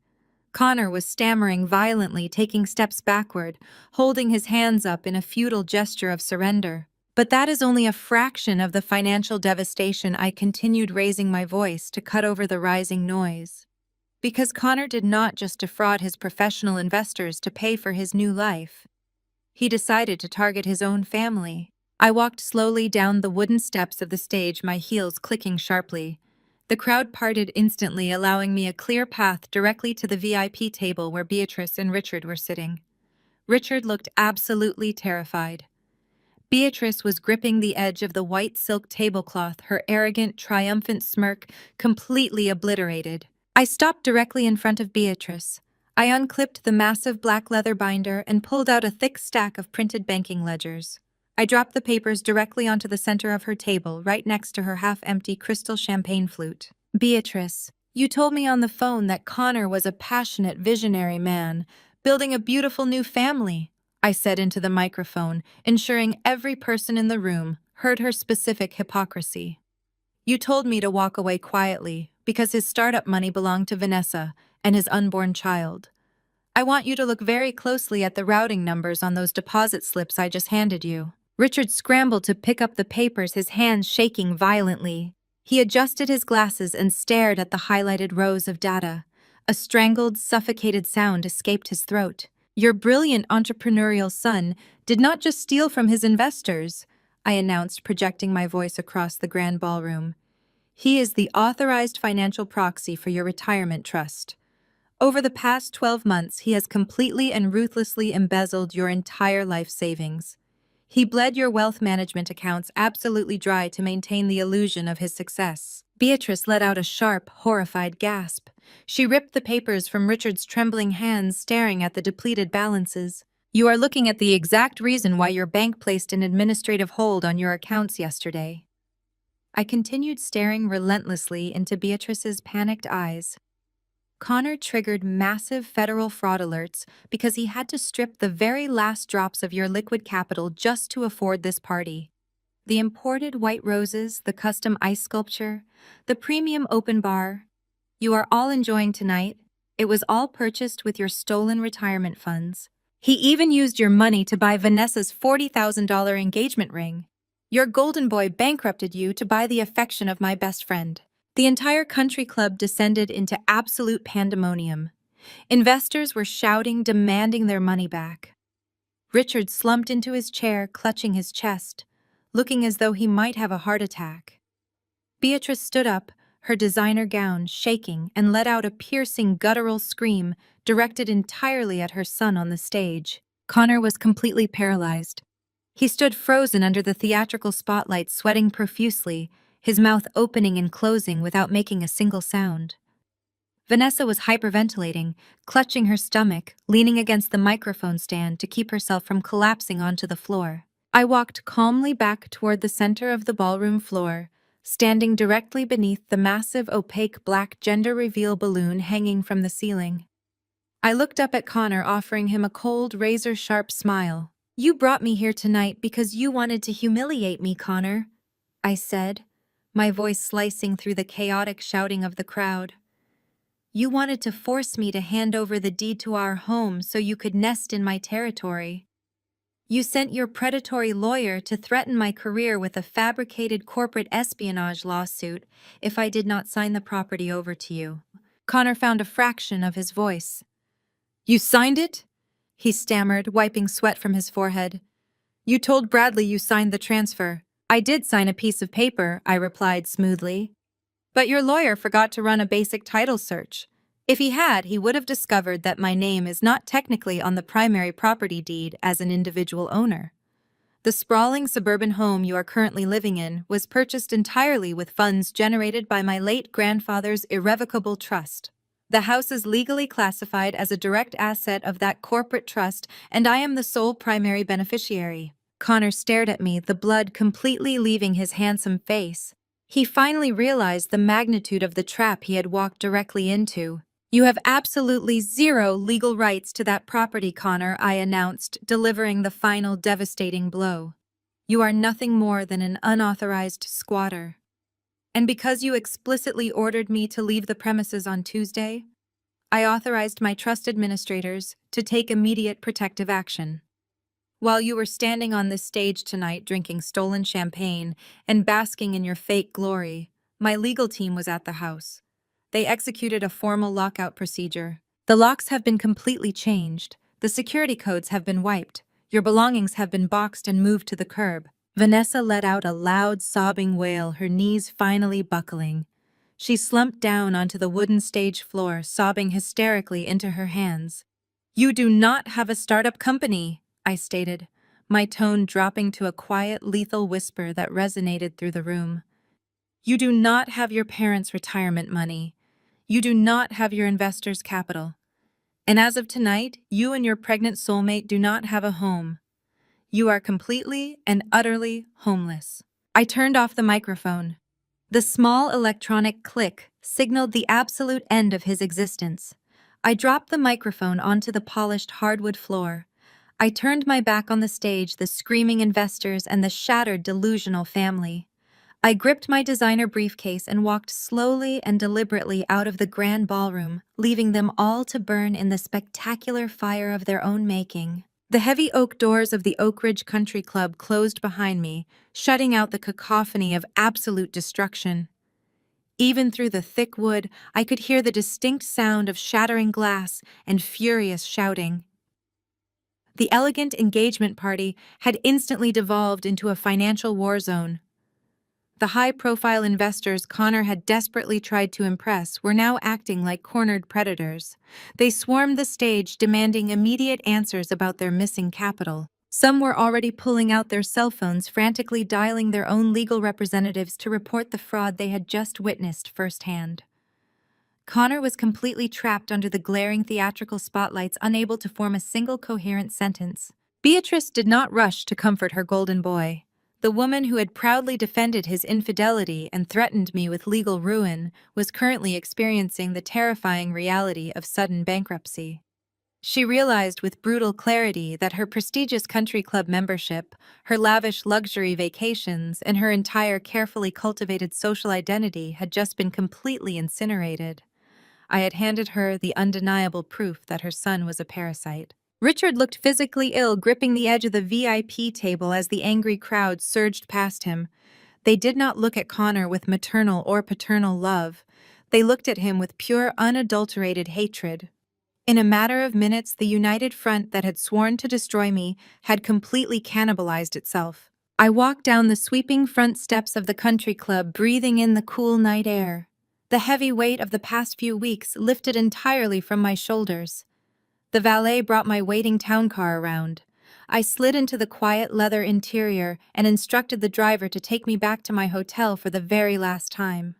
Connor was stammering violently, taking steps backward, holding his hands up in a futile gesture of surrender. But that is only a fraction of the financial devastation. I continued, raising my voice to cut over the rising noise. Because Connor did not just defraud his professional investors to pay for his new life. He decided to target his own family. I walked slowly down the wooden steps of the stage, my heels clicking sharply. The crowd parted instantly, allowing me a clear path directly to the VIP table where Beatrice and Richard were sitting. Richard looked absolutely terrified. Beatrice was gripping the edge of the white silk tablecloth, her arrogant, triumphant smirk completely obliterated. I stopped directly in front of Beatrice. I unclipped the massive black leather binder and pulled out a thick stack of printed banking ledgers. I dropped the papers directly onto the center of her table, right next to her half-empty crystal champagne flute. Beatrice, you told me on the phone that Connor was a passionate, visionary man, building a beautiful new family, I said into the microphone, ensuring every person in the room heard her specific hypocrisy. You told me to walk away quietly because his startup money belonged to Vanessa and his unborn child. I want you to look very closely at the routing numbers on those deposit slips I just handed you. Richard scrambled to pick up the papers, his hands shaking violently. He adjusted his glasses and stared at the highlighted rows of data. A strangled, suffocated sound escaped his throat. Your brilliant entrepreneurial son did not just steal from his investors, I announced, projecting my voice across the grand ballroom. He is the authorized financial proxy for your retirement trust. Over the past 12 months, he has completely and ruthlessly embezzled your entire life savings. He bled your wealth management accounts absolutely dry to maintain the illusion of his success. Beatrice let out a sharp, horrified gasp. She ripped the papers from Richard's trembling hands, staring at the depleted balances. You are looking at the exact reason why your bank placed an administrative hold on your accounts yesterday. I continued staring relentlessly into Beatrice's panicked eyes. Connor triggered massive federal fraud alerts because he had to strip the very last drops of your liquid capital just to afford this party. The imported white roses, the custom ice sculpture, the premium open bar. You are all enjoying tonight. It was all purchased with your stolen retirement funds. He even used your money to buy Vanessa's $40,000 engagement ring. Your golden boy bankrupted you to buy the affection of my best friend. The entire country club descended into absolute pandemonium. Investors were shouting, demanding their money back. Richard slumped into his chair, clutching his chest, looking as though he might have a heart attack. Beatrice stood up, her designer gown shaking, and let out a piercing, guttural scream directed entirely at her son on the stage. Connor was completely paralyzed. He stood frozen under the theatrical spotlight, sweating profusely, his mouth opening and closing without making a single sound. Vanessa was hyperventilating, clutching her stomach, leaning against the microphone stand to keep herself from collapsing onto the floor. I walked calmly back toward the center of the ballroom floor, standing directly beneath the massive opaque black gender reveal balloon hanging from the ceiling. I looked up at Connor, offering him a cold, razor-sharp smile. You brought me here tonight because you wanted to humiliate me, Connor, I said, my voice slicing through the chaotic shouting of the crowd. You wanted to force me to hand over the deed to our home so you could nest in my territory. You sent your predatory lawyer to threaten my career with a fabricated corporate espionage lawsuit if I did not sign the property over to you. Connor found a fraction of his voice. You signed it? He stammered, wiping sweat from his forehead. You told Bradley you signed the transfer. I did sign a piece of paper, I replied smoothly. But your lawyer forgot to run a basic title search. If he had, he would have discovered that my name is not technically on the primary property deed as an individual owner. The sprawling suburban home you are currently living in was purchased entirely with funds generated by my late grandfather's irrevocable trust. The house is legally classified as a direct asset of that corporate trust, and I am the sole primary beneficiary. Connor stared at me, the blood completely leaving his handsome face. He finally realized the magnitude of the trap he had walked directly into. You have absolutely zero legal rights to that property, Connor, I announced, delivering the final devastating blow. You are nothing more than an unauthorized squatter. And because you explicitly ordered me to leave the premises on Tuesday, I authorized my trust administrators to take immediate protective action. While you were standing on this stage tonight drinking stolen champagne and basking in your fake glory, my legal team was at the house. They executed a formal lockout procedure. The locks have been completely changed. The security codes have been wiped. Your belongings have been boxed and moved to the curb. Vanessa let out a loud, sobbing wail, her knees finally buckling. She slumped down onto the wooden stage floor, sobbing hysterically into her hands. You do not have a startup company, I stated, my tone dropping to a quiet, lethal whisper that resonated through the room. You do not have your parents' retirement money. You do not have your investors' capital. And as of tonight, you and your pregnant soulmate do not have a home. You are completely and utterly homeless. I turned off the microphone. The small electronic click signaled the absolute end of his existence. I dropped the microphone onto the polished hardwood floor. I turned my back on the stage, the screaming investors, and the shattered, delusional family. I gripped my designer briefcase and walked slowly and deliberately out of the grand ballroom, leaving them all to burn in the spectacular fire of their own making. The heavy oak doors of the Oak Ridge Country Club closed behind me, shutting out the cacophony of absolute destruction. Even through the thick wood, I could hear the distinct sound of shattering glass and furious shouting. The elegant engagement party had instantly devolved into a financial war zone. The high-profile investors Connor had desperately tried to impress were now acting like cornered predators. They swarmed the stage, demanding immediate answers about their missing capital. Some were already pulling out their cell phones, frantically dialing their own legal representatives to report the fraud they had just witnessed firsthand. Connor was completely trapped under the glaring theatrical spotlights, unable to form a single coherent sentence. Beatrice did not rush to comfort her golden boy. The woman who had proudly defended his infidelity and threatened me with legal ruin was currently experiencing the terrifying reality of sudden bankruptcy. She realized with brutal clarity that her prestigious country club membership, her lavish luxury vacations, and her entire carefully cultivated social identity had just been completely incinerated. I had handed her the undeniable proof that her son was a parasite. Richard looked physically ill, gripping the edge of the VIP table as the angry crowd surged past him. They did not look at Connor with maternal or paternal love. They looked at him with pure, unadulterated hatred. In a matter of minutes, the united front that had sworn to destroy me had completely cannibalized itself. I walked down the sweeping front steps of the country club, breathing in the cool night air. The heavy weight of the past few weeks lifted entirely from my shoulders. The valet brought my waiting town car around. I slid into the quiet leather interior and instructed the driver to take me back to my hotel for the very last time.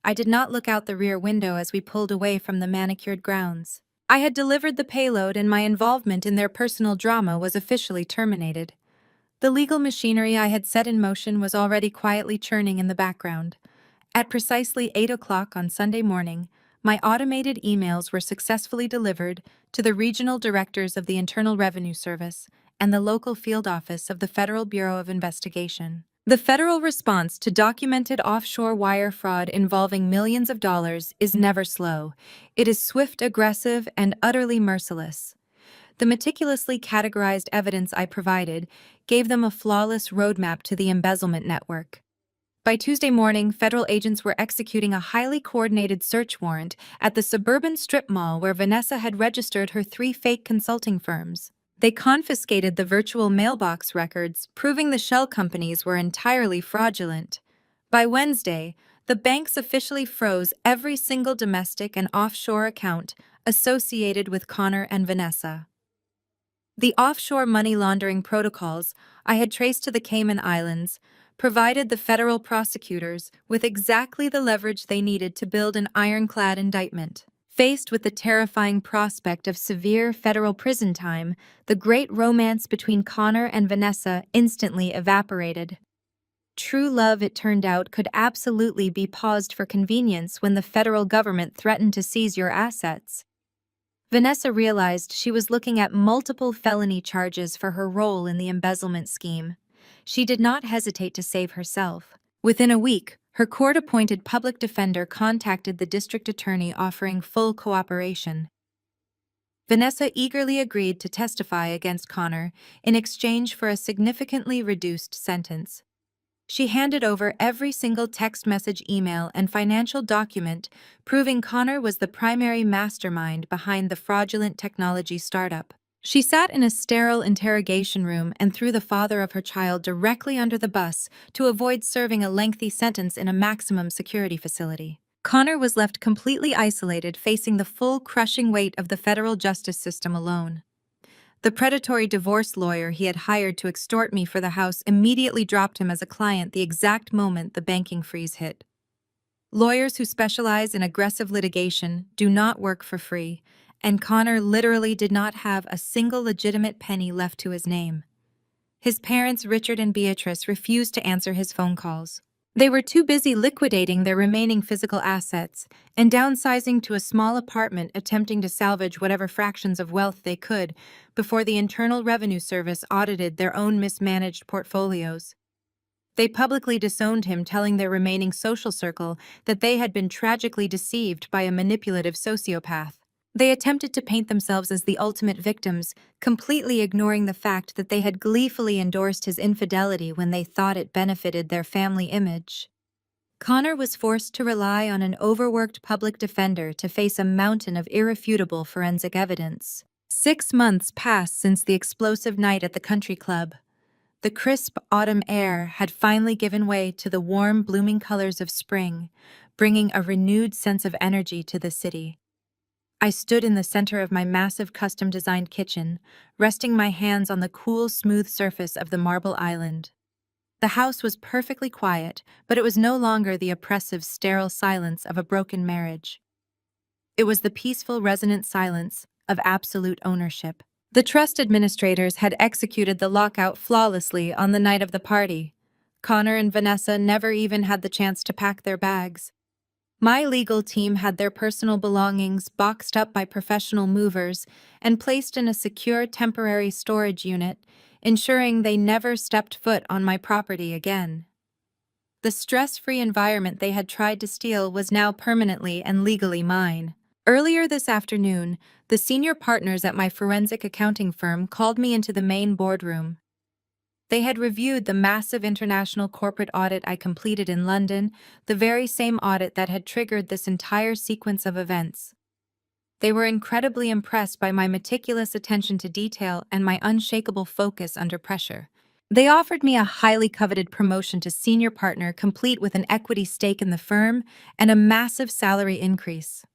I did not look out the rear window as we pulled away from the manicured grounds. I had delivered the payload, and my involvement in their personal drama was officially terminated. The legal machinery I had set in motion was already quietly churning in the background. At precisely 8 o'clock on Sunday morning, my automated emails were successfully delivered to the regional directors of the Internal Revenue Service and the local field office of the Federal Bureau of Investigation. The federal response to documented offshore wire fraud involving millions of dollars is never slow. It is swift, aggressive, and utterly merciless. The meticulously categorized evidence I provided gave them a flawless roadmap to the embezzlement network. By Tuesday morning, federal agents were executing a highly coordinated search warrant at the suburban strip mall where Vanessa had registered her 3 fake consulting firms. They confiscated the virtual mailbox records, proving the shell companies were entirely fraudulent. By Wednesday, the banks officially froze every single domestic and offshore account associated with Connor and Vanessa. The offshore money laundering protocols I had traced to the Cayman Islands provided the federal prosecutors with exactly the leverage they needed to build an ironclad indictment. Faced with the terrifying prospect of severe federal prison time, the great romance between Connor and Vanessa instantly evaporated. True love, it turned out, could absolutely be paused for convenience when the federal government threatened to seize your assets. Vanessa realized she was looking at multiple felony charges for her role in the embezzlement scheme. She did not hesitate to save herself. Within a week, her court-appointed public defender contacted the district attorney offering full cooperation. Vanessa eagerly agreed to testify against Connor in exchange for a significantly reduced sentence. She handed over every single text message, email, and financial document, proving Connor was the primary mastermind behind the fraudulent technology startup. She sat in a sterile interrogation room and threw the father of her child directly under the bus to avoid serving a lengthy sentence in a maximum security facility. Connor was left completely isolated, facing the full crushing weight of the federal justice system alone. The predatory divorce lawyer he had hired to extort me for the house immediately dropped him as a client the exact moment the banking freeze hit. Lawyers who specialize in aggressive litigation do not work for free, and Connor literally did not have a single legitimate penny left to his name. His parents, Richard and Beatrice, refused to answer his phone calls. They were too busy liquidating their remaining physical assets and downsizing to a small apartment, attempting to salvage whatever fractions of wealth they could before the Internal Revenue Service audited their own mismanaged portfolios. They publicly disowned him, telling their remaining social circle that they had been tragically deceived by a manipulative sociopath. They attempted to paint themselves as the ultimate victims, completely ignoring the fact that they had gleefully endorsed his infidelity when they thought it benefited their family image. Connor was forced to rely on an overworked public defender to face a mountain of irrefutable forensic evidence. 6 months passed since the explosive night at the country club. The crisp autumn air had finally given way to the warm, blooming colors of spring, bringing a renewed sense of energy to the city. I stood in the center of my massive custom-designed kitchen, resting my hands on the cool, smooth surface of the marble island. The house was perfectly quiet, but it was no longer the oppressive, sterile silence of a broken marriage. It was the peaceful, resonant silence of absolute ownership. The trust administrators had executed the lockout flawlessly on the night of the party. Connor and Vanessa never even had the chance to pack their bags. My legal team had their personal belongings boxed up by professional movers and placed in a secure temporary storage unit, ensuring they never stepped foot on my property again. The stress-free environment they had tried to steal was now permanently and legally mine. Earlier this afternoon, the senior partners at my forensic accounting firm called me into the main boardroom. They had reviewed the massive international corporate audit I completed in London, the very same audit that had triggered this entire sequence of events. They were incredibly impressed by my meticulous attention to detail and my unshakable focus under pressure. They offered me a highly coveted promotion to senior partner, complete with an equity stake in the firm and a massive salary increase.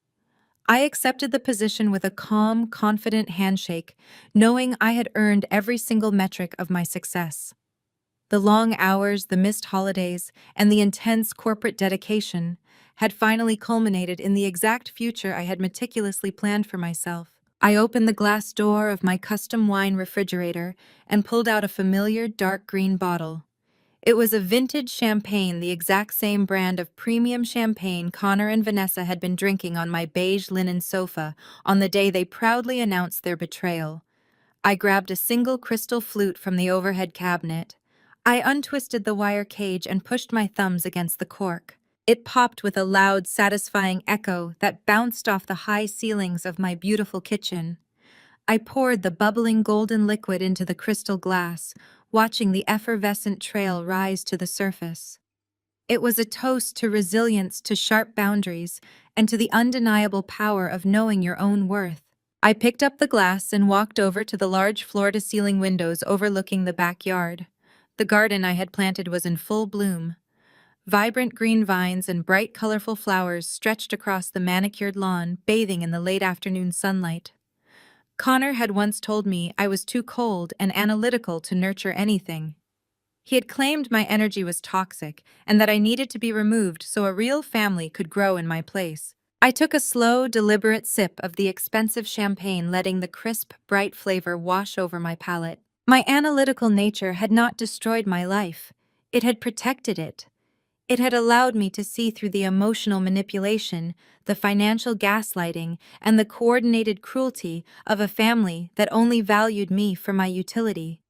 I accepted the position with a calm, confident handshake, knowing I had earned every single metric of my success. The long hours, the missed holidays, and the intense corporate dedication had finally culminated in the exact future I had meticulously planned for myself. I opened the glass door of my custom wine refrigerator and pulled out a familiar dark green bottle. It was a vintage champagne, the exact same brand of premium champagne Connor and Vanessa had been drinking on my beige linen sofa on the day they proudly announced their betrayal. I grabbed a single crystal flute from the overhead cabinet. I untwisted the wire cage and pushed my thumbs against the cork. It popped with a loud, satisfying echo that bounced off the high ceilings of my beautiful kitchen. I poured the bubbling golden liquid into the crystal glass, watching the effervescent trail rise to the surface. It was a toast to resilience, to sharp boundaries, and to the undeniable power of knowing your own worth. I picked up the glass and walked over to the large floor-to-ceiling windows overlooking the backyard. The garden I had planted was in full bloom. Vibrant green vines and bright, colorful flowers stretched across the manicured lawn, bathing in the late afternoon sunlight. Connor had once told me I was too cold and analytical to nurture anything. He had claimed my energy was toxic and that I needed to be removed so a real family could grow in my place. I took a slow, deliberate sip of the expensive champagne, letting the crisp, bright flavor wash over my palate. My analytical nature had not destroyed my life. It had protected it. It had allowed me to see through the emotional manipulation, the financial gaslighting, and the coordinated cruelty of a family that only valued me for my utility.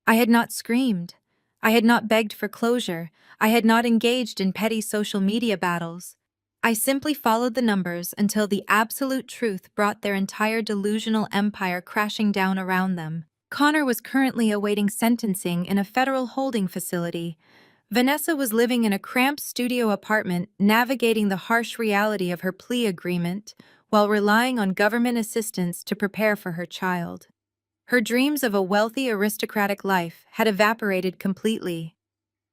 I had not screamed. I had not begged for closure. I had not engaged in petty social media battles. I simply followed the numbers until the absolute truth brought their entire delusional empire crashing down around them. Connor was currently awaiting sentencing in a federal holding facility. Vanessa was living in a cramped studio apartment, navigating the harsh reality of her plea agreement while relying on government assistance to prepare for her child. Her dreams of a wealthy, aristocratic life had evaporated completely.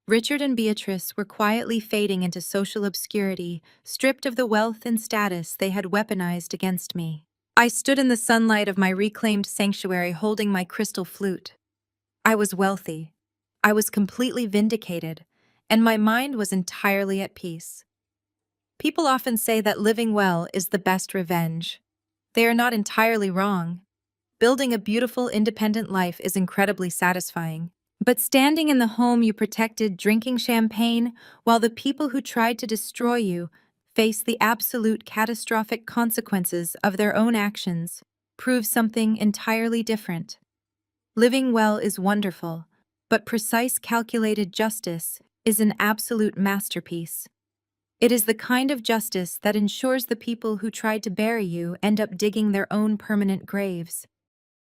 Richard and Beatrice were quietly fading into social obscurity, stripped of the wealth and status they had weaponized against me. I stood in the sunlight of my reclaimed sanctuary holding my crystal flute. I was wealthy. I was completely vindicated, and my mind was entirely at peace. People often say that living well is the best revenge. They are not entirely wrong. Building a beautiful, independent life is incredibly satisfying. But standing in the home you protected, drinking champagne, while the people who tried to destroy you face the absolute catastrophic consequences of their own actions, proves something entirely different. Living well is wonderful, but precise, calculated justice is an absolute masterpiece. It is the kind of justice that ensures the people who tried to bury you end up digging their own permanent graves.